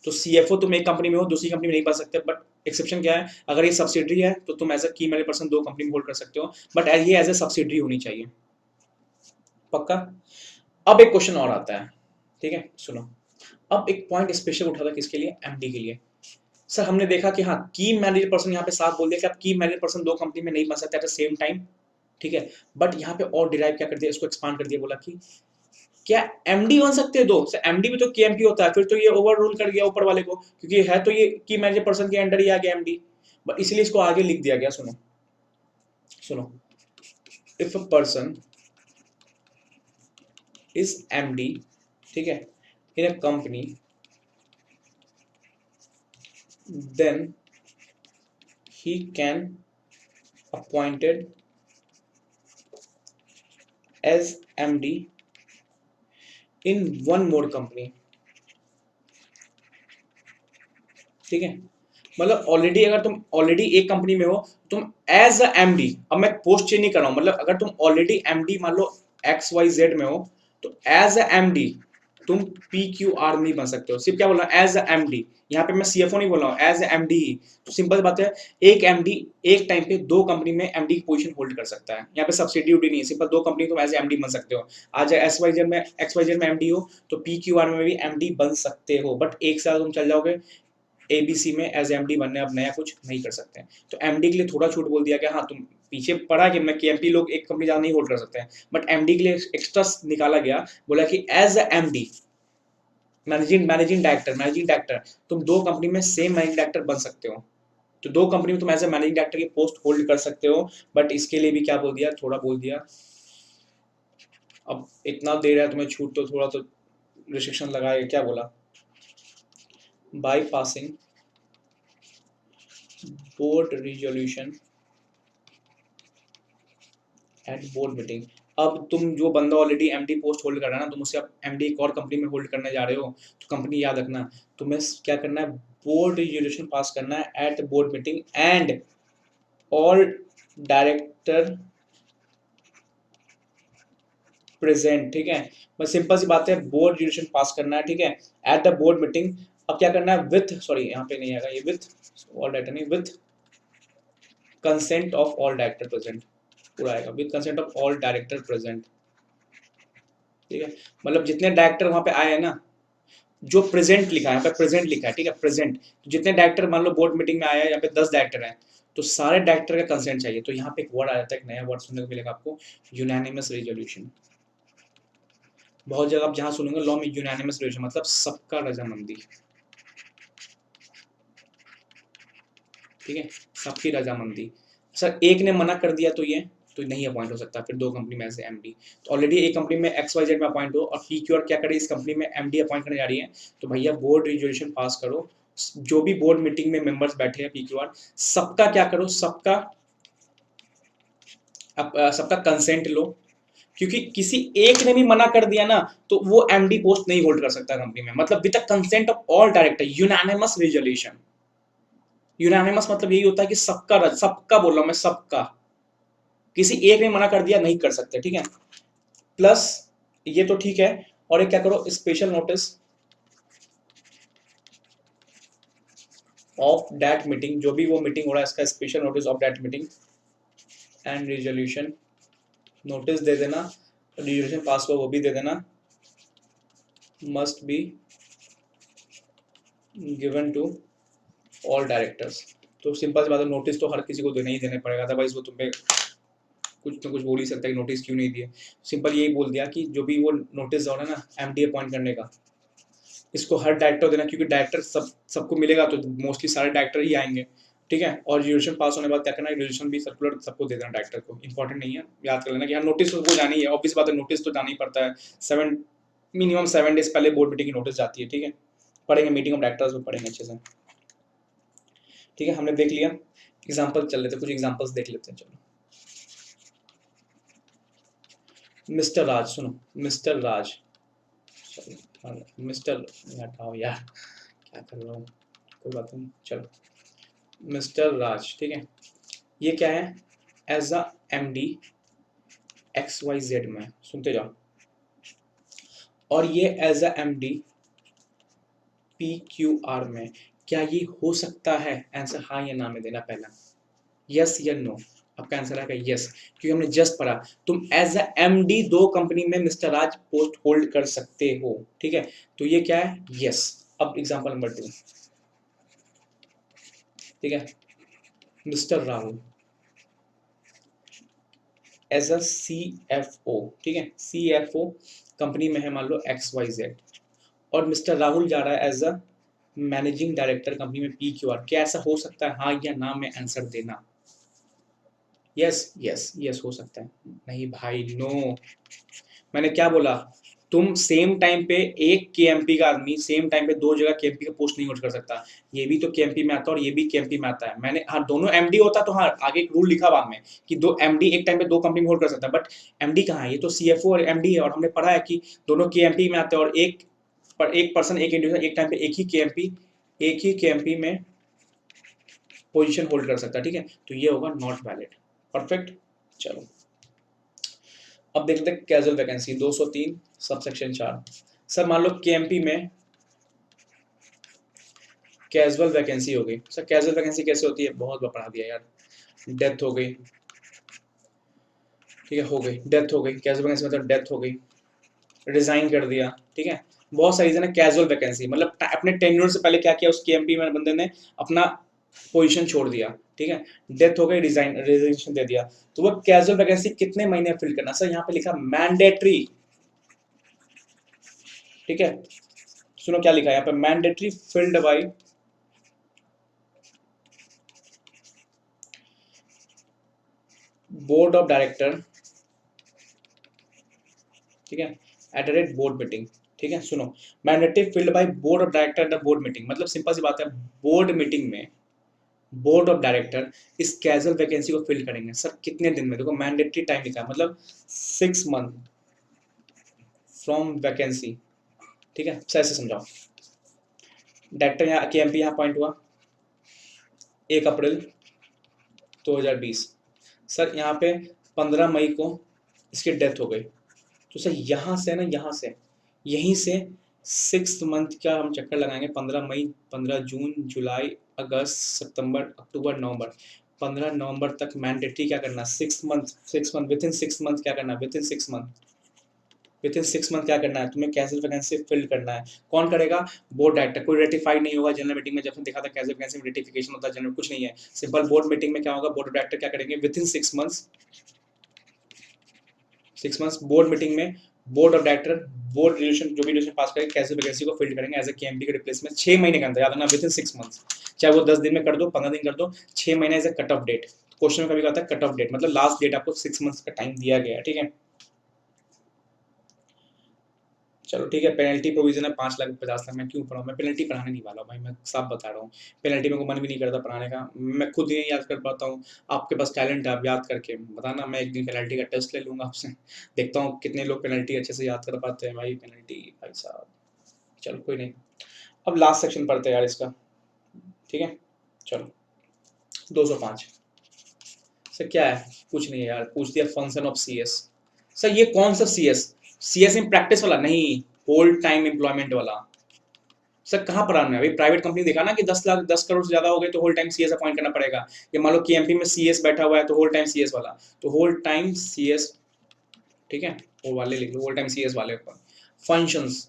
तो CFO तुम एक कंपनी में हो, दूसरी कंपनी में नहीं बन सकते, बट एक्सेप्शन क्या है, अगर ये सब्सिडरी है तो तुम एज अ की मैनेजर पर्सन दो कंपनी में होल्ड कर सकते हो, बट ये एज ए सब्सिडरी होनी चाहिए, पक्का। अब एक क्वेश्चन और आता है, ठीक है, सुनो। अब एक पॉइंट स्पेशल उठा था, किसके लिए, MD के लिए। सर हमने देखा कि हाँ, की मैनेजर पर्सन यहाँ पे साफ बोल दिया कि आप की मैनेजर पर्सन दो कंपनी में नहीं बन सकते एट द सेम टाइम, ठीक है। बट यहाँ पे और डिराइव क्या कर दिया, इसको एक्सपांड कर दिया, बोला कि क्या MD बन सकते हैं दो? सर MD भी तो KMP होता है, फिर तो ये ओवर रूल कर गया ऊपर वाले को, क्योंकि है तो ये की मैनेजर पर्सन के अंडर ही आ गया MD। बट इसलिए इसको आगे लिख दिया गया, सुनो सुनो, if a person is MD, ठीक है, in a company, then he can appointed as MD in one more company, ठीक है। मतलब ऑलरेडी, अगर तुम ऑलरेडी एक कंपनी में हो, तुम एज अ MD, अब मैं पोस्ट चेंज नहीं कर रहा हूं, मतलब अगर तुम ऑलरेडी MD मान लो XYZ में हो, तो एज अ MD तुम PQR नहीं बन सकते हो। सिर्फ क्या बोल रहा हूँ, एज अ MD, यहाँ पे मैं CFO नहीं बोल रहा हूँ, एज अ MD ही। तो सिंपल बात है, एक MD एक टाइम पे दो कंपनी में MD की पोजीशन होल्ड कर सकता है। यहाँ पे सब्सिड्यूटी नहीं है, सिंपल दो कंपनी तुम एज ए MD बन सकते हो। आज XYZ में MD हो, तो PQR में भी MD बन सकते हो, बट एक साल तुम चल जाओगे ABC में एज MD बनने, अब नया कुछ नहीं कर सकते हैं। तो MD के लिए थोड़ा छूट बोल दिया कि हाँ, तुम पीछे पढ़ा कि मैं KMP लोग एक कंपनी ज्यादा नहीं होल्ड कर सकते हैं, बट MD के लिए एक्स्ट्रा निकाला गया, बोला कि as a MD, managing director तुम दो कंपनी में सेम मैनेजिंग डायरेक्टर बन सकते हो। तो दो कंपनी में तुम एज ए मैनेजिंग डायरेक्टर की पोस्ट होल्ड कर सकते हो, बट इसके लिए भी क्या बोल दिया, थोड़ा बोल दिया, अब इतना दे रहा है तुम्हें छूट, तो थोड़ा तो रिस्ट्रिक्शन लगाएगा। क्या बोला, by passing board resolution at board meeting. अब तुम जो बंदा ऑलरेडी एमडी पोस्ट होल्ड कर रहा है ना, तुम उससे अब एमडी एक और कंपनी में होल्ड करने जा रहे हो, तो कंपनी याद रखना तुम्हें क्या करना है, बोर्ड रिजोल्यूशन पास करना है at board meeting and all director present. ठीक है, बस सिंपल सी बात है, बोर्ड रिजोल्यूशन पास करना है, ठीक है, एट द बोर्ड मीटिंग। अब क्या करना है, विथ, सॉरी यहाँ पे नहीं आएगा ये, विथ ऑल डायरेक्टर नहीं, with consent of all director present, पूरा आएगा with consent of all director present. ठीक है, मतलब जितने डायरेक्टर वहां पे आए हैं ना, जो प्रेजेंट लिखा है यहाँ पे, प्रेजेंट लिखा है, ठीक है, प्रेजेंट, तो जितने डायरेक्टर मान लो बोर्ड मीटिंग में आया है, यहाँ पे 10 डायरेक्टर हैं, तो सारे डायरेक्टर का कंसेंट चाहिए। तो यहाँ पे एक वर्ड आ जाता है, एक नया वर्ड सुनने को मिलेगा आपको, यूनानिमस रेजोल्यूशन। बहुत जगह आप जहां सुनेंगे लॉ में यूनानिमस रेजोल्यूशन मतलब सबका रजामंदी। ठीक है, सबकी रजामंदी। सर एक ने मना कर दिया तो नहीं अपॉइंट हो सकता, फिर दो कंपनी में से एमडी। तो ऑलरेडी एक कंपनी में एक्स वाई जेड में अपॉइंट हो और पी क्यू आर क्या करे, इस कंपनी में एमडी अपॉइंट करने जा रही है, तो भैया बोर्ड रिजोल्यूशन पास करो, जो भी बोर्ड मीटिंग में मेंबर्स बैठे हैं पी क्यू आर, सबका क्या करो, सबका कंसेंट लो, क्योंकि किसी एक ने भी मना कर दिया ना, तो वो एमडी पोस्ट नहीं होल्ड कर सकता कंपनी में, मतलब with the consent of all director, unanimous resolution. Unanimous मतलब यही होता है कि सबका बोल रहा हूं मैं, सबका, किसी एक ने मना कर दिया नहीं कर सकते। ठीक है, प्लस ये तो ठीक है, और एक क्या करो, special notice of that meeting, जो भी वो मीटिंग हो रहा है इसका special notice of that meeting and resolution, notice दे देना, रिजोल्यूशन पास हुआ वो भी दे देना, must be given to all directors. तो सिंपल सी बात है, नोटिस तो हर किसी को देना ही देना पड़ेगा, अदरवाइज वो तुम्हें कुछ ना कुछ बोल ही सकता है कि नोटिस क्यों नहीं दिए। सिंपल यही बोल दिया कि जो भी वो नोटिस हो रहा है ना एमडी अपॉइंट करने का, इसको हर डायरेक्टर देना, क्योंकि डायरेक्टर सबको मिलेगा तो मोस्टली सारे डायरेक्टर ही आएंगे। ठीक है, और रिजोल्यूशन पास होने के बाद क्या करना है, रिजोल्यूशन भी सर्कुलर सबको दे देना, डायरेक्टर को, इंपॉर्टेंट नहीं है, याद कर लेना कि हाँ नोटिस तो वो जानी है, ऑब्वियस बात है, नोटिस तो जाना ही पड़ता है, मिनिमम 7 डेज पहले बोर्ड मीटिंग की नोटिस जाती है। ठीक है, पढ़ेंगे मीटिंग ऑफ डायरेक्टर्स में, पढ़ेंगे अच्छे से। ठीक है, हमने देख लिया, एग्जाम्पल चल लेते, कुछ एग्जाम्पल्स देख लेते हैं। चलो, मिस्टर राज, सुनो, मिस्टर राज, मिस्टर, हटाओ यार, क्या कर रहा हूँ, कोई बात नहीं, चलो, मिस्टर राज, ठीक है, ये क्या है, as a MD X Y Z में, सुनते जाओ, और ये as a MD P Q R में, क्या ये हो सकता है, आंसर हाँ या ना में देना पहला, यस या नो। आपका आंसर आएगा यस, क्योंकि हमने जस्ट पढ़ा, तुम एज अ एमडी दो कंपनी में मिस्टर राज पोस्ट होल्ड कर सकते हो। ठीक है, तो ये क्या है, यस। अब एग्जांपल नंबर 2, ठीक है, mister Rahul as a C F O, ठीक है, सी एफ ओ कंपनी में है मान लो एक्स वाई जेड, और मिस्टर राहुल जा रहा है as a managing director company में पी क्यू आर, क्या ऐसा हो सकता है, हाँ या ना में आंसर देना, यस यस यस हो सकता है, नहीं भाई नो। मैंने क्या बोला, तुम सेम टाइम पे एक केएमपी का आदमी सेम टाइम पे दो जगह केएमपी का पोस्ट नहीं होल्ड कर सकता, ये भी तो केएमपी में आता है और ये भी केएमपी में आता है। मैंने हाँ दोनों एमडी होता तो हाँ आगे एक रूल लिखा बाद में कि दो एमडी एक टाइम पे दो कंपनी में होल्ड कर सकता है, बट एमडी कहाँ है, ये तो सीएफओ और एमडी है, और हमने पढ़ा है कि दोनों केएमपी में आते हैं, और एक पर्सन एक इंडिविजुअल एक टाइम पे एक ही केएमपी में पोजीशन होल्ड कर सकता है। ठीक है, तो ये होगा नॉट वैलिड। परफेक्ट, चलो अब देखते हैं कैजुअल वैकेंसी 203 सबसेक्शन 4। सर मान लो केएमपी में कैजुअल वैकेंसी हो गई। सर कैजुअल वैकेंसी कैसे होती है, बहुत बार पढ़ा दिया यार, डेथ हो गई, ठीक है, हो गई डेथ हो गई, कैजुअल वैकेंसी मतलब डेथ हो गई, रिजाइन कर दिया, ठीक है, बहुत सारी रीजन है कैजुअल वैकेंसी, मतलब अपने टेन्योर से पहले क्या किया उस केएमपी में बंदे ने अपना पोजीशन छोड़ दिया, ठीक है, डेथ हो गई, रिजाइनेशन दे दिया, तो वो कैजुअल वैकेंसी कितने महीने फिल करना। सर यहाँ पे लिखा मैंडेटरी, ठीक है, सुनो क्या लिखा है यहाँ पे, mandatory filled by board of director, ठीक है, eight the rate board meeting. ठीक है, सुनो, mandatory filled by board of director at the board meeting, मतलब सिंपल सी बात है, बोर्ड मीटिंग में बोर्ड ऑफ डायरेक्टर इस कैजुअल वैकेंसी को फिल करेंगे। सर कितने दिन में? देखो मैंडेटरी टाइम लिखा है, मतलब 6 मंथ फ्रॉम वैकेंसी, ठीक है। सर ऐसे समझाओ, डायरेक्टर यहाँ KMP यहाँ अपॉइंट हुआ 1 अप्रैल 2020। सर यहाँ पे 15 मई को इसकी डेथ हो गई, तो सर यहाँ से ना, यहाँ से यहीं से 6 मंथ का हम चक्कर लगाएंगे। 15 मई, 15 जून, जुलाई, अगस्त, सितंबर, अक्टूबर, नवंबर, 15 नवंबर तक मैंडेटरी क्या करना, 6 month, 6 month, with in 6 month क्या करना, विद इन 6 मंथ क्या करना है तुम्हें, कैजुअल वैकेंसी फिल करना है। कौन करेगा? Board director. कोई रेटिफाइड नहीं होगा। जनरल मीटिंग में जब हमने देखा था कैजुअल वैकेंसी में रेटिफिकेशन होता है, जनरल कुछ नहीं है, सिंपल बोर्ड मीटिंग में क्या होगा, बोर्ड डायरेक्टर क्या करेंगे, within 6 months, 6 months board meeting में board of director board resolution, जो भी रेजोल्यूशन पास करेंगे कैजुअल वैकेंसी को फिल करेंगे एज ए KMP के रिप्लेसमेंट 6 महीने के अंदर। याद रखना विद इन 6 मंथ्स, चाहे वो 10 दिन में कर दो, 15 दिन कर दो, 6 महीने as a cut off date. Question में कभी कहता है कट ऑफ डेट, मतलब लास्ट डेट आपको 6 मंथ्स का टाइम दिया गया है, ठीक है। चलो ठीक है, पेनल्टी प्रोविजन है 5 लाख 50 लाख। मैं क्यों पढ़ाऊँ? मैं पेनल्टी पढ़ाने नहीं वाला हूँ भाई, मैं साफ बता रहा हूँ। पेनल्टी मेरे को मन भी नहीं करता पढ़ाने का, मैं खुद ही नहीं याद कर पाता हूँ। आपके पास टैलेंट है, आप याद करके बताना, मैं एक दिन पेनल्टी का टेस्ट ले लूंगा आपसे, देखता हूँ कितने लोग पेनल्टी अच्छे से याद कर पाते हैं भाई। पेनल्टी भाई साहब, चलो कोई नहीं। अब लास्ट सेक्शन पढ़ते हैं यार इसका, ठीक है। चलो 205 सर क्या है? कुछ नहीं है यार, पूछ दिया फंक्शन ऑफ CS। सर ये कौन सा CS इन प्रैक्टिस वाला नहीं, होल टाइम एम्प्लॉयमेंट वाला। सर कहाँ पर आना है भाई? प्राइवेट कंपनी देखा ना कि 10 लाख 10 करोड़ से ज्यादा हो गए तो होल टाइम CS अपॉइंट करना पड़ेगा। ये मान लो कि MP में CS बैठा हुआ है तो होल टाइम CS वाला, तो होल टाइम CS, ठीक है, वो वाले लिख लो, होल टाइम CS वाले ऊपर। फंक्शंस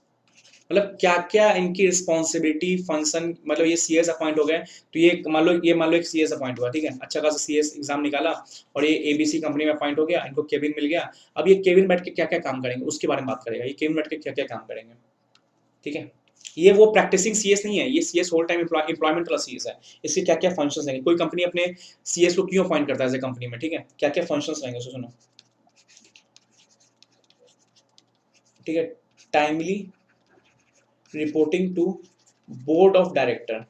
मतलब क्या क्या इनकी रिस्पॉन्सिबिलिटी, फंक्शन, मतलब ये CS अपॉइंट हो गए तो ये मान लो एक CS अपॉइंट हुआ, ठीक है, अच्छा खासा CS एग्जाम निकाला और ये ABC कंपनी में अपॉइंट हो गया, इनको केबिन मिल गया। अब ये केबिन बैठ के क्या क्या काम करेंगे उसके बारे में बात करेगा, ये केबिन बैठ के क्या क्या काम करेंगे, ठीक है। ये वो प्रैक्टिसिंग CS नहीं है, ये CS होल टाइम एम्प्लॉयमेंट वाला CS है। इसके क्या क्या फंक्शंस रहेंगे, कोई कंपनी अपने CS को क्यों अपॉइंट करता है एज ए कंपनी में, ठीक है, क्या क्या फंक्शंस रहेंगे सुनो, ठीक है। Timely reporting to board of director.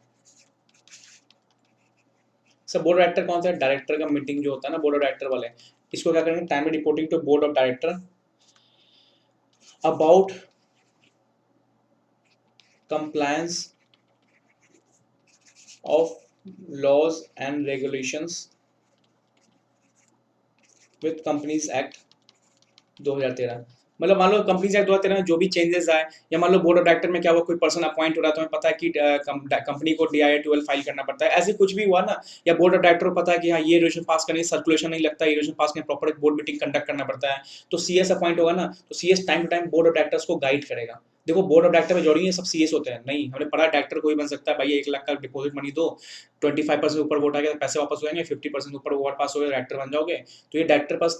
सब बोर्ड ऑफ डायरेक्टर कौन सा है? डायरेक्टर का मीटिंग जो होता है ना, बोर्ड ऑफ डायरेक्टर वाले, इसको क्या करेंगे, timely reporting to board of director about compliance of laws and regulations with companies act 2013। मतलब मान लो कंपनीज एक्ट 2013 में जो भी चेंजेस आए, या मान लो बोर्ड ऑफ डायरेक्टर में क्या हुआ, कोई पर्सन अपॉइंट हो रहा है तो हमें पता है कि कंपनी को DIA 12 फाइल करना पड़ता है, ऐसे कुछ भी हुआ ना, या बोर्ड ऑफ डायरेक्टर को पता है कि हाँ ये रेजोल्यूशन पास करने, सर्कुलेशन नहीं लगता, ये रेजोल्यूशन पास करने प्रॉपर एक बोर्ड मीटिंग कंडक्ट करना पड़ता है, तो CS अपॉइंट होगा ना, तो CS time to time board of directors को गाइड करेगा। देखो बोर्ड ऑफ डायरेक्टर में जोड़ी है सब CS होते हैं नहीं, हमने पढ़ा डायरेक्टर कोई बन सकता है भाई, 1 लाख का डिपॉजिट मनी दो, 25% ऊपर वोट आ गया तो पैसे वापस हो जाएंगे, 50% ऊपर वोट पास हो गया डायरेक्टर बन जाओगे। तो ये डायरेक्टर पास,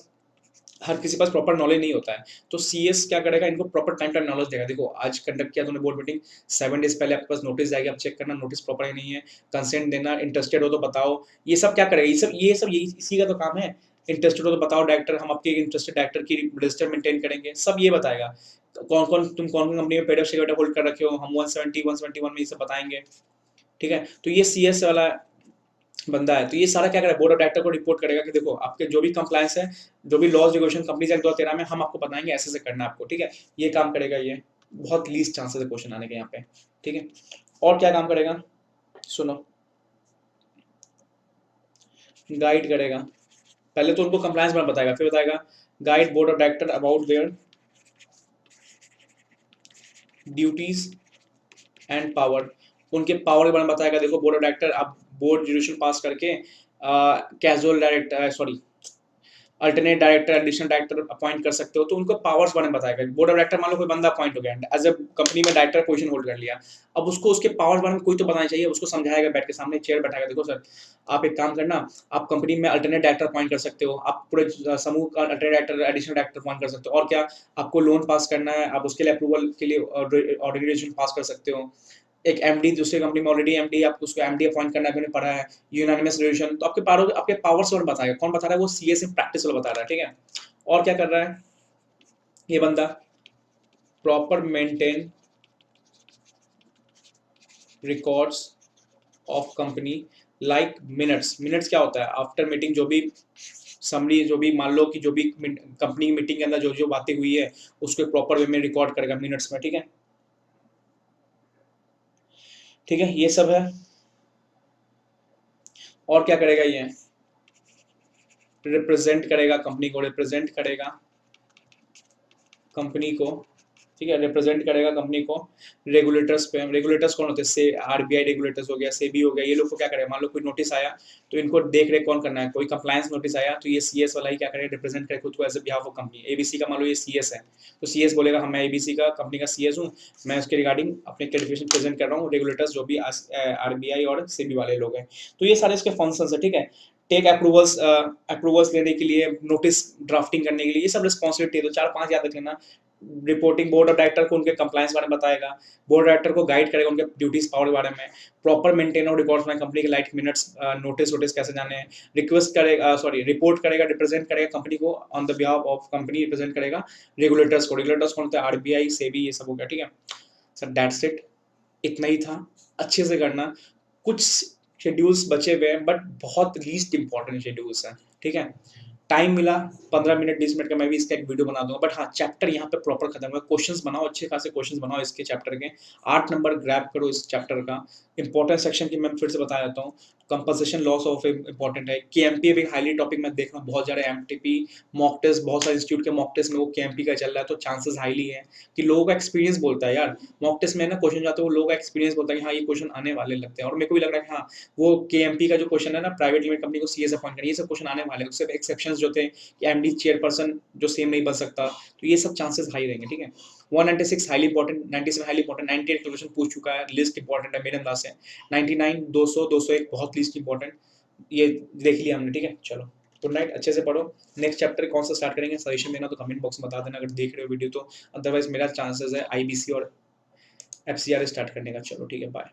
हर किसी पास प्रॉपर नॉलेज नहीं होता है, तो CS क्या करेगा, इनको प्रॉपर टाइम टाइम नॉलेज देगा। देखो आज कंडक्ट किया तूने बोर्ड मीटिंग, 7 डेज पहले आपके पास नोटिस जाएगी, आप चेक करना नोटिस प्रॉपर है नहीं है, कंसेंट देना, इंटरेस्टेड हो तो बताओ। ये सब क्या करेगा, ये सब यही इसी का तो काम है। इंटरेस्टेड हो तो बताओ डायरेक्टर, हम आपके इंटरेस्टेड डायरेक्टर की रजिस्टर मेंटेन करेंगे, सब ये बताएगा। कौन कौन तुम कौन कौन कंपनी में पेड शेयर होल्ड कर रखे हो, हम 170 171 में ये सब बताएंगे, ठीक है। तो ये CS वाला बंदा है, तो ये सारा क्या करेगा, बोर्ड ऑफ डायरेक्टर को रिपोर्ट करेगा कि देखो आपके जो भी कंप्लायंस है, जो भी लॉज रेगुलेशन कंपनीज एक्ट 2013 में हम आपको बताएंगे ऐसे से करना है आपको, ठीक है। ये काम करेगा, ये बहुत लीस्ट चांसेस है क्वेश्चन आने के यहाँ पे, ठीक है। और क्या काम करेगा सुनो, गाइड करेगा। पहले तो उनको कंप्लायंस में बताएगा, फिर बताएगा guide board of director about their duties and power. उनके पावर के बारे में बताएगा। देखो बोर्ड ऑफ डायरेक्टर आप बोर्ड रेजोल्यूशन पास करके casual director, sorry, alternate director, additional director appoint कर सकते हो, तो उनको पावर्स बारे में बताएगा। बोर्ड ऑफ डायरेक्टर मान लो कोई बंदा अपॉइंट हो गया एज ए कंपनी में डायरेक्टर पोजीशन होल्ड कर लिया, अब उसको उसके पावर्स बारे में कोई तो बताना चाहिए, उसको समझाएगा, बैठ के सामने चेयर बैठाएगा, देखो सर आप एक काम करना, आप कंपनी में अल्टरनेट डायरेक्टर अपॉइंट कर सकते हो, आप पूरे समूह का alternate director, additional director appoint कर सकते हो, और क्या आपको लोन पास करना है, आप उसके लिए अप्रूवल के लिए ऑर्डिनेशन पास कर सकते हो। एक MD दूसरे कंपनी में ऑलरेडी MD, आप उसको MD अपॉइंट करना है, मैंने पढ़ा है, यूनानिमस रेजोल्यूशन, तो आपके पावर्स और बताएगा। कौन बता रहा है? वो CS in प्रैक्टिस वाला बता रहा है, ठीक है। और क्या कर रहा है ये बंदा, proper maintain records of company like minutes. Minutes क्या होता है? आफ्टर मीटिंग जो भी समरी, जो भी मान लो कि जो भी कंपनी की मीटिंग के अंदर जो जो बातें हुई है उसको प्रॉपर वे में रिकॉर्ड करेगा मिनट्स में, ठीक है। ठीक है, ये सब है। और क्या करेगा ये? रिप्रेजेंट करेगा कंपनी को, रिप्रेजेंट करेगा कंपनी को, ठीक है, रिप्रेजेंट करेगा कंपनी को रेगुलेटर्स पे। रेगुलेटर्स कौन होते हैं? से आरबीआई रेगुलेटर्स हो गया, सेबी हो गया, ये लोग को क्या करेगा? मान लो कोई नोटिस आया तो इनको देख रेख कौन करना है? कोई कंप्लायंस नोटिस आया तो ये सीएस वाला ही क्या करेगा? रिप्रेजेंट करेगा खुद को as a behalf of company. ABC का मान लो ये सीएस है, तो सीएस बोलेगा हाँ मैं एबीसी का कंपनी का सीएस हूँ, मैं उसके रिगार्डिंग अपने क्लेरिफिकेशन प्रेजेंट कर रहा हूँ रेगुलेटर्स जो भी आरबीआई और सेबी वाले लोग हैं। तो ये सारे इसके फंक्शंस है, ठीक है। टेक अप्रूवल्स, अप्रूवल्स लेने के लिए, नोटिस ड्राफ्टिंग करने के लिए, ये सब रिस्पॉन्सिबिलिटी है। तो 4-5 याद रख लेना। रिपोर्टिंग बोर्ड ऑफ डायरेक्टर को उनके कंप्लायंस बारे में बताएगा, बोर्ड डायरेक्टर को गाइड करेगा उनके ड्यूटीज पावर के बारे में, प्रॉपर मेंटेन और रिकॉर्ड्स में कंपनी के लाइट मिनट्स, नोटिस वोटिस कैसे जाने हैं, रिक्वेस्ट करेगा, सॉरी रिपोर्ट करेगा, रिप्रेजेंट करेगा कंपनी को on the behalf of company, represent करेगा रेगुलेटर्स को। रेगुलेटर्स कौन होता है? आरबीआई, सेबी, ये सब हो गया, ठीक है सर। दैट्स इट, इतना ही था। अच्छे से करना। कुछ शेड्यूल्स बचे हुए हैं बट बहुत लीस्ट इंपॉर्टेंट शेड्यूल्स हैं, ठीक है। टाइम मिला 15 मिनट 20 मिनट का, मैं भी इसका एक वीडियो बना दूंगा। बट हाँ, चैप्टर यहाँ पे प्रॉपर खत्म हुआ। क्वेश्चंस बनाओ, अच्छे खासे क्वेश्चंस बनाओ इसके चैप्टर के। 8 नंबर ग्रैब करो इस चैप्टर का। इंपॉर्टेंट सेक्शन की मैं फिर से बता देता हूँ। कंपनसेशन लॉस ऑफ इंपॉर्टेंट है। केएमपी भी हाईली टॉपिक मैं देख रहा हूँ, बहुत सारे एमटीपी मॉक टेस्ट, बहुत सारे इंस्टीट्यूट के मॉक टेस्ट में वो केएमपी का चल रहा है, तो चांसेस हाईली है कि लोगों का एक्सपीरियंस बोलता है यार। मॉक टेस्ट में ना क्वेश्चन जाते हैं, वो लोगों का एक्सपीरियंस बोलता है कि हाँ ये क्वेश्चन आने वाले लगते हैं। और मेरे को भी लग रहा है कि हाँ वो केएमपी का जो क्वेश्चन है ना, प्राइवेट लिमिटेड कंपनी को सीएस अपॉइंट करें, ये सब क्वेश्चन आने वाले हैं। उससे एक्सेप्शंस जो थे कि एमडी चेयरपर्सन जो सेम नहीं बन सकता, तो ये सब चांसेस हाई रहेंगे, ठीक है। 196 highly important, 97 highly important, 98 question पूछ चुका है, लिस्ट इंपॉर्टेंट है मेरे अंदाज से। 99, 200, 201 बहुत लिस्ट इंपॉर्टेंट, ये देख लिया हमने, ठीक है। चलो गुड नाइट, अच्छे से पढ़ो। नेक्स्ट चैप्टर कौन सा स्टार्ट करेंगे, सजेशन देना तो कमेंट बॉक्स में बता देना अगर देख रहे हो वीडियो तो। अदरवाइज मेरा चांसेस है आईबीसी और एफसीआर स्टार्ट करने का। चलो ठीक है, बाय।